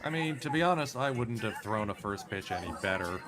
I mean, to be honest, I wouldn't have thrown a first pitch any better.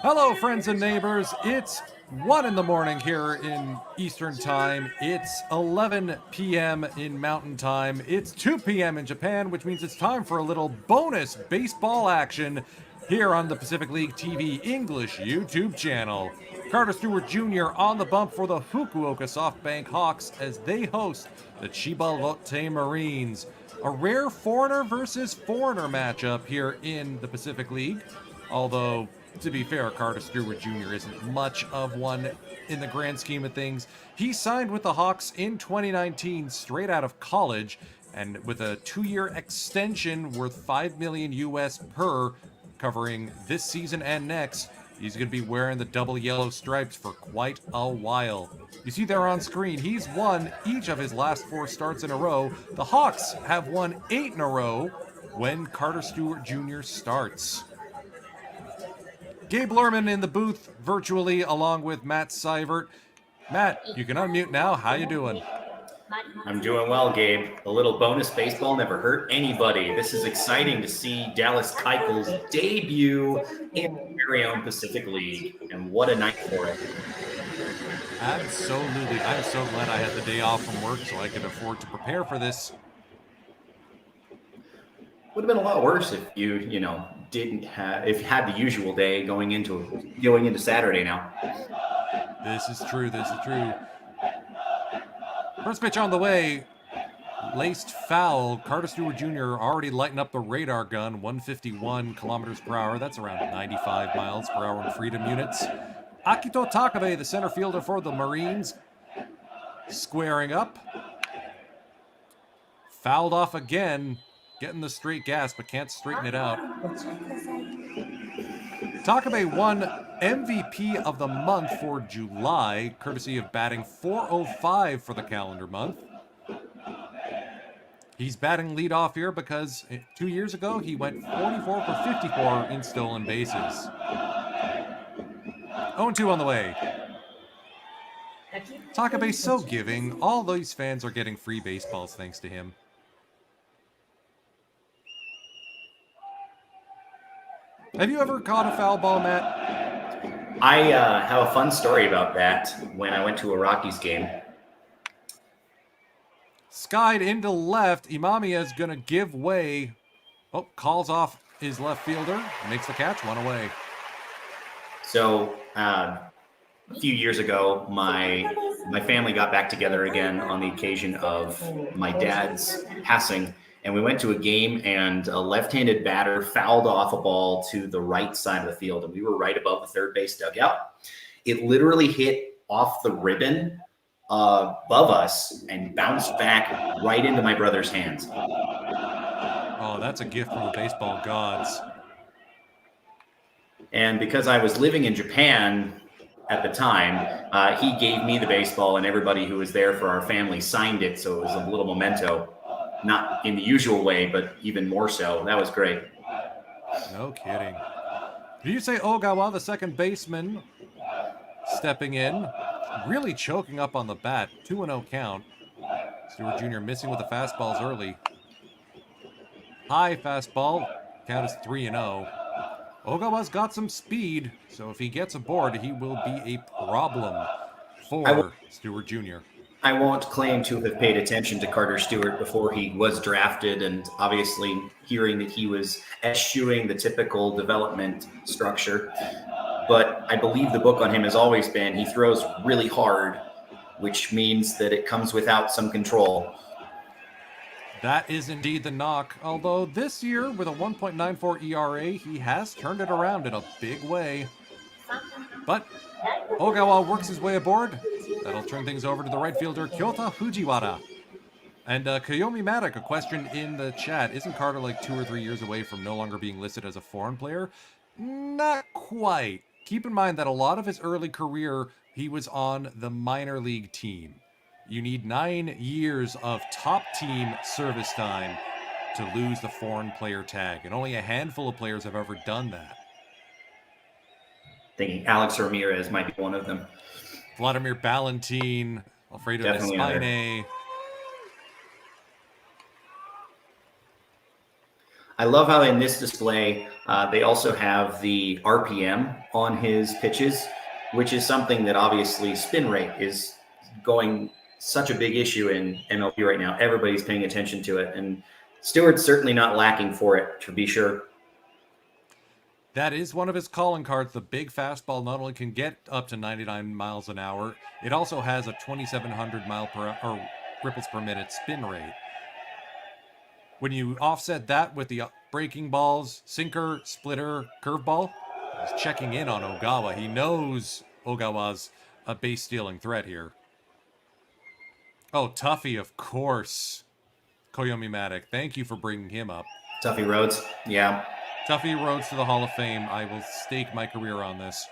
Hello, friends and neighbors. It's 1 in the morning here in Eastern Time. It's 11 p.m. in Mountain Time. It's 2 p.m. in Japan, which means it's time for a little bonus baseball action here on the Pacific League TV English YouTube channel. Carter Stewart Jr. on the bump for the Fukuoka SoftBank Hawks as they host the Chiba Lotte Marines. A rare foreigner versus foreigner matchup here in the Pacific League. Although, to be fair, Carter Stewart Jr. isn't much of one in the grand scheme of things. He signed with the Hawks in 2019 straight out of college, and with a 2-year extension worth $5 million US per, covering this season and next. He's going to be wearing the double yellow stripes for quite a while. You see there on screen, he's won each of his last 4 starts in a row. The Hawks have won 8 in a row when Carter Stewart Jr. starts. Gabe Lerman in the booth virtually along with Matt Seivert. Matt, you can unmute now. How you doing? I'm doing well, Gabe. A little bonus baseball never hurt anybody. This is exciting to see Dallas Keuchel's debut in the very own Pacific League, and what a night for it. Absolutely. I'm so glad I had the day off from work so I could afford to prepare for this. Would have been a lot worse if you didn't have, if you had the usual day going into Saturday now. This is true. This is true. First pitch on the way, laced foul. Carter Stewart Jr. already lighting up the radar gun, 151 kilometers per hour. That's around 95 miles per hour in freedom units. Akito Takabe, the center fielder for the Marines, squaring up. Fouled off again, getting the straight gas, but can't straighten it out. Takabe won MVP of the month for July, courtesy of batting .405 for the calendar month. He's batting leadoff here because 2 years ago he went 44 for 54 in stolen bases. 0-2 on the way. Takabe's so giving. All these fans are getting free baseballs thanks to him. Have you ever caught a foul ball, Matt? I have a fun story about that when I went to a Rockies game. Skied into left. Imamiya is going to give way. Oh, calls off his left fielder. Makes the catch, 1 away. So a few years ago, my family got back together again on the occasion of my dad's passing. And we went to a game, and a left-handed batter fouled off a ball to the right side of the field. And we were right above the third base dugout. It literally hit off the ribbon above us and bounced back right into my brother's hands. Oh, that's a gift from the baseball gods. And because I was living in Japan at the time, he gave me the baseball, and everybody who was there for our family signed it. So it was a little memento, not in the usual way, but even more so. That was great. No kidding. Did you say Ogawa, the second baseman, stepping in, really choking up on the bat? 2-0 count. Stewart Jr. missing with the fastballs early. High fastball. Count is 3-0. Ogawa's got some speed, so if he gets aboard, he will be a problem for Stewart Jr. I won't claim to have paid attention to Carter Stewart before he was drafted, and obviously hearing that he was eschewing the typical development structure. But I believe the book on him has always been he throws really hard, which means that it comes without some control. That is indeed the knock, although this year, with a 1.94 ERA, he has turned it around in a big way. But Ogawa works his way aboard. That'll turn things over to the right fielder, Kyota Fujiwara. And Kiyomi Matic, a question in the chat. Isn't Carter like 2 or 3 years away from no longer being listed as a foreign player? Not quite. Keep in mind that a lot of his early career, he was on the minor league team. You need 9 years of top team service time to lose the foreign player tag, and only a handful of players have ever done that. Thinking Alex Ramirez might be one of them. Vladimir Ballantyne, Alfredo Definitely Despine. I love how in this display, they also have the RPM on his pitches, which is something that obviously spin rate is going such a big issue in MLB right now. Everybody's paying attention to it, and Stewart's certainly not lacking for it, to be sure. That is one of his calling cards. The big fastball not only can get up to 99 miles an hour, it also has a 2,700 ripples per minute spin rate. When you offset that with the breaking balls, sinker, splitter, curveball, he's checking in on Ogawa. He knows Ogawa's a base stealing threat here. Oh, Tuffy, of course. Koyomi Matic, thank you for bringing him up. Tuffy Rhodes, yeah. Tuffy Rhodes to the Hall of Fame. I will stake my career on this.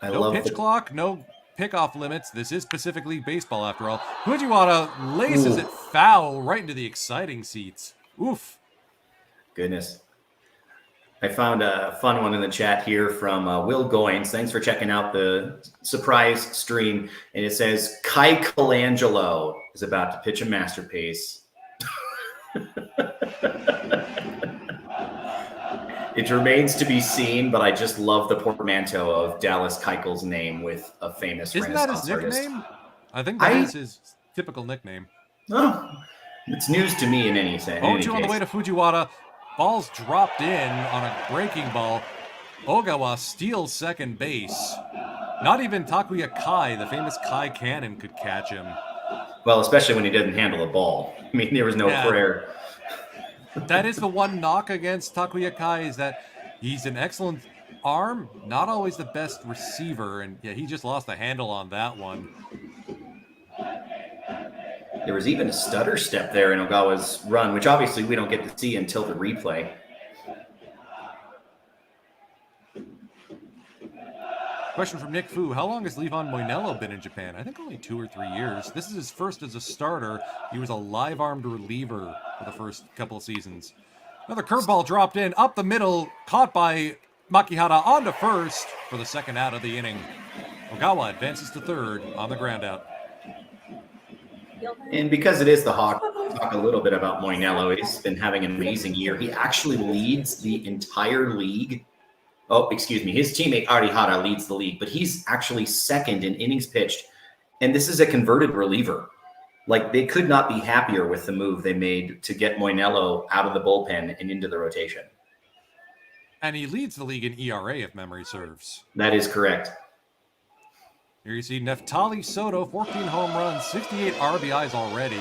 No pitch clock, no pickoff limits. This is Pacific League baseball, after all. Fujiwara laces it foul right into the exciting seats. Oof. Goodness. I found a fun one in the chat here from Will Goins. Thanks for checking out the surprise stream. And it says, Keuchel is about to pitch a masterpiece. It remains to be seen, but I just love the portmanteau of Dallas Keuchel's name with a famous Renaissance artist. Isn't that his nickname? I think that is his typical nickname. Oh, it's news to me in any sense. 0-2 on the way to Fujiwara. Ball's dropped in on a breaking ball. Ogawa steals second base. Not even Takuya Kai, the famous Kai Cannon, could catch him. Well, especially when he didn't handle the ball. I mean, there was no prayer. That is the one knock against Takuya Kai, is that he's an excellent arm, not always the best receiver, and yeah, he just lost the handle on that one. There was even a stutter step there in Ogawa's run, which obviously we don't get to see until the replay. Question from Nick Fu. How long has Levon Moinello been in Japan? I think only 2 or 3 years. This is his first as a starter. He was a live-armed reliever for the first couple of seasons. Another curveball dropped in, up the middle, caught by Makihara onto first for the second out of the inning. Ogawa advances to third on the ground out. And because it is the Hawk, talk a little bit about Moinello. He's been having an amazing year. He actually leads the entire league. Oh, excuse me. His teammate Arihara leads the league, but he's actually second in innings pitched. And this is a converted reliever. Like, they could not be happier with the move they made to get Moinello out of the bullpen and into the rotation. And he leads the league in ERA, if memory serves. That is correct. Here you see Neftali Soto, 14 home runs, 68 RBIs already.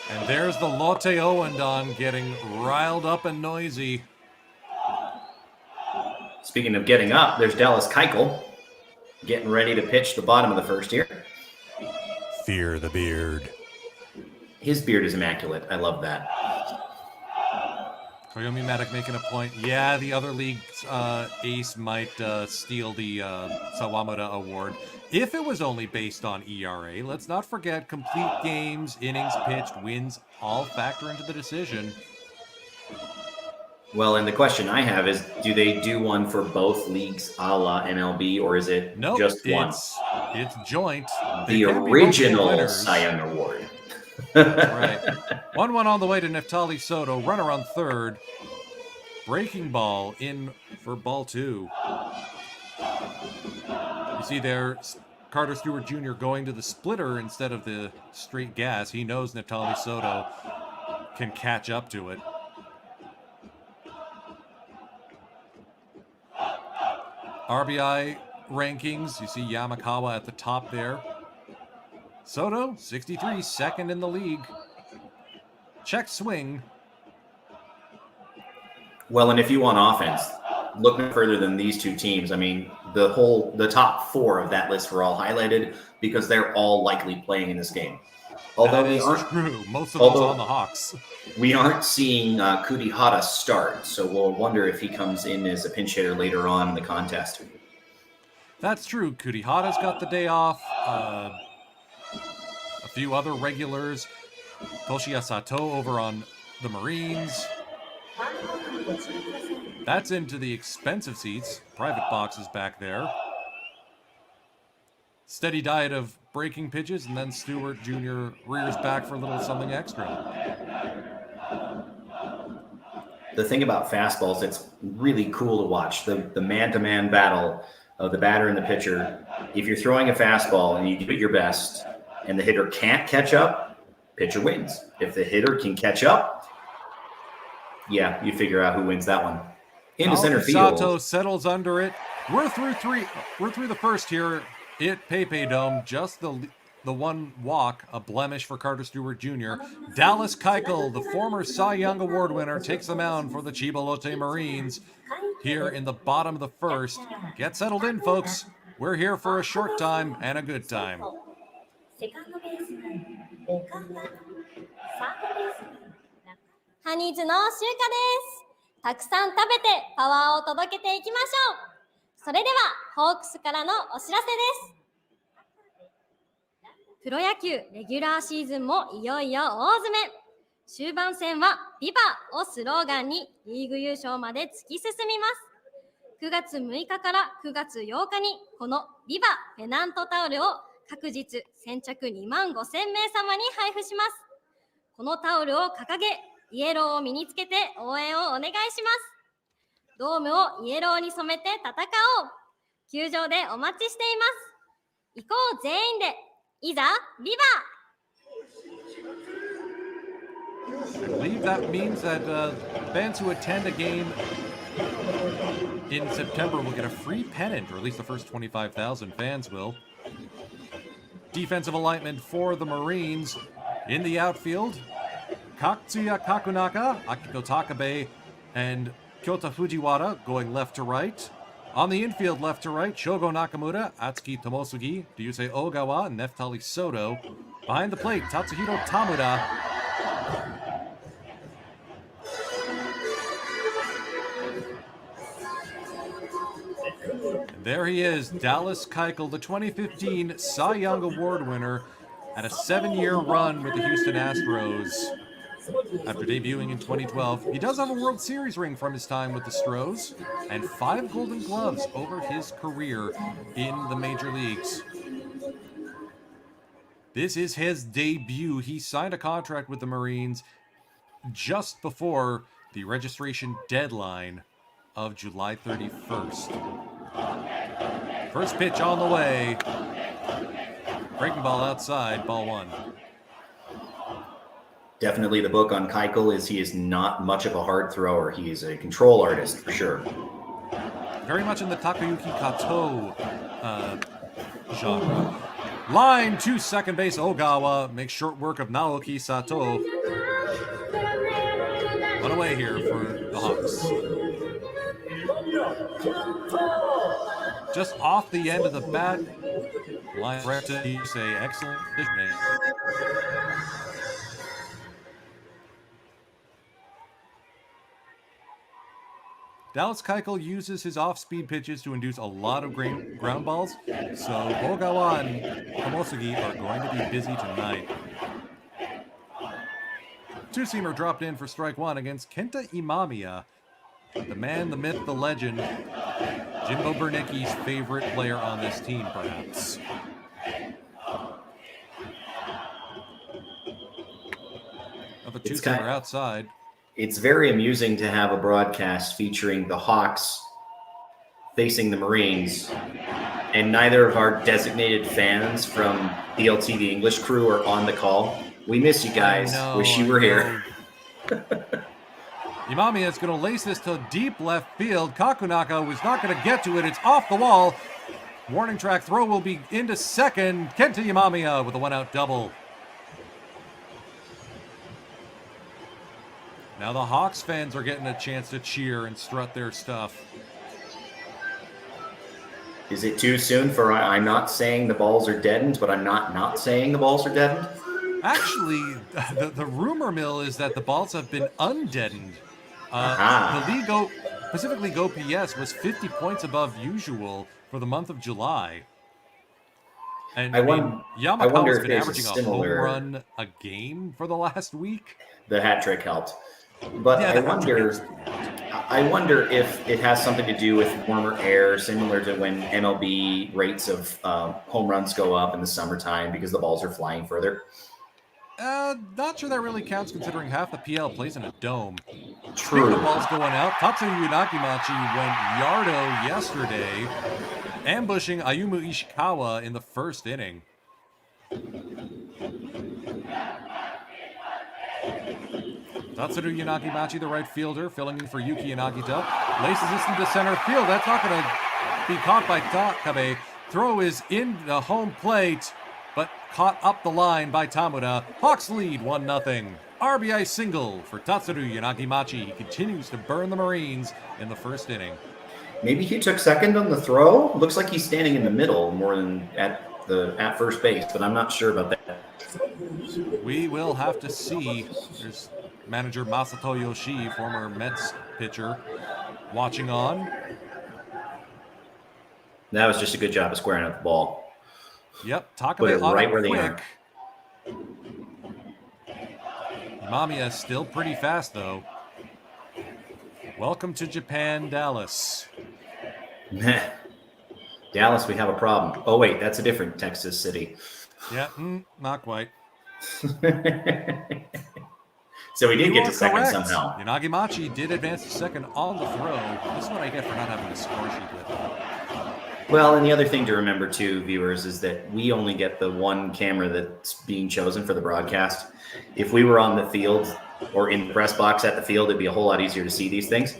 And there's the Lotte Owendon getting riled up and noisy. Speaking of getting up, there's Dallas Keuchel getting ready to pitch the bottom of the first here. Fear the beard. His beard is immaculate. I love that. Koyomi Matic making a point. Yeah, the other league's ace might steal the Sawamura award. If it was only based on ERA, let's not forget complete games, innings pitched, wins, all factor into the decision. Well, and the question I have is, do they do one for both leagues a la MLB, or is it just one? It's joint. The original Cy Young Award. Right. 1-1 on the way to Neftali Soto. Runner on third. Breaking ball in for ball 2. You see there, Carter Stewart Jr. going to the splitter instead of the straight gas. He knows Neftali Soto can catch up to it. RBI rankings, you see Yamakawa at the top there. Soto, 63, second in the league. Check swing. Well, and if you want offense, look no further than these two teams. I mean, the top 4 of that list were all highlighted because they're all likely playing in this game. Although that is true. Most of those on the Hawks. We aren't seeing Kurihara start, so we'll wonder if he comes in as a pinch hitter later on in the contest. That's true. Kurihara's got the day off. A few other regulars. Toshiya Sato over on the Marines. That's into the expensive seats. Private boxes back there. Steady diet of breaking pitches, and then Stewart Jr. rears back for a little something extra. The thing about fastballs, it's really cool to watch. The man-to-man battle of the batter and the pitcher. If you're throwing a fastball and you do your best and the hitter can't catch up, pitcher wins. If the hitter can catch up, yeah, you figure out who wins that one. Into center field. Sato settles under it. We're through the first here at Pepe Dome. Just the one walk, a blemish for Carter Stewart Jr. Dallas Keuchel, the former Cy Young Award winner, takes the mound for the Chiba Lotte Marines here in the bottom of the first. Get settled in, folks. We're here for a short time and a good time. ハニーズの集荷です。たくさん食べてパワーを届けていきましょう。それではホークスからのお知らせです。プロ野球レギュラーシーズンもいよいよ大詰め。終盤戦はビバをスローガンにリーグ優勝まで突き進みます。9月6日から9月8日にこのビバペナントタオルを各日先着2万5,000名様に配布します。このタオルを掲げ、イエローを身につけて応援をお願いします。ドームをイエローに染めて戦おう。球場でお待ちしています。行こう全員で、いざビバ! I believe that means that fans who attend a game in September will get a free pennant, or at least the first 25,000 fans will. Defensive alignment for the Marines. In the outfield, Katsuya Kakunaka, Akiko Takabe, and Kyota Fujiwara going left to right. On the infield, left to right, Shogo Nakamura, Atsuki Tomosugi, Ryusei Ogawa, and Neftali Soto. Behind the plate, Tatsuhiro Tamura. And there he is, Dallas Keuchel, the 2015 Cy Young Award winner, had a 7-year run with the Houston Astros. After debuting in 2012, he does have a World Series ring from his time with the Stros and 5 Golden Gloves over his career in the major leagues. This is his debut. He signed a contract with the Marines just before the registration deadline of July 31st. First pitch on the way. Breaking ball outside, ball 1. Definitely the book on Keuchel is he is not much of a hard thrower. He is a control artist for sure. Very much in the Takayuki Kato genre. Line to second base, Ogawa makes short work of Naoki Sato. Run away here for the Hawks. Just off the end of the bat. Line right to say excellent positioning. Dallas Keuchel uses his off-speed pitches to induce a lot of ground balls, so Ogawa and Kamosugi are going to be busy tonight. Two-seamer dropped in for strike 1 against Kenta Imamiya, the man, the myth, the legend, Jimbo Bernicki's favorite player on this team, perhaps. Another two-seamer outside. It's very amusing to have a broadcast featuring the Hawks facing the Marines, and neither of our designated fans from DLTV English crew are on the call. We miss you guys. Wish you were here. Imamiya is going to lace this to deep left field. Kakunaka was not going to get to it. It's off the wall. Warning track throw will be into second. Kenta Imamiya with a 1-out double. Now the Hawks fans are getting a chance to cheer and strut their stuff. Is it too soon for I'm not saying the balls are deadened, but I'm not saying the balls are deadened? Actually, the rumor mill is that the balls have been undeadened. The league Pacific League OPS was 50 points above usual for the month of July. And Yamakawa's been averaging a home run a game for the last week. The hat trick helped. But yeah, I wonder if it has something to do with warmer air, similar to when MLB rates of home runs go up in the summertime because the balls are flying further. Not sure that really counts considering half the PL plays in a dome. True. Speaking of balls going out, Tatsuya Unagimachi went yardo yesterday, ambushing Ayumu Ishikawa in the first inning. Tatsuru Yanagimachi, the right fielder, filling in for Yuki Yanagita. Laces this into center field. That's not going to be caught by Takabe. Throw is in the home plate, but caught up the line by Tamura. Hawks lead 1-0. RBI single for Tatsuru Yanagimachi. He continues to burn the Marines in the first inning. Maybe he took second on the throw. Looks like he's standing in the middle more than at first base, but I'm not sure about that. We will have to see. There's manager Masato Yoshii, former Mets pitcher, watching on. That was just a good job of squaring up the ball. Yep, Takabe right where they are. Imamiya is still pretty fast, though. Welcome to Japan, Dallas. Dallas, we have a problem. Oh, wait, that's a different Texas city. Yeah, not quite. So we did get to second somehow. Yanagimachi did advance to second on the throw. This is what I get for not having a score sheet with him. Well, and the other thing to remember, too, viewers, is that we only get the one camera that's being chosen for the broadcast. If we were on the field or in the press box at the field, it'd be a whole lot easier to see these things.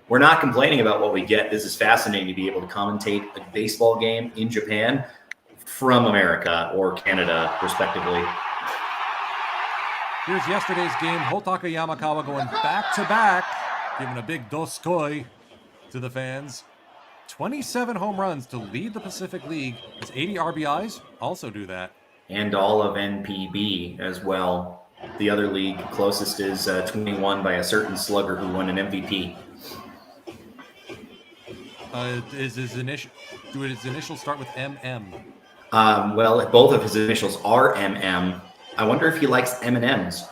We're not complaining about what we get. This is fascinating to be able to commentate a baseball game in Japan from America or Canada, respectively. Here's yesterday's game. Hotaka Yamakawa going back-to-back, giving a big doskoi to the fans. 27 home runs to lead the Pacific League. His 80 RBIs also do that. And all of NPB as well. The other league closest is 21 by a certain slugger who won an MVP. Is his initial? Do his initials start with MM? Well, both of his initials are MM. I wonder if he likes M&Ms.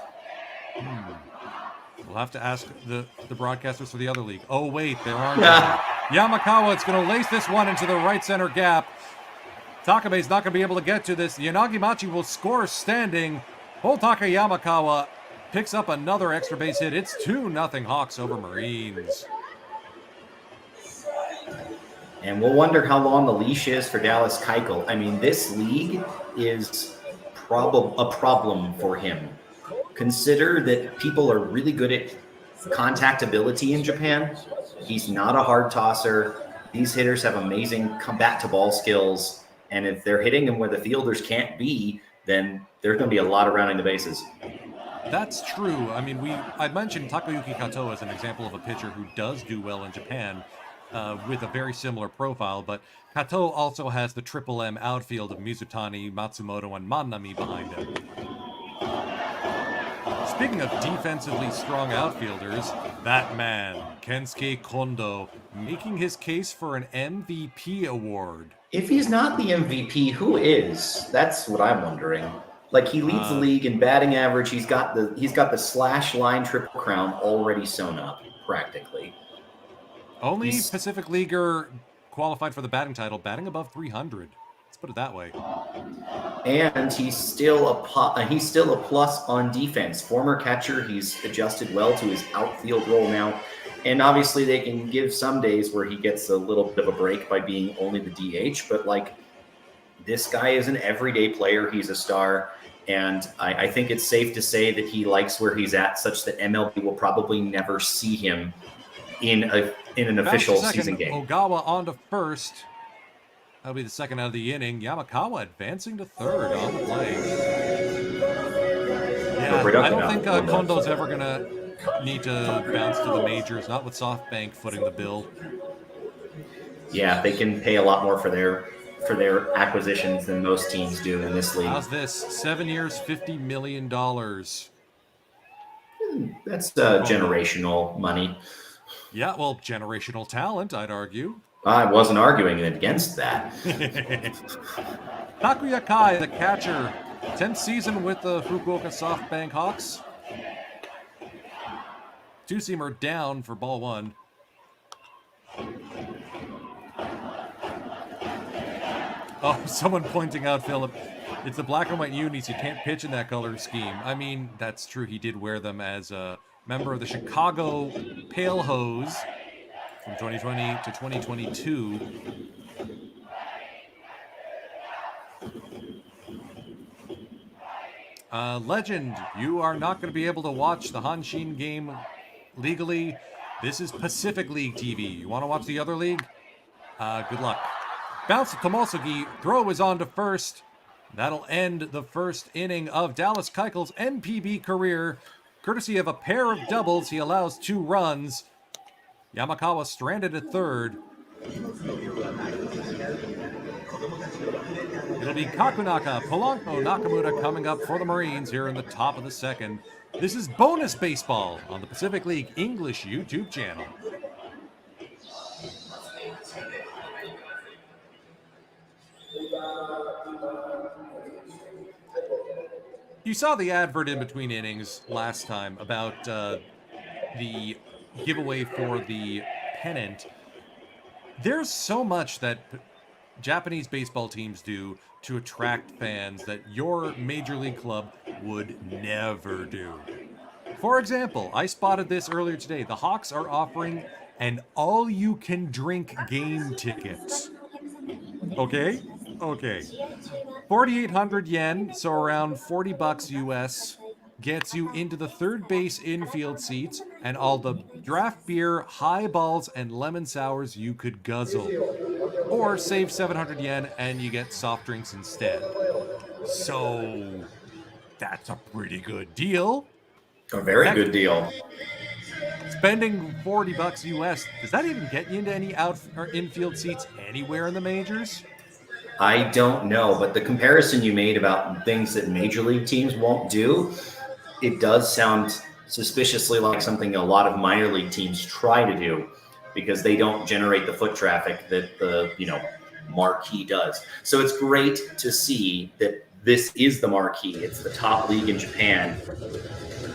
We'll have to ask the broadcasters for the other league. Oh wait, there aren't any. Yamakawa is going to lace this one into the right center gap. Takabe's not going to be able to get to this. Yanagimachi will score standing. Hotaka Yamakawa picks up another extra base hit. It's 2-0 Hawks over Marines. And we'll wonder how long the leash is for Dallas Keuchel. I mean, this league is a problem for him. Consider that people are really good at contactability in Japan. He's not a hard tosser. These hitters have amazing combat to ball skills. And if they're hitting him where the fielders can't be, then there's going to be a lot of rounding the bases. That's true. I mean, I mentioned Takayuki Kato as an example of a pitcher who does do well in Japan with a very similar profile, but Kato also has the Triple M outfield of Mizutani, Matsumoto, and Manami behind him. Speaking of defensively strong outfielders, that man, Kensuke Kondo, making his case for an MVP award. If he's not the MVP, who is? That's what I'm wondering. Like, he leads the league in batting average. He's got the slash line triple crown already sewn up, practically. Only Pacific Leaguer qualified for the batting title, batting above 300. Let's put it that way. And he's still a plus on defense. Former catcher, he's adjusted well to his outfield role now. And obviously, they can give some days where he gets a little bit of a break by being only the DH. But like, this guy is an everyday player. He's a star. And I think it's safe to say that he likes where he's at, such that MLB will probably never see him in an official season game. Ogawa on to first. That'll be the second out of the inning. Yamakawa advancing to third on the play. Yeah, I don't think Kondo's ever going to need to bounce to the majors, not with SoftBank footing the bill. Yeah, they can pay a lot more for their acquisitions than most teams do in this league. How's this? 7 years, $50 million. That's generational money. Yeah, well, generational talent, I'd argue. I wasn't arguing against that. Takuya Kai, the catcher, 10th season with the Fukuoka SoftBank Hawks. Two-seamer down for ball one. Oh, someone pointing out, Philip, it's the black and white unis. You can't pitch in that color scheme. I mean, that's true. He did wear them as a member of the Chicago Pale Hose from 2020 to 2022. Legend, you are not going to be able to watch the Hanshin game legally. This is Pacific League TV. You want to watch the other league? Good luck. Bounce to Tomosugi. Throw is on to first. That'll end the first inning of Dallas Keuchel's NPB career. Courtesy of a pair of doubles, he allows 2 runs. Yamakawa stranded at third. It'll be Kakunaka, Polanco, Nakamura coming up for the Marines here in the top of the second. This is Bonus Baseball on the Pacific League English YouTube channel. You saw the advert in between innings last time about the giveaway for the pennant. There's so much that Japanese baseball teams do to attract fans that your major league club would never do. For example, I spotted this earlier today. The Hawks are offering an all-you-can-drink game ticket. Okay? 4,800 yen, so around $40 US, gets you into the third base infield seats and all the draft beer, highballs, and lemon sours you could guzzle. Or save 700 yen and you get soft drinks instead. So, that's a pretty good deal. A very good deal. Spending $40 US, does that even get you into any out or infield seats anywhere in the majors? I don't know, but the comparison you made about things that major league teams won't do, it does sound suspiciously like something a lot of minor league teams try to do. because they don't generate the foot traffic that the, marquee does. So it's great to see that this is the marquee. It's the top league in Japan.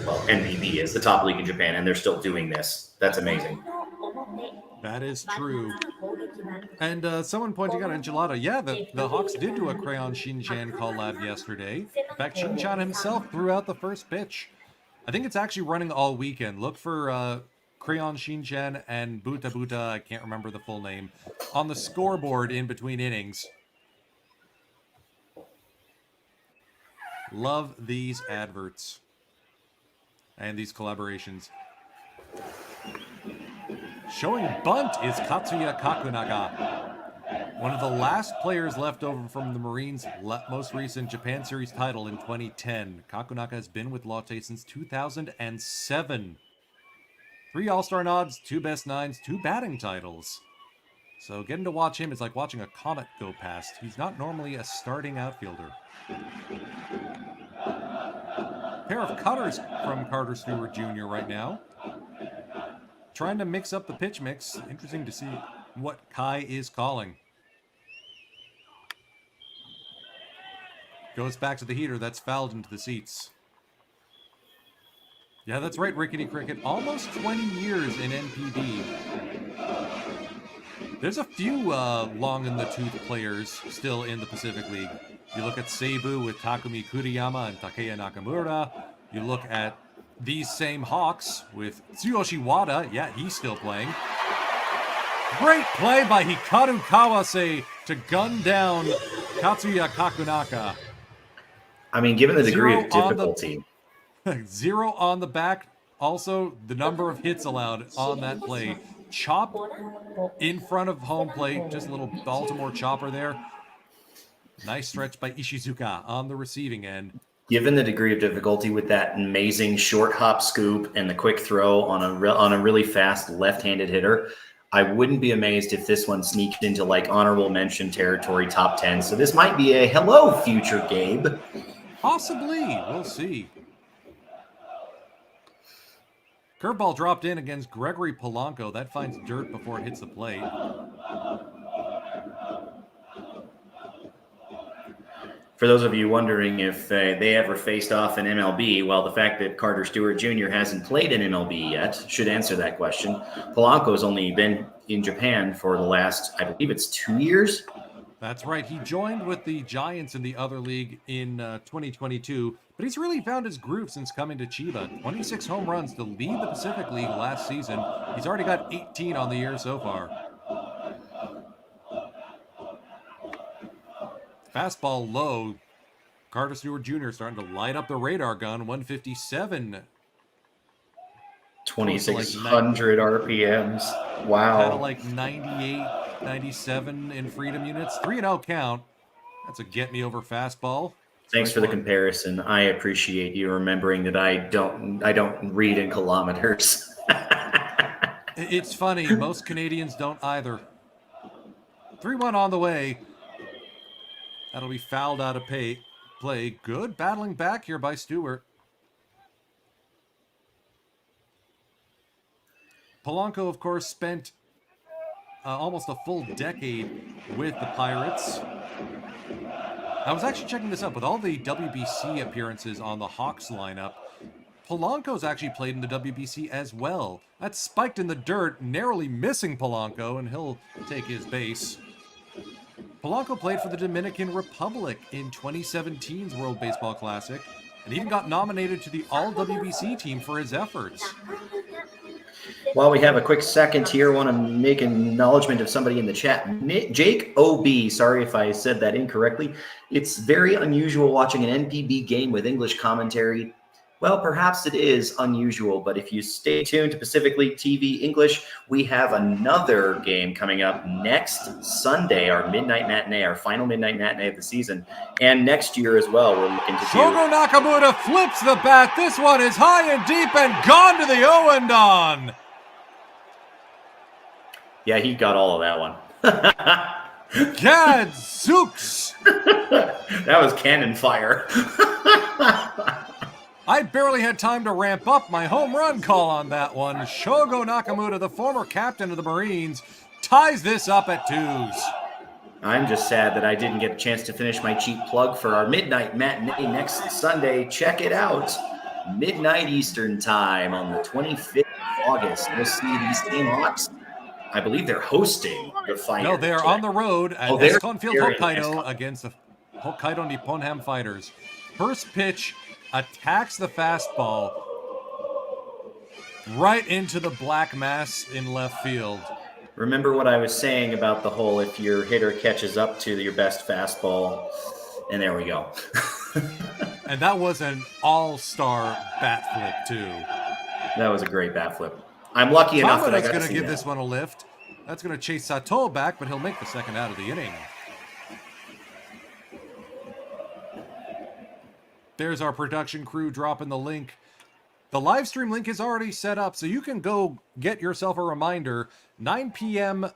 Well, NPB is the top league in Japan, and they're still doing this. That's amazing. That is true. And someone pointing out, Enchilada, yeah, the Hawks did do a Crayon Shin-chan collab yesterday. In fact, Shin-chan himself threw out the first pitch. I think it's actually running all weekend. Look for Crayon Shin-chan and Buta Buta, I can't remember the full name, on the scoreboard in between innings. Love these adverts and these collaborations. Showing bunt is Katsuya Kakunaga, one of the last players left over from the Marines' most recent Japan Series title in 2010. Kakunaga has been with Lotte since 2007. 3 All-Star nods, 2 Best Nines, 2 batting titles. So getting to watch him is like watching a comet go past. He's not normally a starting outfielder. Pair of cutters from Carter Stewart Jr. right now. Trying to mix up the pitch mix. Interesting to see what Kai is calling. Goes back to the heater. That's fouled into the seats. Yeah, that's right, Rickety Cricket. Almost 20 years in NPB. There's a few long-in-the-tooth players still in the Pacific League. You look at Seibu with Takumi Kuriyama and Takeya Nakamura. You look at these same Hawks with Tsuyoshi Wada. Yeah, he's still playing. Great play by Hikaru Kawase to gun down Katsuya Kakunaka. I mean, given the degree of difficulty. 0 on the back. Also, the number of hits allowed on that play. Chop in front of home plate. Just a little Baltimore chopper there. Nice stretch by Ishizuka on the receiving end. Given the degree of difficulty with that amazing short hop scoop and the quick throw on a really fast left-handed hitter, I wouldn't be amazed if this one sneaked into like honorable mention territory, top 10. So this might be a hello, future Gabe. Possibly. We'll see. Curveball dropped in against Gregory Polanco. That finds dirt before it hits the plate. For those of you wondering if they ever faced off in MLB, well, the fact that Carter Stewart Jr. hasn't played in MLB yet should answer that question. Polanco's only been in Japan for the last, I believe it's 2 years. That's right. He joined with the Giants in the other league in 2022, but he's really found his groove since coming to Chiba. 26 home runs to lead the Pacific League last season. He's already got 18 on the year so far. Fastball low. Carter Stewart Jr. starting to light up the radar gun. 157. 2,600 RPMs. Wow. Kind of like 98, 97 in freedom units. 3-0 count. That's a get me over fastball. Thanks for the comparison. I appreciate you remembering that I don't read in kilometers. It's funny. Most Canadians don't either. 3-1 on the way. That'll be fouled out of play. Good battling back here by Stewart. Polanco, of course, spent almost a full decade with the Pirates. I was actually checking this up. With all the WBC appearances on the Hawks lineup, Polanco's actually played in the WBC as well. That's spiked in the dirt, narrowly missing Polanco, and he'll take his base. Polanco played for the Dominican Republic in 2017's World Baseball Classic and even got nominated to the All-WBC team for his efforts. While we have a quick second here, I want to make an acknowledgement of somebody in the chat. Jake OB, sorry if I said that incorrectly. It's very unusual watching an NPB game with English commentary. Well, perhaps it is unusual, but if you stay tuned to Pacific League TV English, we have another game coming up next Sunday, our midnight matinee, our final midnight matinee of the season. And next year as well, we're looking to do... Shogo Nakamura flips the bat. This one is high and deep and gone to the Owendon. Yeah, he got all of that one. Gadzooks. That was cannon fire. I barely had time to ramp up my home run call on that one. Shogo Nakamura, the former captain of the Marines, ties this up at 2s. I'm just sad that I didn't get a chance to finish my cheap plug for our midnight matinee next Sunday. Check it out. Midnight Eastern time on the 25th of August. We'll see these same Hawks. I believe they're hosting the fight. No, they are on the road at Esconfield, Hokkaido against the Hokkaido Nippon Ham Fighters. First pitch attacks the fastball right into the black mass in left field. Remember what I was saying about the whole if your hitter catches up to your best fastball, and there we go. And that was an all-star bat flip, too. That was a great bat flip. I'm lucky enough that I got to see that. Tamada's going to give this one a lift. That's going to chase Sato back, but he'll make the second out of the inning. There's our production crew dropping the link. The live stream link is already set up, so you can go get yourself a reminder. 9 p.m.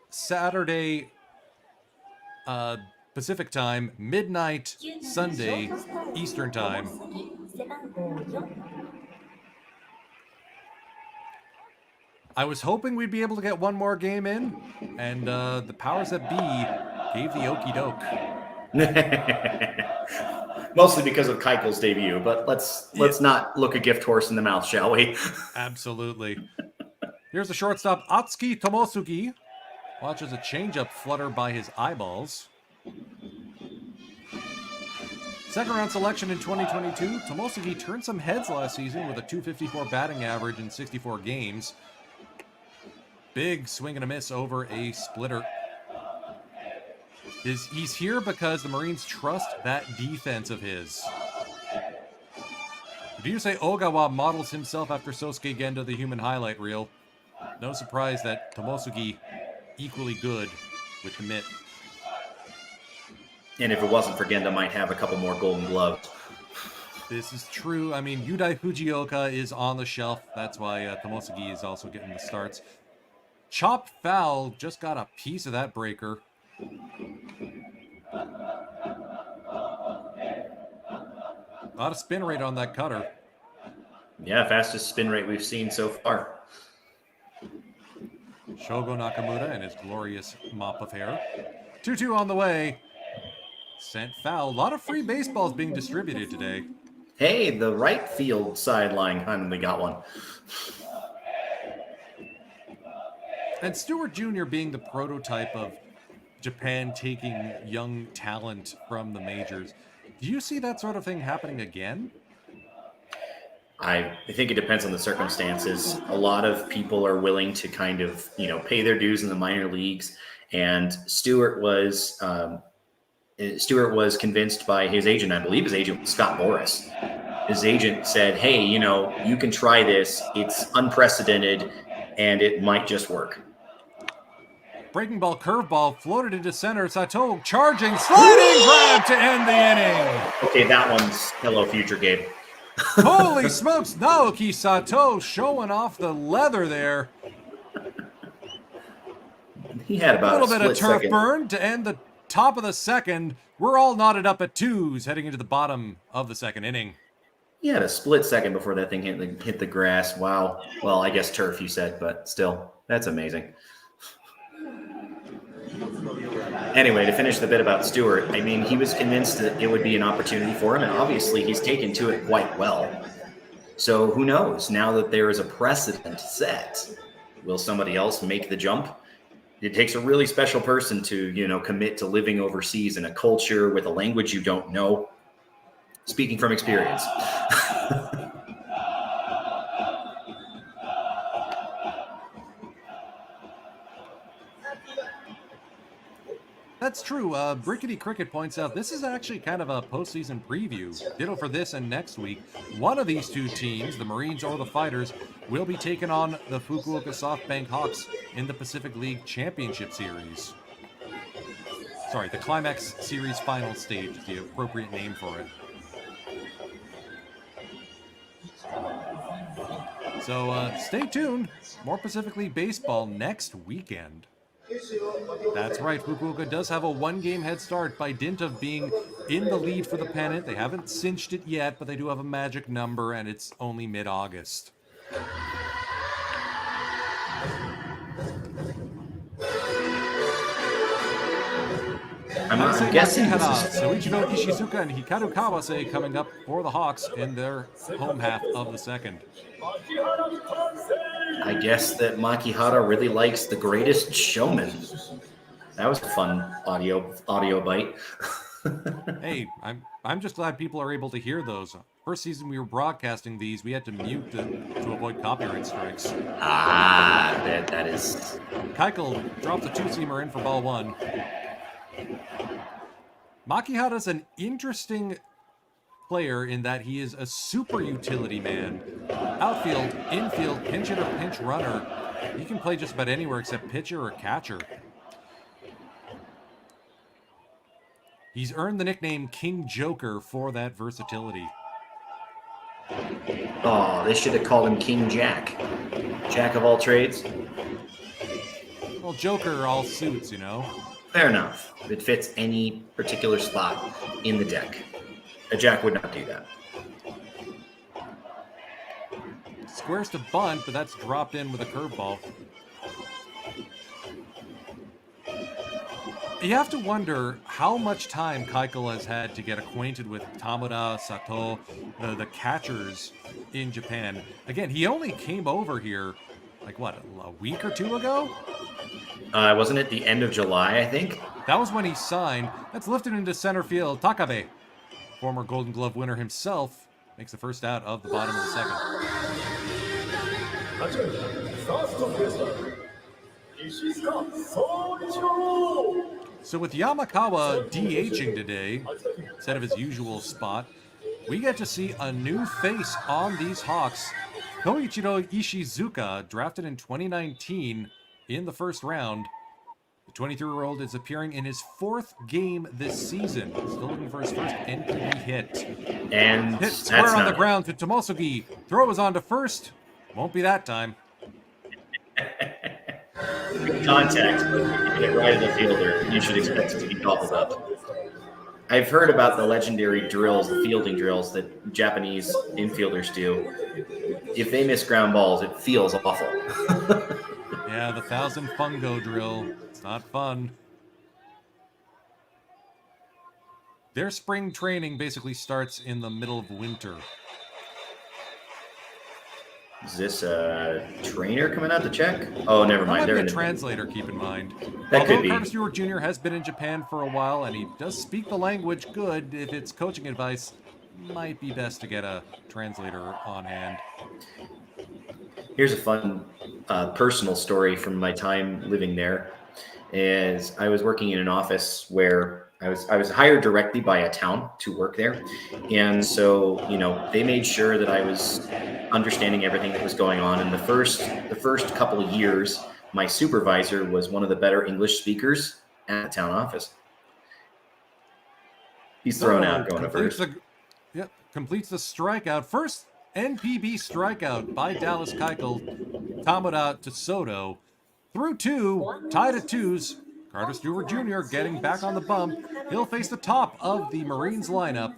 Saturday Pacific time, midnight Sunday Eastern time. I was hoping we'd be able to get one more game in, and the powers that be gave the okie doke. Mostly because of Keuchel's debut, but let's not look a gift horse in the mouth, shall we? Absolutely. Here's the shortstop, Atsuki Tomosugi. Watches a changeup flutter by his eyeballs. Second round selection in 2022. Tomosugi turned some heads last season with a .254 batting average in 64 games. Big swing and a miss over a splitter. He's here because the Marines trust that defense of his. Ryusei Ogawa models himself after Sosuke Gendo, the human highlight reel. No surprise that Tomosugi equally good with the mitt. And if it wasn't for Gendo, might have a couple more golden gloves. This is true. I mean, Yudai Fujioka is on the shelf. That's why Tomosugi is also getting the starts. Chop foul, just got a piece of that breaker. A lot of spin rate on that cutter. Yeah, fastest spin rate we've seen so far. Shogo Nakamura and his glorious mop of hair. 2-2 on the way. Sent foul. A lot of free baseballs being distributed today. Hey, the right field sideline finally got one. And Stewart Jr. being the prototype of Japan taking young talent from the majors. Do you see that sort of thing happening again? I think it depends on the circumstances. A lot of people are willing to kind of, pay their dues in the minor leagues. And Stewart was convinced by his agent. I believe his agent was Scott Boras. His agent said, hey, you can try this. It's unprecedented and it might just work. Breaking ball, curveball, floated into center. Sato charging, sliding grab to end the inning. Okay, that one's hello, future Gabe. Holy smokes, Naoki Sato showing off the leather there. He had about a little bit of turf burn to end the top of the second. We're all knotted up at 2s heading into the bottom of the second inning. He had a split second before that thing hit the grass. Wow. Well, I guess turf, you said, but still, that's amazing. Anyway, to finish the bit about Stewart, I mean, he was convinced that it would be an opportunity for him, and obviously he's taken to it quite well. So who knows? Now that there is a precedent set, will somebody else make the jump? It takes a really special person to, commit to living overseas in a culture with a language you don't know. Speaking from experience. That's true. Brickety Cricket points out this is actually kind of a postseason preview. Ditto for this and next week. One of these two teams, the Marines or the Fighters, will be taking on the Fukuoka SoftBank Hawks in the Pacific League Championship Series. Sorry, the Climax Series final stage, the appropriate name for it. So stay tuned. More Pacific League baseball next weekend. That's right, Fukuoka does have a one-game head start by dint of being in the lead for the pennant. They haven't cinched it yet, but they do have a magic number, and it's only mid-August. I'm guessing this is... Soichiro Ishizuka and Hikaru Kawase coming up for the Hawks in their home half of the second. I guess that Makihara really likes The Greatest Showman. That was a fun audio bite. Hey, I'm just glad people are able to hear those. First season we were broadcasting these, we had to mute to avoid copyright strikes. That is... Keuchel drops a two-seamer in for ball one. Makihara's an interesting player in that he is a super utility man. Outfield, infield, pinch hitter, pinch runner. He can play just about anywhere except pitcher or catcher. He's earned the nickname King Joker for that versatility. Oh, they should have called him King Jack. Jack of all trades. Well, Joker all suits, you know. Fair enough. It fits any particular spot in the deck. A Jack would not do that. Squares to bunt, but that's dropped in with a curveball. You have to wonder how much time Keuchel has had to get acquainted with Tamura, Sato, the catchers in Japan. Again, he only came over here, like what, a week or two ago? Wasn't it the end of July, I think? That was when he signed. That's lifted into center field. Takabe, former Golden Glove winner himself, makes the first out of the bottom of the second. So with Yamakawa DHing today, instead of his usual spot, we get to see a new face on these Hawks. Koichiro Ishizuka, drafted in 2019 in the first round. The 23-year-old is appearing in his fourth game this season. Still looking for his first NPB hit. And hit square on the ground to Tomosugi. Throw is on to first. Won't be that time. Good contact, but if you get right in the fielder, you should expect it to be gobbled up. I've heard about the legendary drills, the fielding drills that Japanese infielders do. If they miss ground balls, it feels awful. Yeah, the 1,000 fungo drill. It's not fun. Their spring training basically starts in the middle of winter. Is this a trainer coming out to check? Oh, never mind. They're a translator, keep in mind. That could be. Curtis Stewart Jr. has been in Japan for a while, and he does speak the language good. If it's coaching advice, might be best to get a translator on hand. Here's a fun personal story from my time living there. Is I was working in an office where I was hired directly by a town to work there. And so, you know, they made sure that I was understanding everything that was going on. And the first couple of years, my supervisor was one of the better English speakers at the town office. He's thrown out going to first. Completes the strikeout. First NPB strikeout by Dallas Keuchel. Tamura to Soto. Through two, tied at twos. Carter Stewart Jr. getting back on the bump. He'll face the top of the Marines lineup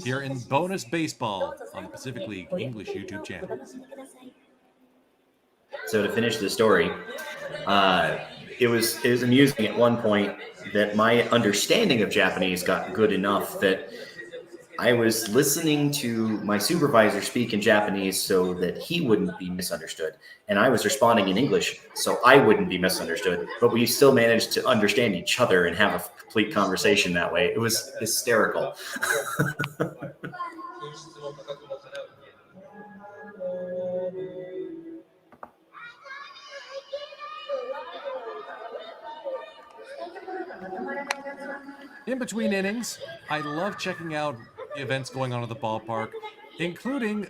here in Bonus Baseball on the Pacific League English YouTube channel. So to finish the story, it was amusing at one point that my understanding of Japanese got good enough that I was listening to my supervisor speak in Japanese so that he wouldn't be misunderstood. And I was responding in English so I wouldn't be misunderstood. But we still managed to understand each other and have a complete conversation that way. It was hysterical. In between innings, I love checking out events going on at the ballpark, including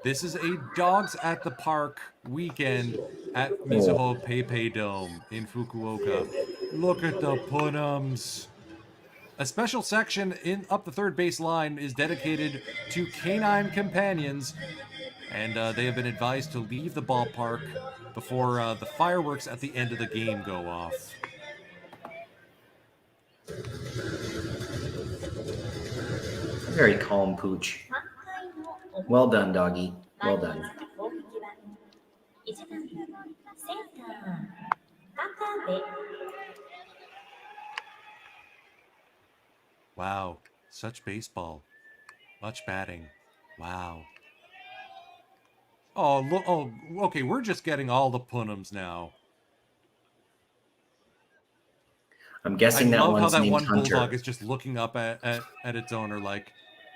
this is a Dogs at the Park weekend at Mizuho PayPay Dome in Fukuoka. Look at the punums. A special section in up the third base line is dedicated to canine companions, and they have been advised to leave the ballpark before the fireworks at the end of the game go off. Very calm pooch. Well done, doggy. Well done. Wow, such baseball. Much batting. Wow. Oh, look. Oh, okay. We're just getting all the punums now. I'm I guessing that love how one's that named one Hunter. bulldog is just looking up at its owner like,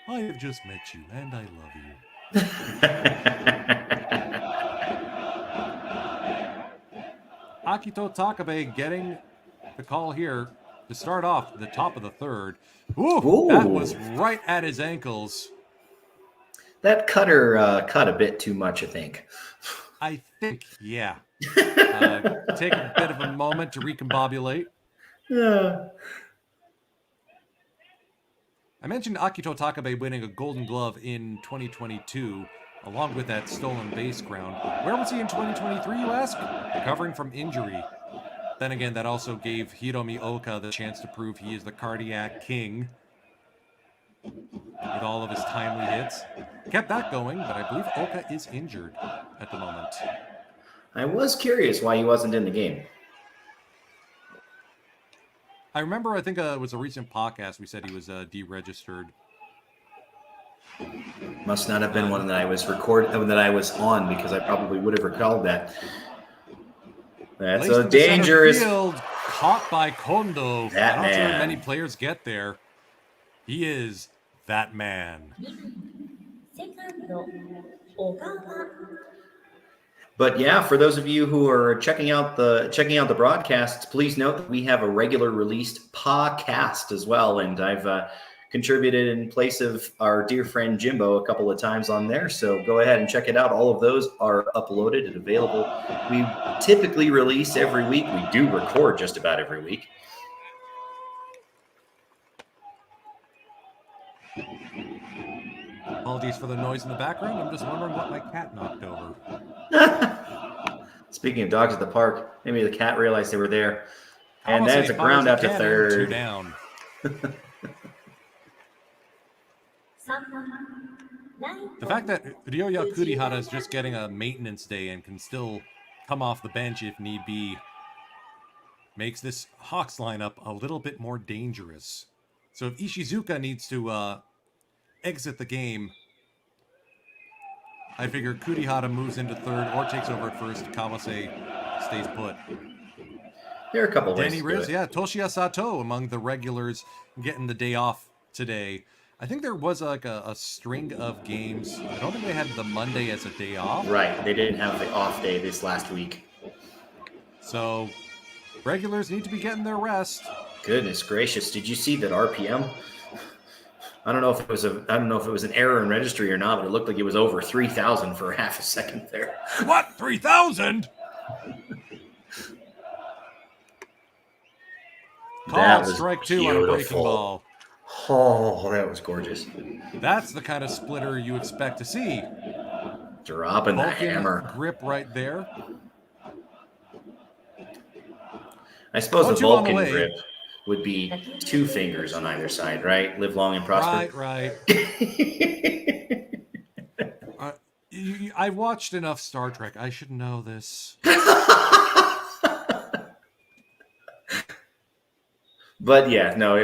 I have just met you and I love you. Akito Takabe getting the call here to start off the top of the third. Ooh, that was right at his ankles. That cutter cut a bit too much, I think. I think, yeah. Take a bit of a moment to recombobulate. Yeah. I mentioned Akito Takabe winning a Golden Glove in 2022, along with that stolen base ground. Where was he in 2023, you ask? Recovering from injury. Then again, that also gave Hiromi Oka the chance to prove he is the cardiac king with all of his timely hits. Kept that going, but I believe Oka is injured at the moment. I was curious why he wasn't in the game. I remember, I think it was a recent podcast, we said he was deregistered. Must not have been one that I was that I was on, because I probably would have recalled that. That's a dangerous field, caught by Kondo. That I'm not sure man. many players get there. He is that man. But yeah, for those of you who are checking out the broadcasts, please note that we have a regular released podcast as well, and I've contributed in place of our dear friend Jimbo a couple of times on there. So go ahead and check it out. All of those are uploaded and available. We typically release every week. We do record just about every week. Apologies for the noise in the background. I'm just wondering what my cat knocked over. Speaking of dogs at the park, maybe the cat realized they were there. And Kawase that's a ground fires out to cannon, third. 2 down. The fact that Ryoya Kurihara is just getting a maintenance day and can still come off the bench if need be makes this Hawks lineup a little bit more dangerous. So if Ishizuka needs to exit the game, I figure Kurihara moves into third or takes over at first. Kawase stays put. There are a couple ways Danny to do Riz, it. yeah, Toshiya Sato among the regulars getting the day off today. I think there was like a string of games. I don't think they had the Monday as a day off. Right, they didn't have the off day this last week. So regulars need to be getting their rest. Goodness gracious, did you see that RPM? I don't know if it was an error in registry or not, but it looked like it was over 3,000 for half a second there. What? 3,000? That Called was strike 2 on a breaking beautiful. ball. Oh, that was gorgeous. That's the kind of splitter you expect to see. Dropping the Vulcan hammer. grip right there. I suppose a 0-2 on the Vulcan way. grip would be 2 fingers on either side, right? Live long and prosper. Right. I watched enough Star Trek. I should know this. But yeah, no,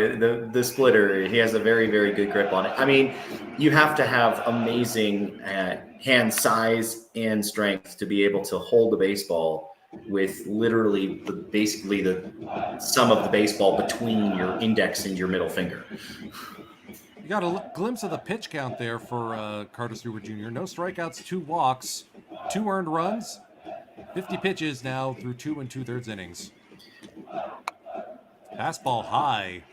the splitter, he has a very, very good grip on it. I mean, you have to have amazing hand size and strength to be able to hold the baseball with literally basically the sum of the baseball between your index and your middle finger. You got a glimpse of the pitch count there for Carter Stewart Jr. No strikeouts, 2 walks, 2 earned runs, 50 pitches now through 2 2/3 innings. Fastball high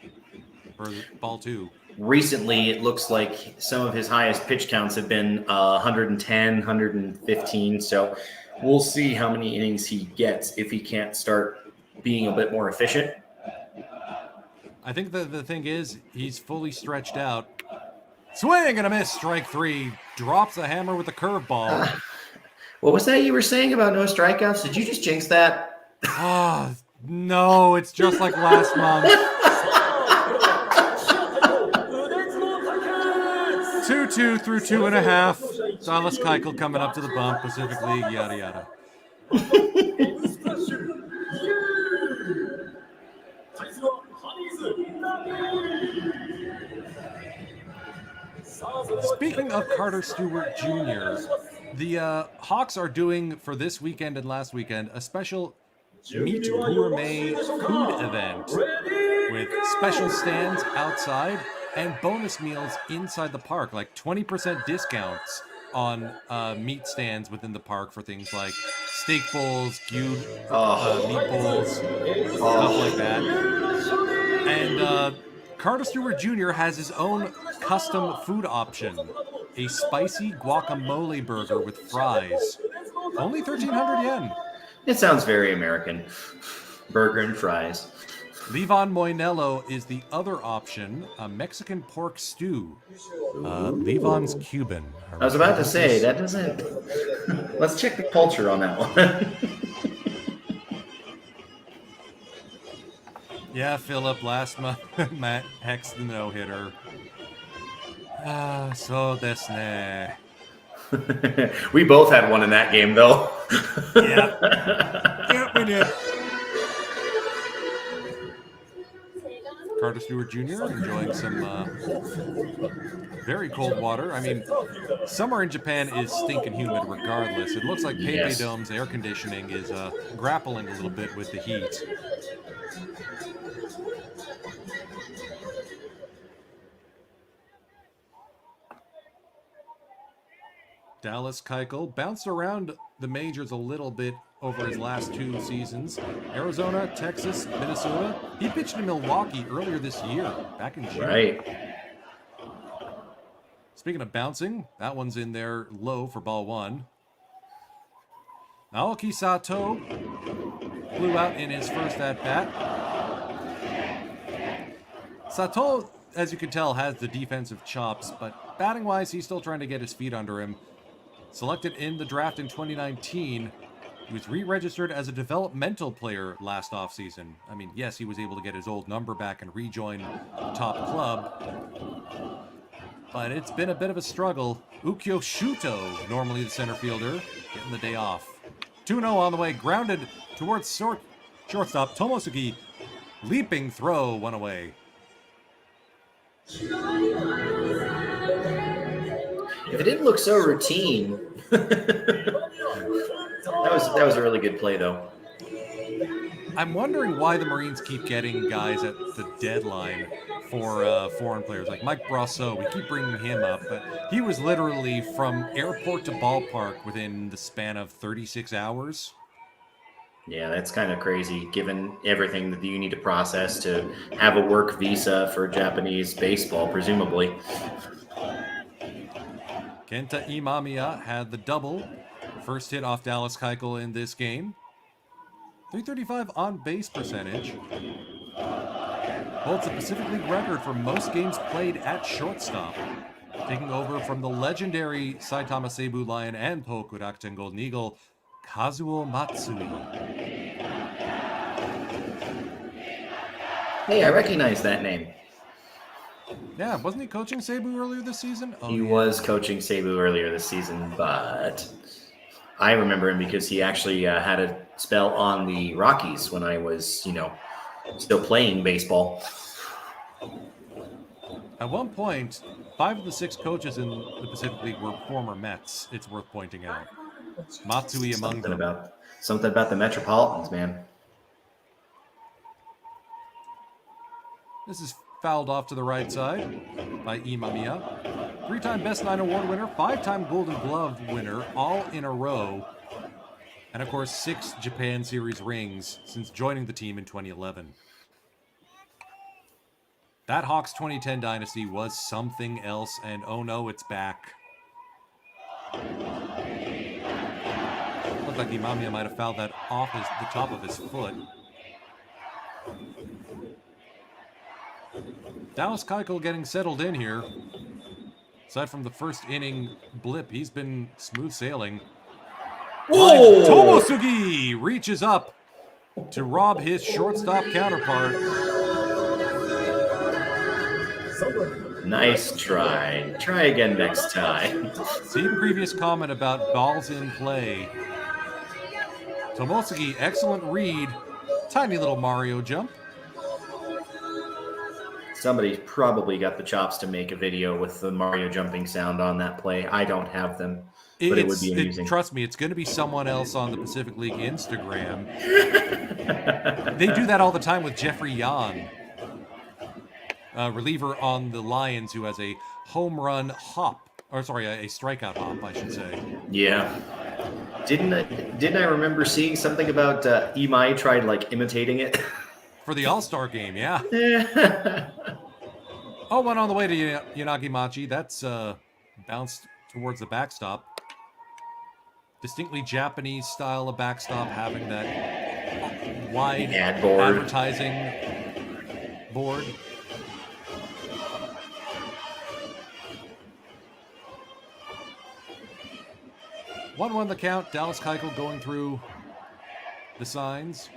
for ball 2. Recently, it looks like some of his highest pitch counts have been 110, 115. So we'll see how many innings he gets if he can't start being a bit more efficient. I think the thing is, he's fully stretched out. Swing and a miss, strike 3. Drops a hammer with a curveball. What was that you were saying about no strikeouts? Did you just jinx that? Ah, no, it's just like last month. 2 through 2.5. Dallas Keuchel coming up to the bump. Pacific League, yada yada. Speaking of Carter Stewart Jr., the Hawks are doing for this weekend and last weekend a special Meat Gourmet food event with special stands outside and bonus meals inside the park, like 20% discounts on meat stands within the park for things like steak bowls, meatballs, stuff like that. And Carter Stewart Jr. has his own custom food option, a spicy guacamole burger with fries. Only 1,300 yen. It sounds very American. Burger and fries. Levon Moinello is the other option, a Mexican pork stew. Levon's Cuban. I was about to say, that doesn't... Let's check the culture on that one. Yeah, Philip, last month, Matt Hex the no-hitter. So desu ne. We both had one in that game, though. Yep, we did. Carter Stewart Jr. enjoying some very cold water. I mean, summer in Japan is stinking humid regardless. It looks like Pepe Dome's air conditioning is grappling a little bit with the heat. Dallas Keuchel bounced around the majors a little bit over his last 2 seasons. Arizona, Texas, Minnesota. He pitched in Milwaukee earlier this year, back in June. Right. Speaking of bouncing, that one's in there low for ball 1. Naoki Sato flew out in his first at-bat. Sato, as you can tell, has the defensive chops, but batting-wise, he's still trying to get his feet under him. Selected in the draft in 2019, he was re-registered as a developmental player last offseason. I mean, yes, he was able to get his old number back and rejoin the top club, but it's been a bit of a struggle. Ukyo Shuto, normally the center fielder, getting the day off. 2-0 on the way, grounded towards shortstop. Tomosugi, leaping throw, one away. If it didn't look so routine, that was a really good play, though. I'm wondering why the Marines keep getting guys at the deadline for foreign players. Like Mike Brosseau, we keep bringing him up, but he was literally from airport to ballpark within the span of 36 hours. Yeah, that's kind of crazy, given everything that you need to process to have a work visa for Japanese baseball, presumably. Kenta Imamiya had the double. First hit off Dallas Keuchel in this game. 335 on base percentage. Holds the Pacific League record for most games played at shortstop. Taking over from the legendary Saitama Seibu Lion and Tohoku Rakuten Golden Eagle, Kazuo Matsui. Hey, I recognize that name. Yeah, wasn't he coaching Seibu earlier this season? Oh, he was coaching Seibu earlier this season, but I remember him because he actually had a spell on the Rockies when I was, still playing baseball. At one point, 5 of the 6 coaches in the Pacific League were former Mets. It's worth pointing out. Matsui among them. Something about the Metropolitans, man. This is fouled off to the right side by Imamiya. 3-time Best 9 award winner, 5-time Golden Glove winner, all in a row. And of course, 6 Japan Series rings since joining the team in 2011. That Hawks 2010 dynasty was something else, and oh no, it's back. Looked like Imamiya might have fouled that off the top of his foot. Dallas Keuchel getting settled in here. Aside from the first inning blip, he's been smooth sailing. Whoa! Tomosugi reaches up to rob his shortstop counterpart. Nice try. Try again next time. See previous comment about balls in play. Tomosugi, excellent read. Tiny little Mario jump. Somebody probably got the chops to make a video with the Mario jumping sound on that play. I don't have them, but it would be amusing. Trust me, it's going to be someone else on the Pacific League Instagram. They do that all the time with Jeffrey Yang, reliever on the Lions, who has a home run hop, or sorry, a strikeout hop, I should say. Yeah. Didn't I remember seeing something about Imai tried like imitating it? For the All-Star game, yeah. Oh, one on the way to Yanagi-Machi. That's bounced towards the backstop. Distinctly Japanese style of backstop, having that wide ad board. Advertising board. One the count. Dallas Keuchel going through the signs.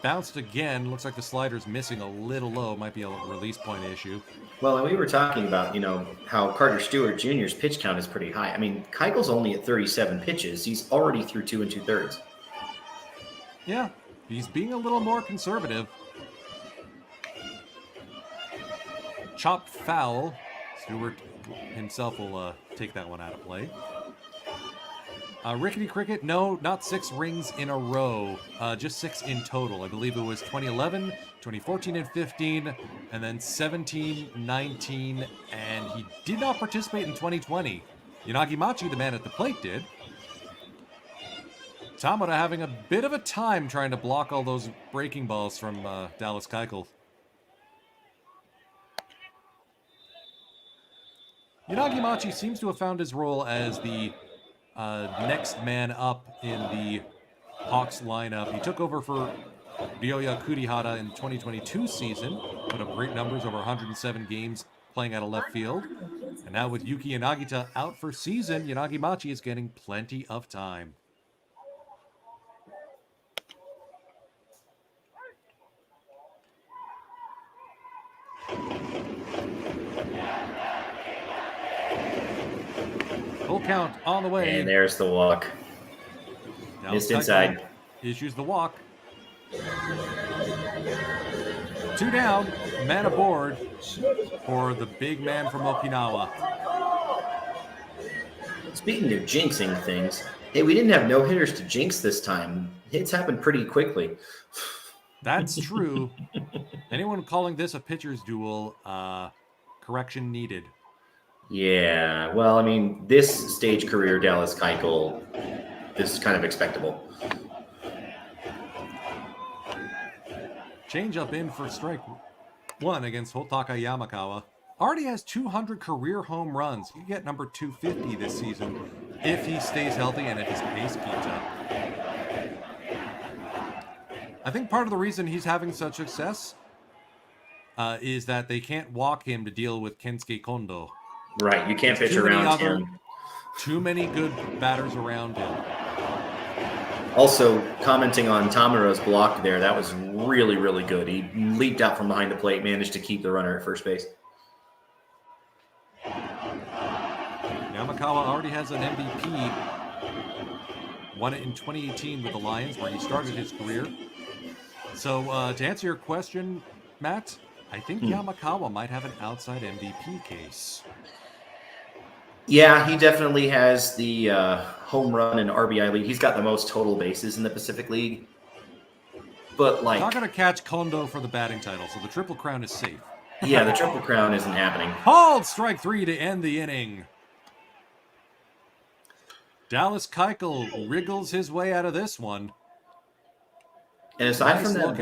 Bounced again. Looks like the slider's missing a little low. Might be a release point issue. Well, and we were talking about, how Carter Stewart Jr.'s pitch count is pretty high. I mean, Keuchel's only at 37 pitches. He's already through 2 2/3. Yeah, he's being a little more conservative. Chopped foul. Stewart himself will take that one out of play. Rickety Cricket, no, not 6 rings in a row, just 6 in total. I believe it was 2011, 2014 and 15, and then 17, 19, and he did not participate in 2020. Yanagi-Machi, the man at the plate, did. Tamura having a bit of a time trying to block all those breaking balls from Dallas Keuchel. Yanagi-Machi seems to have found his role as the next man up in the Hawks lineup. He took over for Ryoya Kurihara in 2022 season, put up great numbers, over 107 games playing out of left field. And now with Yuki Yanagita out for season, Yanagi-Machi is getting plenty of time. Full count on the way. And there's the walk. Missed inside. Issues the walk. 2 down. Man aboard for the big man from Okinawa. Speaking of jinxing things, hey, we didn't have no hitters to jinx this time. Hits happened pretty quickly. That's true. Anyone calling this a pitcher's duel, correction needed. Yeah, well, I mean, this stage career, Dallas Keuchel, is kind of expectable. Change up in for strike 1 against Hotaka Yamakawa. Already has 200 career home runs. He could get number 250 this season if he stays healthy and if his pace keeps up. I think part of the reason he's having such success is that they can't walk him to deal with Kensuke Kondo. Right, you can't pitch around him. Too many good batters around him. Also, commenting on Tamura's block there, that was really, really good. He leaped out from behind the plate, managed to keep the runner at first base. Yamakawa already has an MVP. Won it in 2018 with the Lions, where he started his career. So, to answer your question, Matt, I think Yamakawa might have an outside MVP case. Yeah, he definitely has the home run and RBI lead. He's got the most total bases in the Pacific League. But not going to catch Kondo for the batting title, so the Triple Crown is safe. Yeah, the Triple Crown isn't happening. Called strike 3 to end the inning. Dallas Keuchel wriggles his way out of this one. And aside from that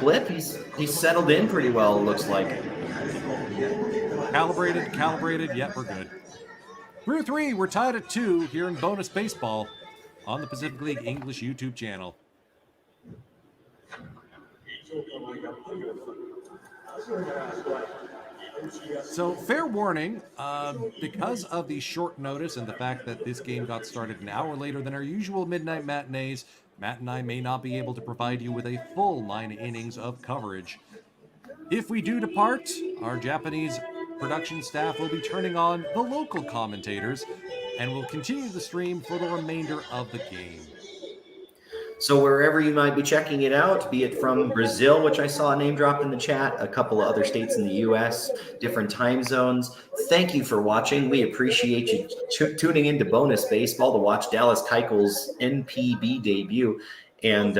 blip, he's settled in pretty well, it looks like. Calibrated, yep, we're good. Through 3, we're tied at 2 here in Bonus Baseball on the Pacific League English YouTube channel. So, fair warning, because of the short notice and the fact that this game got started an hour later than our usual midnight matinees, Matt and I may not be able to provide you with a full 9 innings of coverage. If we do depart, our Japanese production staff will be turning on the local commentators and will continue the stream for the remainder of the game. So wherever you might be checking it out, be it from Brazil, which I saw a name dropped in the chat, a couple of other states in the U.S., different time zones, thank you for watching. We appreciate you tuning into Bonus Baseball to watch Dallas Keuchel's NPB debut, and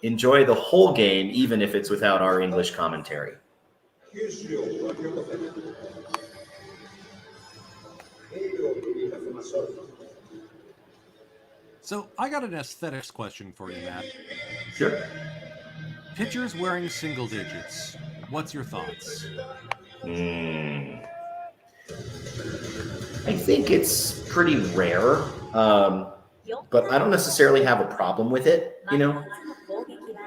enjoy the whole game, even if it's without our English commentary. So I got an aesthetics question for you, Matt. Sure. Pitchers wearing single digits. What's your thoughts? I think it's pretty rare, but I don't necessarily have a problem with it, you know?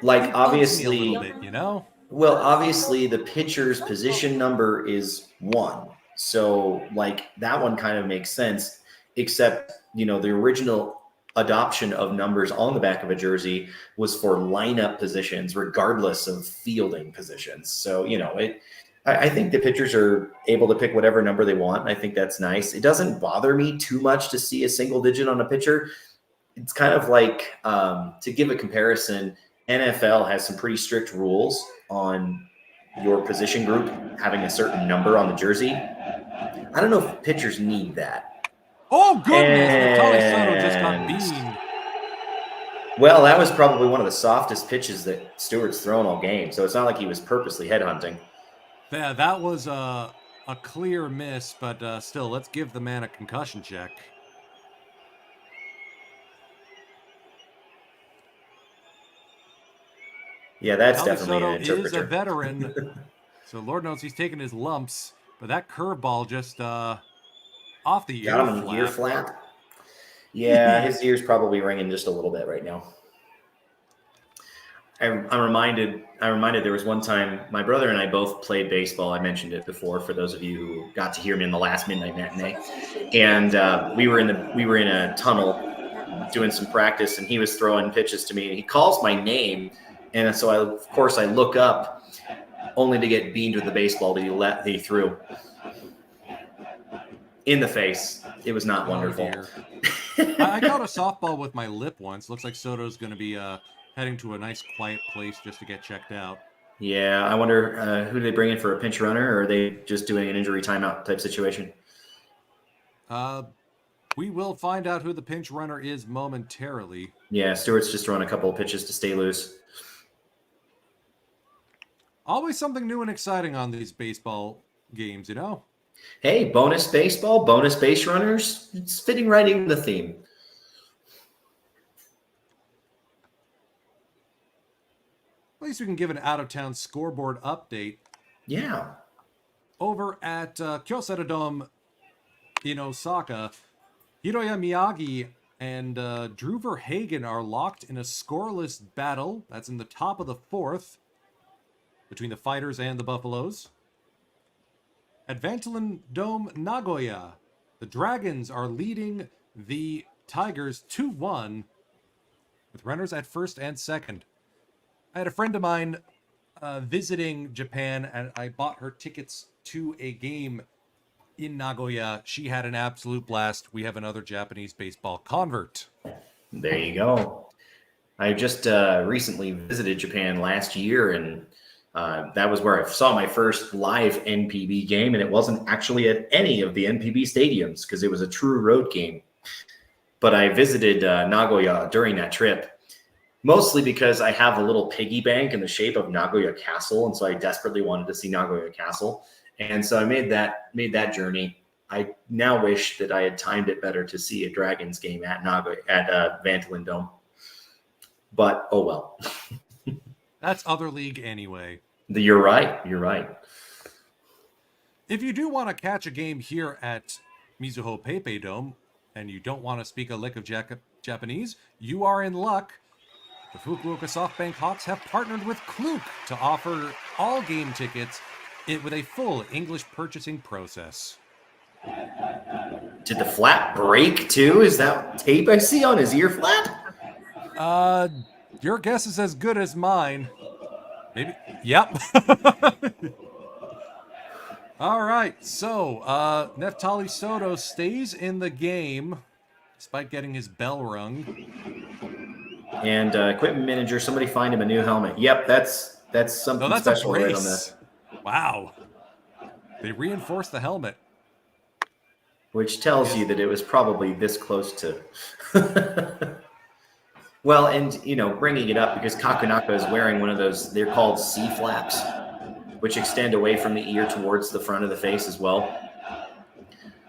Like, obviously, a little bit, you know? Well, obviously, the pitcher's position number is 1. So, like, that one kind of makes sense, except, you know, the original adoption of numbers on the back of a jersey was for lineup positions, regardless of fielding positions. So, you know, I think the pitchers are able to pick whatever number they want. And I think that's nice. It doesn't bother me too much to see a single digit on a pitcher. It's kind of like, to give a comparison, NFL has some pretty strict rules on your position group having a certain number on the jersey. I don't know if pitchers need that. Oh, goodness. Vitaly Soto just got beamed. Well, that was probably one of the softest pitches that Stewart's thrown all game. So it's not like he was purposely headhunting. Yeah, that was a clear miss, but still, let's give the man a concussion check. Yeah, that's Vitaly definitely Soto an interpreter. is a veteran, so Lord knows he's taking his lumps. But that curveball just off the ear Got him in the ear flap. Yeah, his ear's probably ringing just a little bit right now. I'm reminded there was one time my brother and I both played baseball. I mentioned it before for those of you who got to hear me in the last midnight matinee. And we were in a tunnel doing some practice, and he was throwing pitches to me, and he calls my name, and so I look up, only to get beamed with the baseball that he threw in the face. It was not wonderful. I caught a softball with my lip once. Looks like Soto's going to be heading to a nice quiet place just to get checked out. Yeah, I wonder who do they bring in for a pinch runner, or are they just doing an injury timeout type situation? We will find out who the pinch runner is momentarily. Yeah, Stewart's just throwing a couple of pitches to stay loose. Always something new and exciting on these baseball games, you know? Hey, bonus baseball, bonus base runners. It's fitting right in the theme. At least we can give an out-of-town scoreboard update. Yeah. Over at Keuchel Dome in Osaka, Hiroya Miyagi and Drew Verhagen are locked in a scoreless battle. That's in the top of the 4th between the Fighters and the Buffaloes. At Vantalen Dome, Nagoya, the Dragons are leading the Tigers 2-1 with runners at first and second. I had a friend of mine visiting Japan, and I bought her tickets to a game in Nagoya. She had an absolute blast. We have another Japanese baseball convert. There you go. I just recently visited Japan last year, and that was where I saw my first live NPB game, and it wasn't actually at any of the NPB stadiums because it was a true road game. But I visited Nagoya during that trip, mostly because I have a little piggy bank in the shape of Nagoya Castle, and so I desperately wanted to see Nagoya Castle. And so I made that journey. I now wish that I had timed it better to see a Dragons game at Vantalen Dome. But oh well. That's other league anyway. You're right. You're right. If you do want to catch a game here at Mizuho Pepe Dome, and you don't want to speak a lick of Japanese, you are in luck. The Fukuoka SoftBank Hawks have partnered with Klook to offer all game tickets with a full English purchasing process. Did the flap break too? Is that tape I see on his ear flap? Your guess is as good as mine. Maybe. Yep. All right. So Neftali Soto stays in the game despite getting his bell rung. And equipment manager, somebody find him a new helmet. Yep, that's something No, that's a special right on brace. the. Wow. They reinforced the helmet. Which tells you that it was probably this close to. Well, and bringing it up because Kakunaka is wearing one of those. They're called C flaps, which extend away from the ear towards the front of the face as well.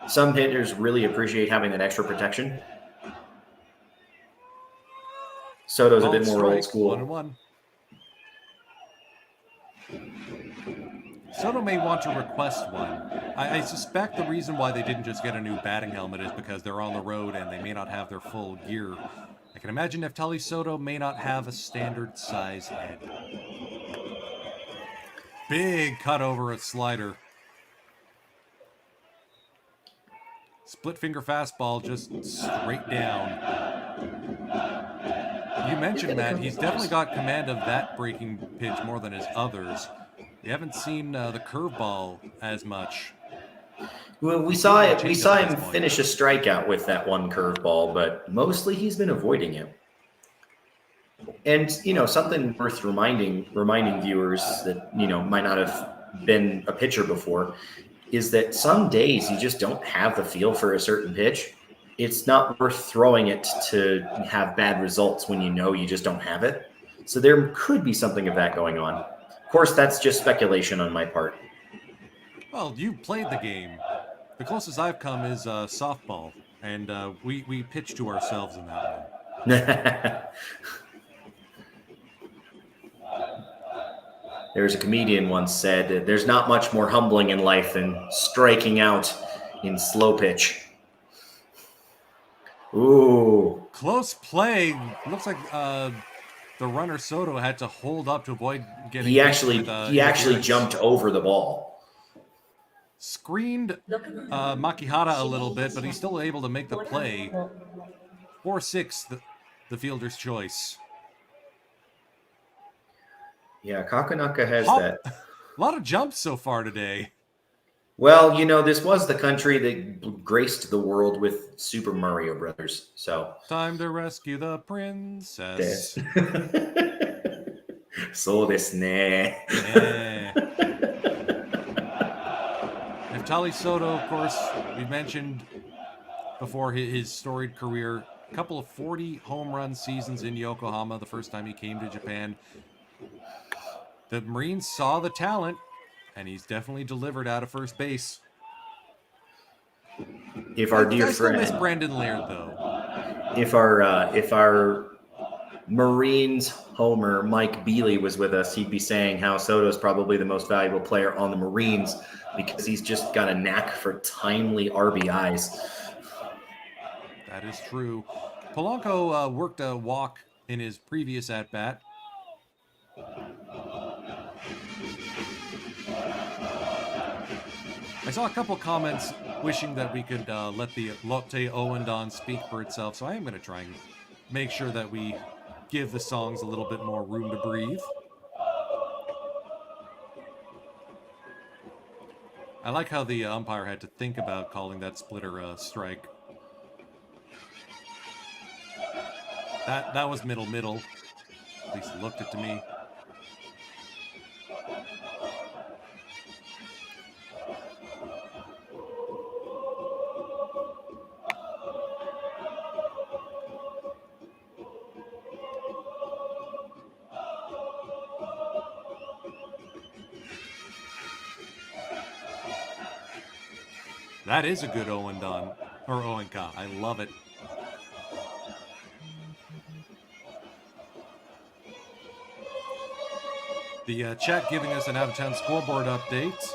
Some hitters really appreciate having that extra protection. Soto's a bit more old school. 1-1. Soto may want to request one. I suspect the reason why they didn't just get a new batting helmet is because they're on the road and they may not have their full gear. I can imagine Neftali Soto may not have a standard size head. Big cut over a slider. Split finger fastball just straight down. You mentioned, Matt, he's definitely got command of that breaking pitch more than his others. We haven't seen the curveball as much. Well, we saw him finish a strikeout with that one curveball, but mostly he's been avoiding it. And something worth reminding viewers that might not have been a pitcher before is that some days you just don't have the feel for a certain pitch. It's not worth throwing it to have bad results when you just don't have it. So there could be something of that going on. Of course, that's just speculation on my part. Well, you played the game. The closest I've come is softball, and we pitch to ourselves in that one. There's a comedian once said, there's not much more humbling in life than striking out in slow pitch. Ooh. Close play. Looks like the runner Soto had to hold up to avoid getting. He actually jumped over the ball. Screened Makihara a little bit, but he's still able to make the play. 4-6, the fielder's choice. Yeah, Kakunaka has that. A lot of jumps so far today. Well, this was the country that graced the world with Super Mario Brothers. So time to rescue the princess. そうですね. Neftali Soto, of course, we mentioned before his storied career, a couple of 40 home run seasons in Yokohama the first time he came to Japan. The Marines saw the talent, and he's definitely delivered out of first base. If our dear I still friend, miss Brandon Laird, though. If our Marines homer Mike Bealey was with us, he'd be saying how Soto's probably the most valuable player on the Marines because he's just got a knack for timely RBIs. That is true. Polanco worked a walk in his previous at-bat. I saw a couple comments wishing that we could let the Lotte Owendon speak for itself, so I am going to try and make sure that we give the songs a little bit more room to breathe. I like how the umpire had to think about calling that splitter a strike. That was middle. At least it looked it to me. That is a good Owendon, or Owenka. I love it. The chat giving us an out-of-town scoreboard update.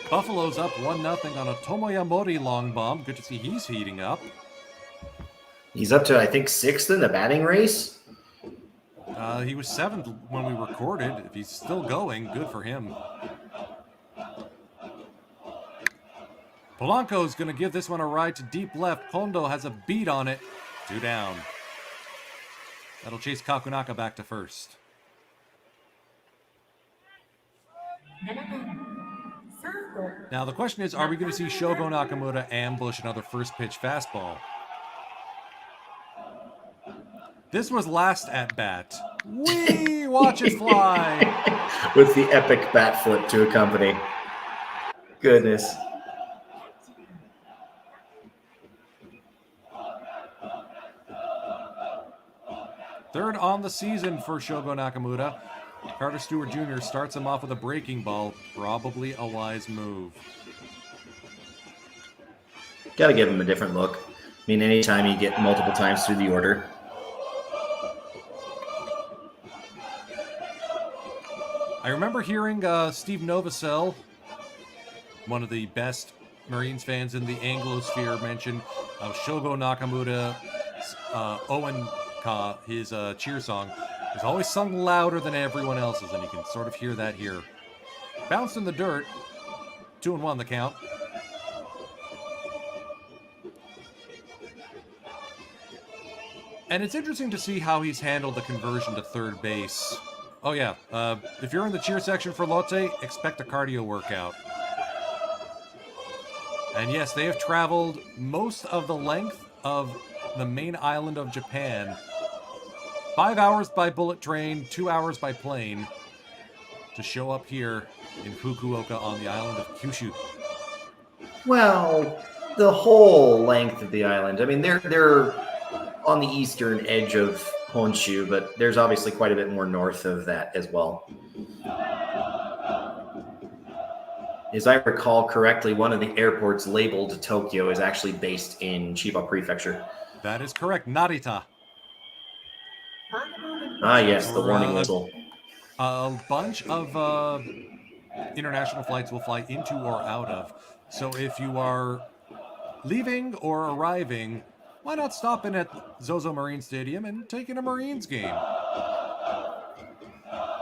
Buffalo's up 1-0 on a Tomoya Mori long bomb. Good to see he's heating up. He's up to, I think, 6th in the batting race. He was 7th when we recorded. If he's still going, good for him. Polanco's going to give this one a ride to deep left. Kondo has a beat on it. 2 down. That'll chase Kakunaka back to first. Now the question is, are we going to see Shogo Nakamura ambush another first pitch fastball? This was last at bat. Wee! Watch it fly! With the epic bat flip to accompany. Goodness. Third on the season for Shogo Nakamura. Carter Stewart Jr. starts him off with a breaking ball. Probably a wise move. Got to give him a different look. I mean, anytime you get multiple times through the order. I remember hearing Steve Novosel, one of the best Marines fans in the Anglosphere, mention Shogo Nakamura's Owen Ka, his cheer song, is always sung louder than everyone else's, and you can sort of hear that here. Bounced in the dirt, 2-1 the count. And it's interesting to see how he's handled the conversion to third base. Oh yeah, if you're in the cheer section for Lotte, expect a cardio workout. And yes, they have traveled most of the length of the main island of Japan. 5 hours by bullet train, 2 hours by plane to show up here in Fukuoka on the island of Kyushu. Well, the whole length of the island. I mean, they're on the eastern edge of Honshu, but there's obviously quite a bit more north of that as well. As I recall correctly, one of the airports labeled Tokyo is actually based in Chiba Prefecture. That is correct, Narita. Ah, yes, the warning whistle. A bunch of international flights will fly into or out of. So if you are leaving or arriving, why not stop in at Zozo Marine Stadium and take in a Marines game?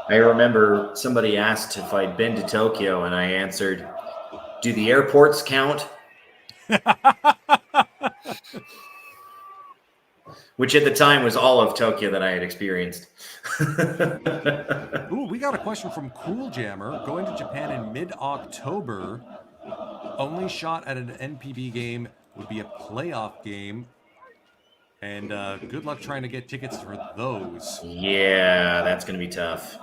I remember somebody asked if I'd been to Tokyo, and I answered, "Do the airports count?" Which at the time was all of Tokyo that I had experienced. Ooh, we got a question from Cool Jammer. Going to Japan in mid-October. Only shot at an NPB game would be a playoff game. And good luck trying to get tickets for those. Yeah, that's going to be tough.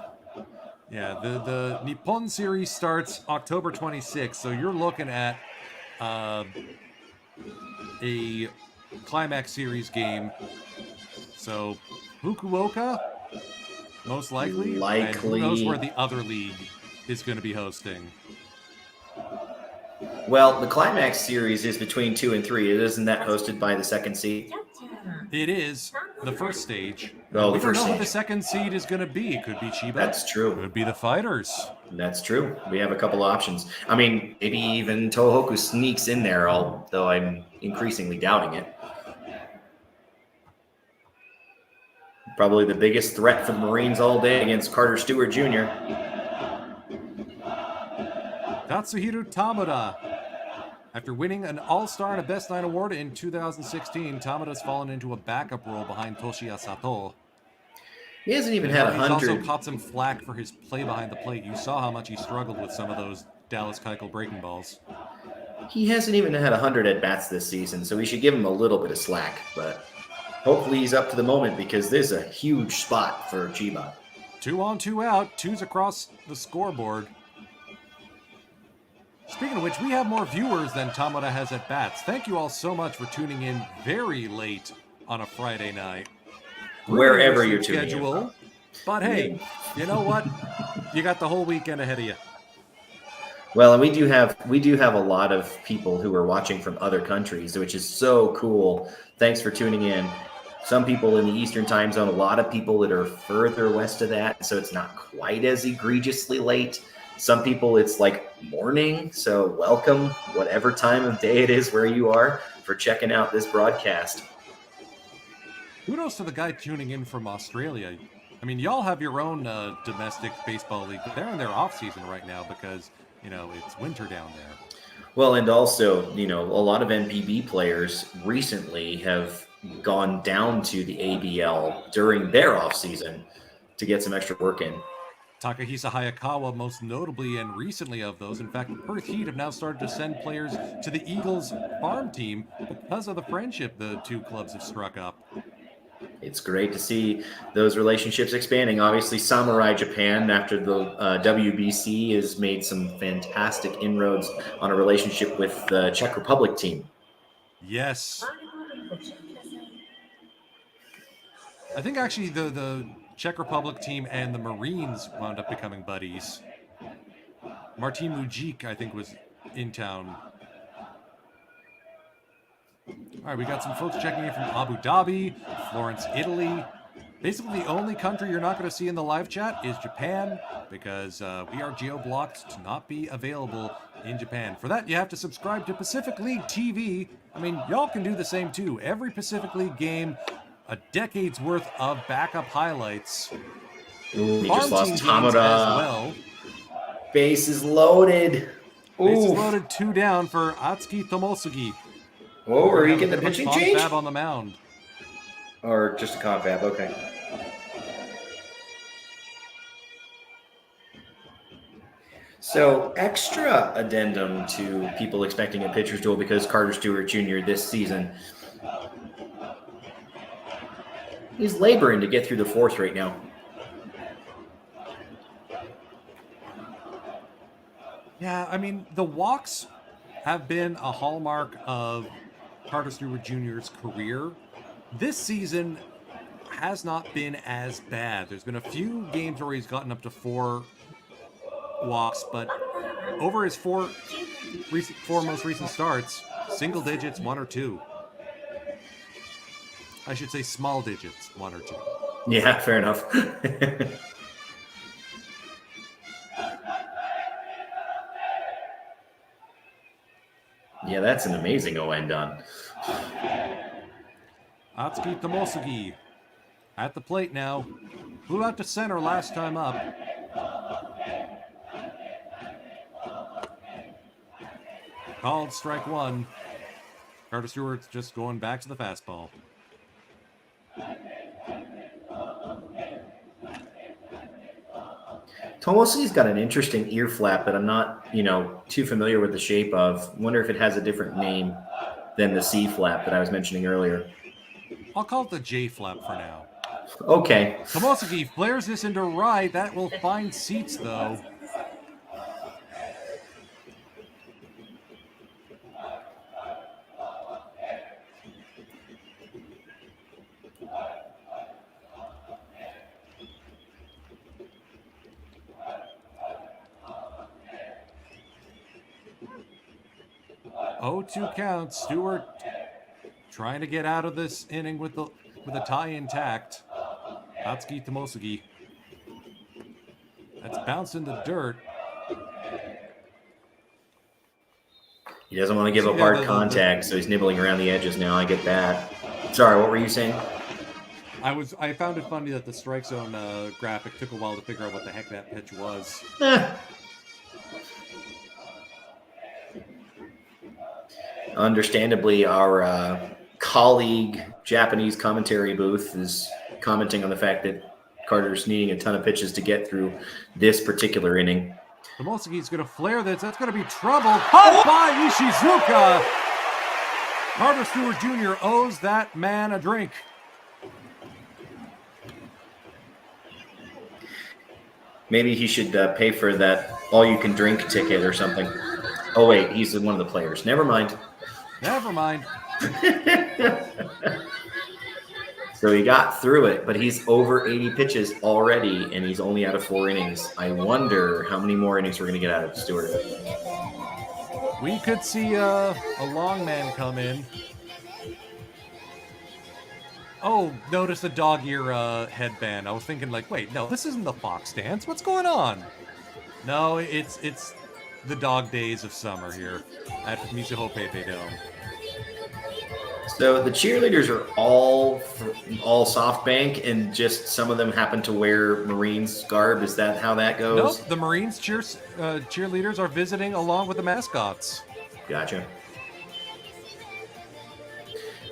Yeah, the Nippon series starts October 26th, so you're looking at a climax series game. So Fukuoka, most likely. And who knows where the other league is going to be hosting. Well, the climax series is between 2 and 3. Isn't that hosted by the second seed? It is the first stage. Oh, we the don't first know who stage. the second seed is going to be. It could be Chiba. That's true. Could be the Fighters. That's true. We have a couple options. I mean, maybe even Tohoku sneaks in there, although I'm increasingly doubting it. Probably the biggest threat for the Marines all day against Carter Stewart Jr. Tatsuhiro Tamada. After winning an All-Star and a Best Nine award in 2016, Tamada's fallen into a backup role behind Toshiya Sato. He hasn't even had He's 100. also caught some flack for his play behind the plate. You saw how much he struggled with some of those Dallas Keuchel breaking balls. He hasn't even had 100 at-bats this season, so we should give him a little bit of slack. But hopefully he's up to the moment because this is a huge spot for Chiba. 2 on, 2 out. 2's across the scoreboard. Speaking of which, we have more viewers than Tamada has at bats. Thank you all so much for tuning in very late on a Friday night. Wherever you're tuning in. But hey, you know what? You got the whole weekend ahead of you. Well, and we do have a lot of people who are watching from other countries, which is so cool. Thanks for tuning in. Some people in the Eastern time zone, a lot of people that are further west of that, so it's not quite as egregiously late. Some people, it's like morning, so welcome, whatever time of day it is where you are, for checking out this broadcast. Kudos to the guy tuning in from Australia. I mean, y'all have your own domestic baseball league, but they're in their off-season right now because, you know, it's winter down there. Well, and also, you know, a lot of NPB players recently have gone down to the ABL during their off-season to get some extra work in. Takahisa Hayakawa, most notably and recently of those. In fact, Perth Heat have now started to send players to the Eagles farm team because of the friendship the two clubs have struck up. It's great to see those relationships expanding. Obviously, Samurai Japan, after the WBC, has made some fantastic inroads on a relationship with the Czech Republic team. Yes. I think actually the Czech Republic team and the Marines wound up becoming buddies. Martin Mujik, I think, was in town. All right, we got some folks checking in from Abu Dhabi, Florence, Italy. Basically, the only country you're not going to see in the live chat is Japan, because we are geo-blocked to not be available in Japan. For that, you have to subscribe to Pacific League TV. I mean, y'all can do the same too. Every Pacific League game, a decade's worth of backup highlights. Ooh, he Farm just lost team games Tamura. as well. Base is loaded. Base is Ooh. loaded, 2 down for Atsuki Tomosugi. Whoa, are you Have a getting the bit of a pitching confab change? on the mound. Or just a confab? Okay. So, extra addendum to people expecting a pitcher's duel because Carter Stewart Jr. this season is laboring to get through the fourth right now. Yeah, I mean, the walks have been a hallmark of Carter Stewart Jr.'s career. This season has not been as bad. There's been a few games where he's gotten up to 4 walks, but over his four most recent starts, single digits, 1 or 2. I should say small digits, 1 or 2. Yeah, fair enough. Yeah, that's an amazing ON done. Atsuki Tomosugi at the plate now. Flew out to center last time up. Called strike 1. Carter Stewart's just going back to the fastball. Tomosugi's got an interesting ear flap that I'm not, too familiar with the shape of. Wonder if it has a different name than the C flap that I was mentioning earlier. I'll call it the J flap for now. Okay. Tomosugi flares this into right. That will find seats, though. Oh, 2 counts. Stewart trying to get out of this inning with a tie intact. Atsuki Tomosugi. That's bounced in the dirt. He doesn't want to give up hard contact, so he's nibbling around the edges now. I get that. Sorry, what were you saying? I found it funny that the strike zone graphic took a while to figure out what the heck that pitch was. Understandably, our colleague Japanese commentary booth is commenting on the fact that Carter's needing a ton of pitches to get through this particular inning. Tomosugi's going to flare this. That's going to be trouble. Caught by Ishizuka. Carter Stewart Jr. owes that man a drink. Maybe he should pay for that all-you-can-drink ticket or something. Oh, wait, he's one of the players. Never mind. Never mind. So he got through it, but he's over 80 pitches already, and he's only out of 4 innings. I wonder how many more innings we're going to get out of Stewart. We could see a long man come in. Oh, notice the dog ear headband. I was thinking like, wait, no, this isn't the fox dance. What's going on? No, it's the dog days of summer here at Mizuho Pepe Dome. So the cheerleaders are all SoftBank, and just some of them happen to wear Marines garb. Is that how that goes? Nope, the Marines cheerleaders are visiting along with the mascots. Gotcha.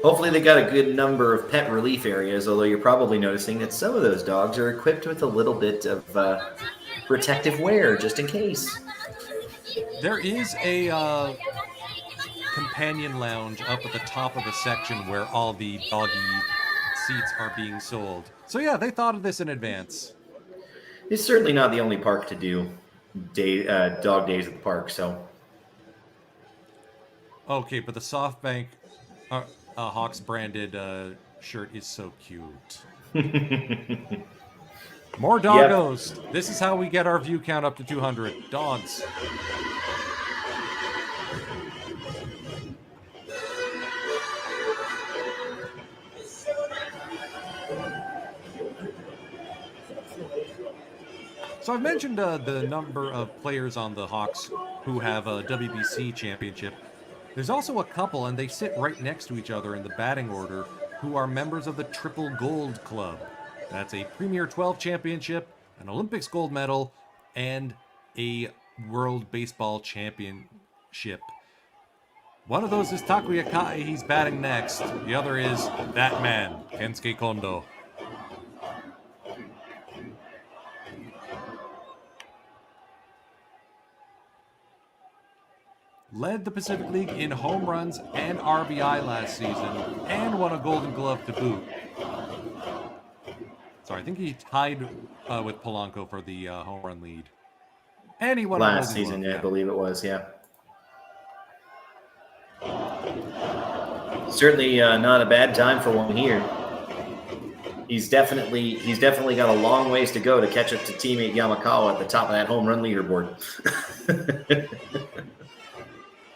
Hopefully they got a good number of pet relief areas, although you're probably noticing that some of those dogs are equipped with a little bit of protective wear just in case. There is a companion lounge up at the top of the section where all the doggy seats are being sold. So yeah, they thought of this in advance. It's certainly not the only park to do dog days at the park, so. Okay, but the SoftBank Hawks branded shirt is so cute. More doggos. Yep. This is how we get our view count up to 200. Dogs. So I've mentioned the number of players on the Hawks who have a WBC championship. There's also a couple, and they sit right next to each other in the batting order, who are members of the Triple Gold Club. That's a Premier 12 championship, an Olympics gold medal, and a World Baseball Championship. One of those is Takuya Kai, he's batting next. The other is that man, Kensuke Kondo. Led the Pacific League in home runs and RBI last season, and won a Golden Glove to boot. Sorry, I think he tied with Polanco for the home run lead. And he won last season, yeah, I believe it was, yeah. Certainly not a bad time for one here. He's definitely got a long ways to go to catch up to teammate Yamakawa at the top of that home run leaderboard.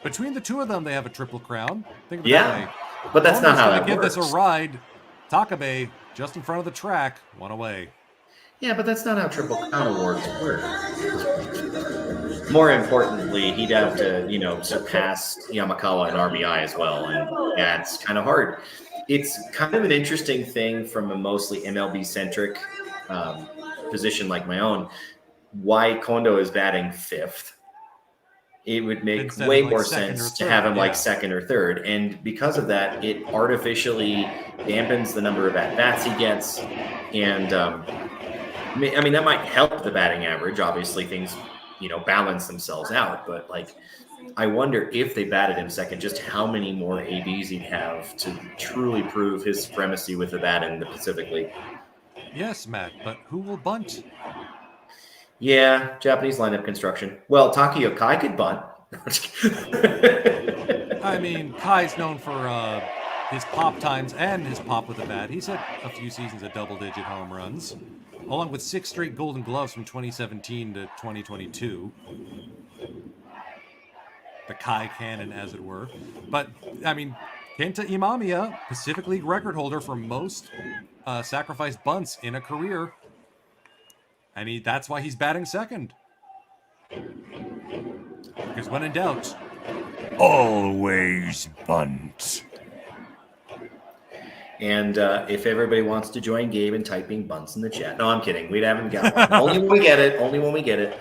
Between the two of them, they have a triple crown. Think of it that way. But that's not how that works. Give this a ride. Takabe, just in front of the track, one away. Yeah, but that's not how Triple Crown Awards work. More importantly, he'd have to, surpass Yamakawa in RBI as well, and that's kind of hard. It's kind of an interesting thing from a mostly MLB-centric position like my own, why Kondo is batting fifth. It would make way more sense to have him like second or third. And because of that, it artificially dampens the number of at-bats he gets. And, that might help the batting average. Obviously, things, balance themselves out. But, I wonder if they batted him second, just how many more ABs he'd have to truly prove his supremacy with the bat in the Pacific League. Yes, Matt, but who will bunt? Yeah, Japanese lineup construction. Well, Takuya Kai could bunt. Kai's known for his pop times and his pop with the bat. He's had a few seasons of double-digit home runs, along with 6 straight Golden Gloves from 2017 to 2022. The Kai cannon, as it were. But, Kenta Imamiya, Pacific League record holder for most sacrificed bunts in a career. And that's why he's batting second. Because when in doubt, always bunt. And if everybody wants to join Gabe in typing bunts in the chat. No, I'm kidding. We haven't got one. Only when we get it.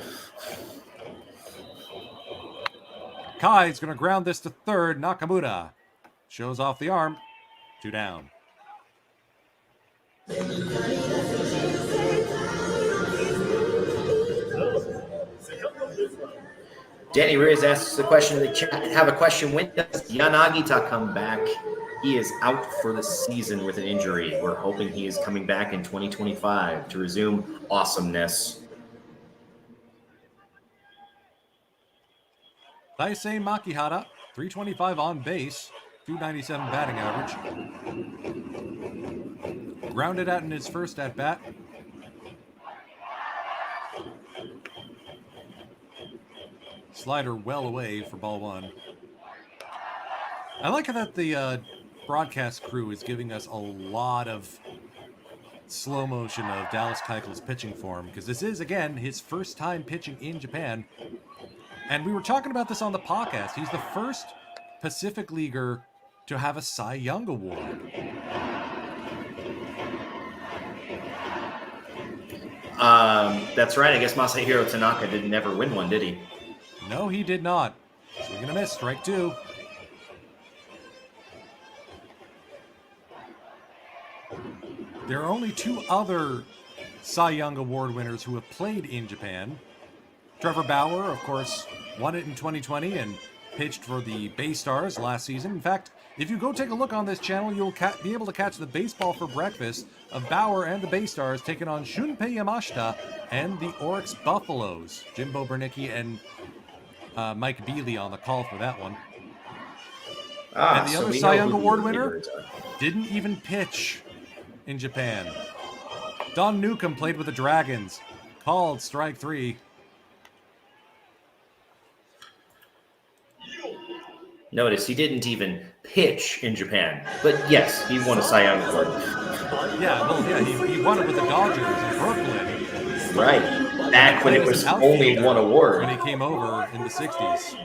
Kai's going to ground this to third. Nakamura shows off the arm. 2 down. Danny Reyes asks the question in the chat. Have a question. When does Yanagita come back? He is out for the season with an injury. We're hoping he is coming back in 2025 to resume awesomeness. Taisei Makihara, 325 on base, 297 batting average. Grounded out in his first at-bat. Slider well away for ball 1. I like how that the broadcast crew is giving us a lot of slow motion of Dallas Keuchel's pitching form, because this is, again, his first time pitching in Japan. And we were talking about this on the podcast. He's the first Pacific Leaguer to have a Cy Young Award. That's right. I guess Masahiro Tanaka didn't ever win one, did he? No, he did not. Swing and a miss. Strike 2. There are only 2 other Cy Young Award winners who have played in Japan. Trevor Bauer, of course, won it in 2020 and pitched for the Bay Stars last season. In fact, if you go take a look on this channel, you'll be able to catch the baseball for breakfast of Bauer and the Bay Stars taking on Shunpei Yamashita and the Oryx Buffaloes. Jimbo Bernicki and Mike Bealey on the call for that one. And the other Cy Young Award winner didn't even pitch in Japan. Don Newcomb played with the Dragons. Called strike 3. Notice he didn't even pitch in Japan. But yes, he won a Cy Young Award. He won it with the Dodgers in Brooklyn. Right. Back when it was only one award. When he came over in the 60s.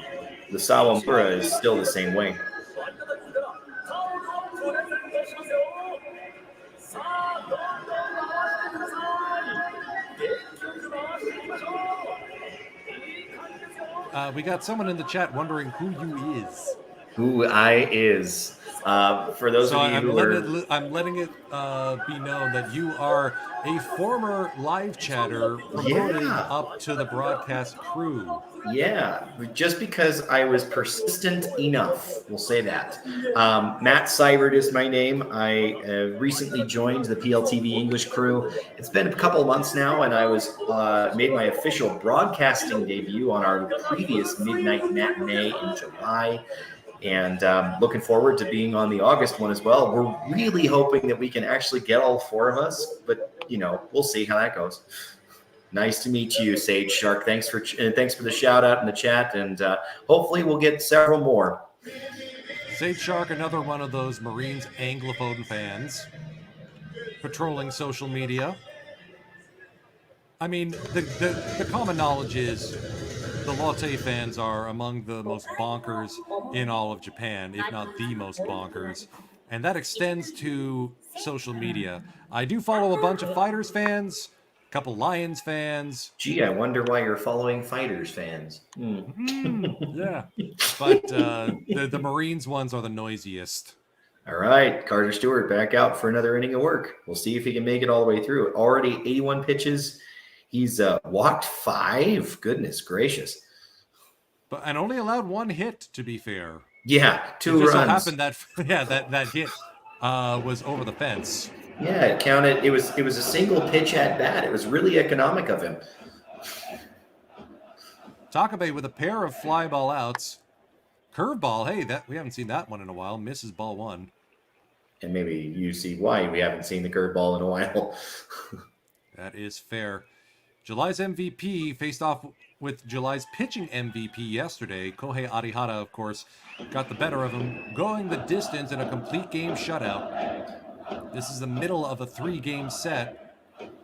The Sawamura is still the same way. We got someone in the chat wondering who you is. Who I is. For those of you who are... I'm letting it be known that you are a former live chatter promoted up to the broadcast crew. Yeah, just because I was persistent enough, we'll say that. Matt Seibert is my name. I recently joined the PLTV English crew. It's been a couple of months now, and I was made my official broadcasting debut on our previous midnight matinee in July. And looking forward to being on the August one as well. We're really hoping that we can actually get all 4 of us, but we'll see how that goes. Nice to meet you, Sage Shark. Thanks for the shout out in the chat, and hopefully we'll get several more. Sage Shark, another one of those Marines Anglophone fans, patrolling social media. I mean, the common knowledge is the Lotte fans are among the most bonkers in all of Japan, if not the most bonkers. And that extends to social media. I do follow a bunch of Fighters fans, a couple Lions fans. Gee, I wonder why you're following Fighters fans. Yeah. But the Marines ones are the noisiest. All right, Carter Stewart back out for another inning of work. We'll see if he can make it all the way through. Already 81 pitches. He's walked 5. Goodness gracious. And only allowed 1 hit, to be fair. Yeah, 2 runs. It just so happened that hit was over the fence. Yeah, it counted. It was a single pitch at bat. It was really economic of him. Takabe with a pair of fly ball outs. Curveball. Hey, we haven't seen that one in a while. Misses ball 1. And maybe you see why we haven't seen the curveball in a while. That is fair. July's MVP faced off with July's pitching MVP yesterday. Kohei Arihara, of course, got the better of him, going the distance in a complete game shutout. This is the middle of a 3-game set.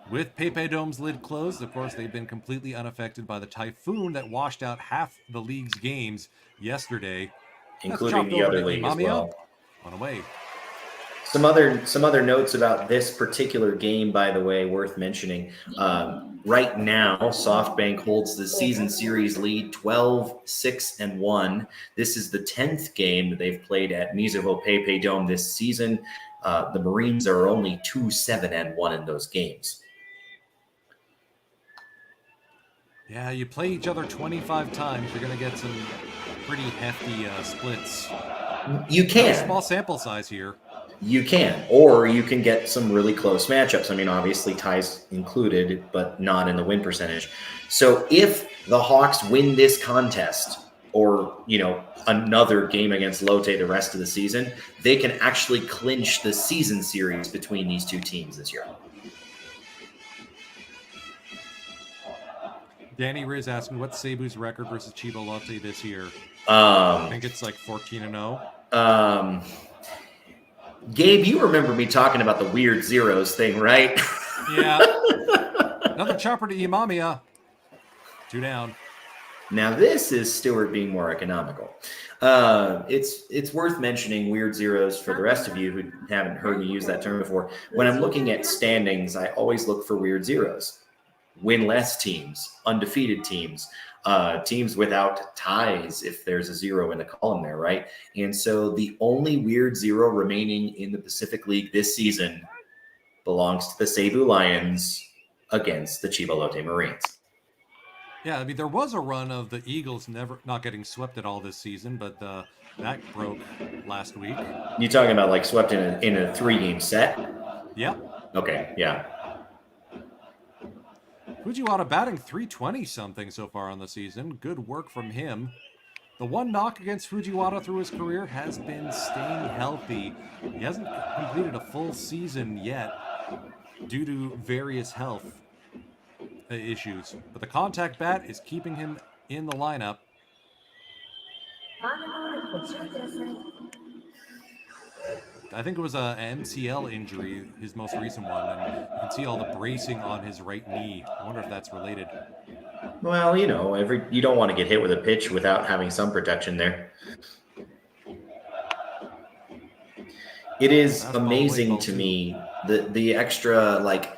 With Pepe Dome's lid closed, of course, they've been completely unaffected by the typhoon that washed out half the league's games yesterday. Including the other league as well. On away. Some other notes about this particular game, by the way, worth mentioning. Right now, SoftBank holds the season series lead 12-6-1. This is the 10th game that they've played at Mizuho Pepe Dome this season. The Marines are only 2-7-1 in those games. Yeah, you play each other 25 times, you're going to get some pretty hefty splits. You can. Small sample size here. You can, or you can get some really close matchups. I mean, obviously ties included, but not in the win percentage. So if the Hawks win this contest or, another game against Lotte the rest of the season, they can actually clinch the season series between these 2 teams this year. Danny Riz asking, what's Cebu's record versus Chiba Lotte this year? I think it's like 14-0. Gabe, you remember me talking about the weird zeros thing, right? Yeah. Another chopper to Imamiya. 2 down. Now this is Stewart being more economical. It's worth mentioning weird zeros for the rest of you who haven't heard me use that term before. When I'm looking at standings, I always look for weird zeros. Win-less teams, undefeated teams, teams without ties if there's a 0 in the column there, right? And so the only weird 0 remaining in the Pacific League this season belongs to the Cebu Lions. against the Chibalote Marines. Yeah, I mean, there was a run of the Eagles not getting swept at all this season, but that broke last week. You talking about like swept in a 3-game set? Yep. Okay, yeah. Fujiwara batting 320 something so far on the season. Good work from him. The one knock against Fujiwara through his career has been staying healthy. He hasn't completed a full season yet due to various health issues. But the contact bat is keeping him in the lineup. I think it was a MCL injury, his most recent one, and you can see all the bracing on his right knee. I wonder if that's related. Well, you know, you don't want to get hit with a pitch without having some protection there. It is amazing to me the extra, like,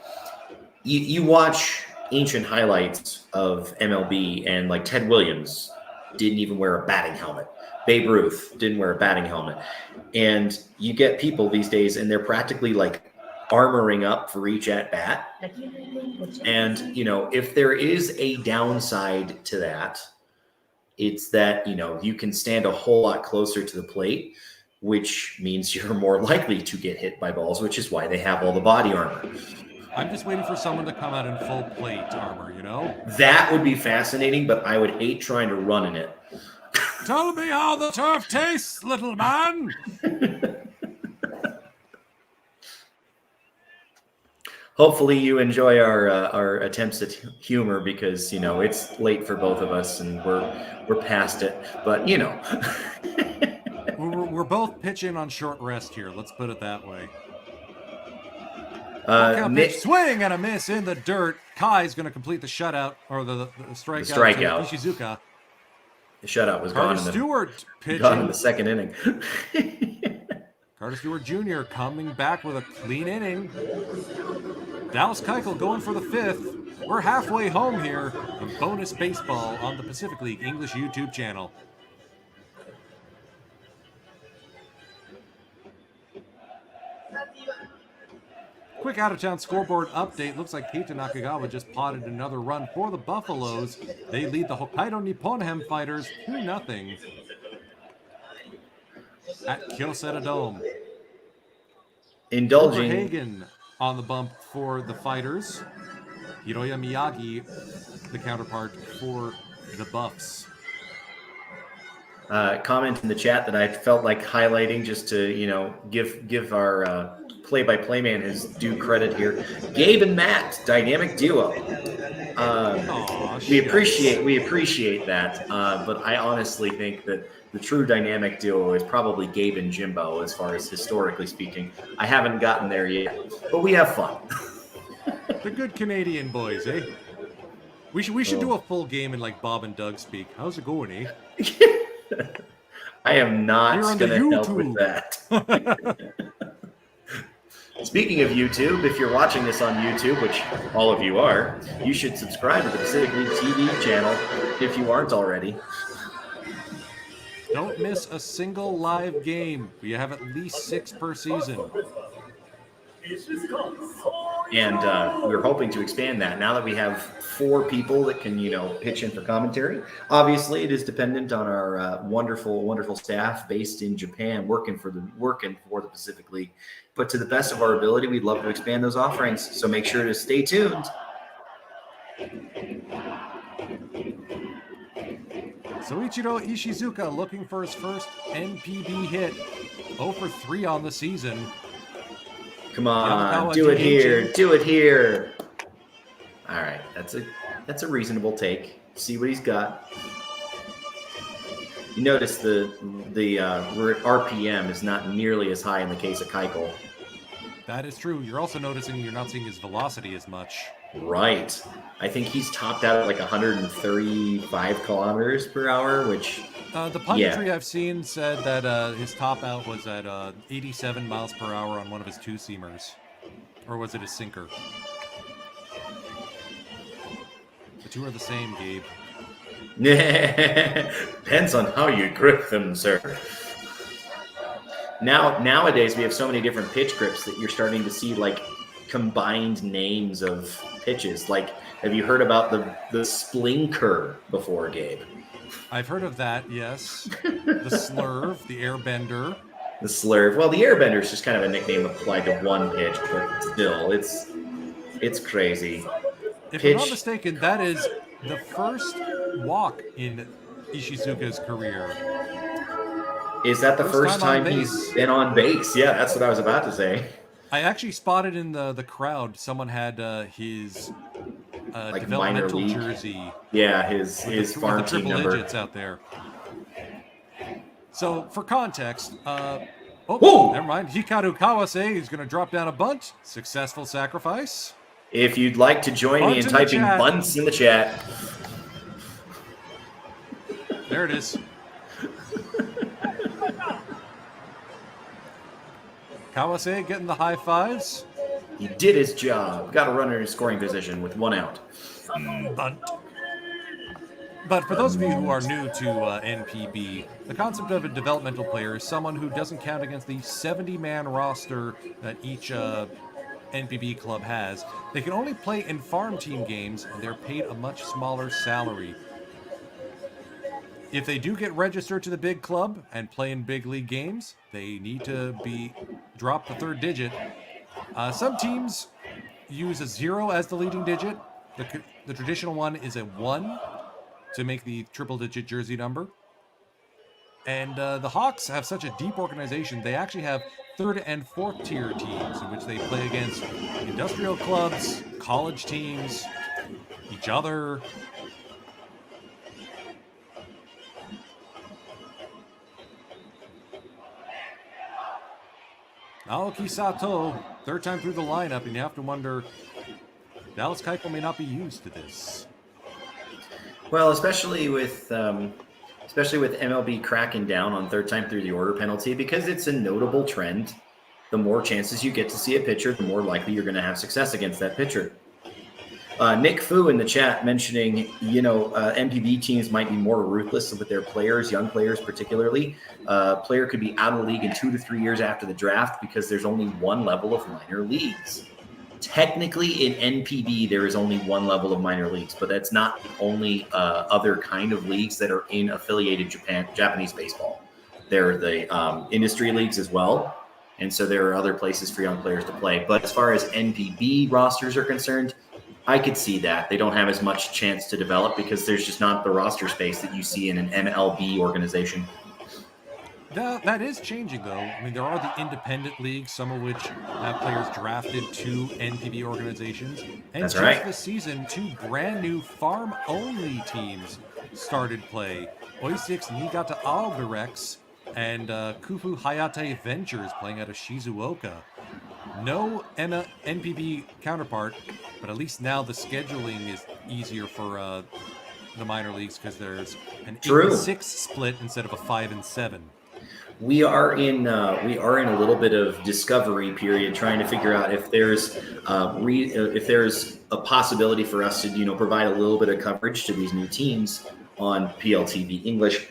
you watch ancient highlights of MLB and like Ted Williams didn't even wear a batting helmet. Babe Ruth didn't wear a batting helmet. And you get people these days and they're practically like armoring up for each at bat. And, you know, if there is a downside to that, it's that, you know, you can stand a whole lot closer to the plate, which means you're more likely to get hit by balls, which is why they have all the body armor. I'm just waiting for someone to come out in full plate armor, you know? That would be fascinating, but I would hate trying to run in it. Tell me how the turf tastes, little man! Hopefully you enjoy our attempts at humor because, you know, it's late for both of us and we're past it. But, you know. we're both pitching on short rest here. Let's put it that way. Pitch, swing and a miss in the dirt. Kai's going to complete the shutout or the strikeout. The strikeout. To Ishizuka. The shutout was Carter gone Stewart pitching. Gone in the second inning. Carter Stewart Jr. coming back with a clean inning. Dallas Keuchel going for the fifth. We're halfway home here on Bonus Baseball on the Pacific League English YouTube channel. Quick out-of-town scoreboard update. Looks like Keita Nakagawa just potted another run for the Buffaloes. They lead the Hokkaido Nipponham Fighters 2-0 at Kyocera Dome. Indulging. Hagen on the bump for the Fighters. Hiroya Miyagi, the counterpart for the Buffs. Comment in the chat that I felt like highlighting just to, you know, give our play-by-play man his due credit here. Gabe and Matt, dynamic duo. We appreciate that, but I honestly think that the true dynamic duo is probably Gabe and Jimbo, as far as historically speaking. I haven't gotten there yet, but we have fun. The good Canadian boys, eh? We should do a full game in like Bob and Doug speak. How's it going, eh? I am not going to help with that. Speaking of YouTube, if you're watching this on YouTube, which all of you are, you should subscribe to the Pacific League TV channel if you aren't already. Don't miss a single live game. We have at least 6 per season. And we're hoping to expand that now that we have 4 people that can, you know, pitch in for commentary. Obviously, it is dependent on our wonderful staff based in Japan working for the Pacific League. But to the best of our ability, we'd love to expand those offerings. So make sure to stay tuned. Soichiro Ishizuka looking for his first NPB hit. 0 for 3 on the season. Come on, do it here. All right, that's a reasonable take. See what he's got. You notice the RPM is not nearly as high in the case of Keuchel. That is true. You're also noticing you're not seeing his velocity as much. Right. I think he's topped out at like 135 kilometers per hour, which... The punditry I've seen said that his top out was at 87 miles per hour on one of his 2-seamers. Or was it a sinker? The two are the same, Gabe. Depends on how you grip them, sir. Nowadays, we have so many different pitch grips that you're starting to see, like, combined names of pitches. Like, have you heard about the splinker before, Gabe? I've heard of that, yes. The slurve, the airbender. The slurve. Well, the airbender is just kind of a nickname applied to one pitch, but still, it's crazy. If I'm not mistaken, that is the first walk in Ishizuka's career. Is that the first time he's been on base? Yeah, that's what I was about to say. I actually spotted in the crowd someone had his like developmental jersey. Yeah, his farm team number. Digits out there. So for context, never mind. Hikaru Kawase is going to drop down a bunt. Successful sacrifice. If you'd like to join me in typing bunts in the chat. There it is. Kawase getting the high fives. He did his job. Got a runner in scoring position with 1 out. Bunt. But for those of you who are new to NPB, the concept of a developmental player is someone who doesn't count against the 70-man roster that each NPB club has. They can only play in farm team games, and they're paid a much smaller salary. If they do get registered to the big club and play in big league games, they need to drop the third digit. Some teams use a 0 as the leading digit. The traditional one is a 1 to make the triple-digit jersey number. And the Hawks have such a deep organization, they actually have third and fourth tier teams in which they play against industrial clubs, college teams, each other. Naoki Sato, third time through the lineup, and you have to wonder, Dallas Keuchel may not be used to this. Well, especially with MLB cracking down on third time through the order penalty, because it's a notable trend. The more chances you get to see a pitcher, the more likely you're going to have success against that pitcher. Nick Fu in the chat mentioning, NPB teams might be more ruthless with their players, young players particularly. Player could be out of the league in 2 to 3 years after the draft because there's only one level of minor leagues. Technically, in NPB, there is only one level of minor leagues, but that's not the only other kind of leagues that are in affiliated Japanese baseball. There are the industry leagues as well, and so there are other places for young players to play. But as far as NPB rosters are concerned, I could see that. They don't have as much chance to develop because there's just not the roster space that you see in an MLB organization. That is changing, though. I mean, there are the independent leagues, some of which have players drafted to NPB organizations. And That's just right. this season, 2 brand new farm-only teams started play. Oisix Niigata Albirex and Kufu Hayate Ventures playing out of Shizuoka. No NPB counterpart, but at least now the scheduling is easier for the minor leagues because there's an 8-6 split instead of a 5-7. We are in a little bit of discovery period, trying to figure out if there's a possibility for us to provide a little bit of coverage to these new teams on PLTV English.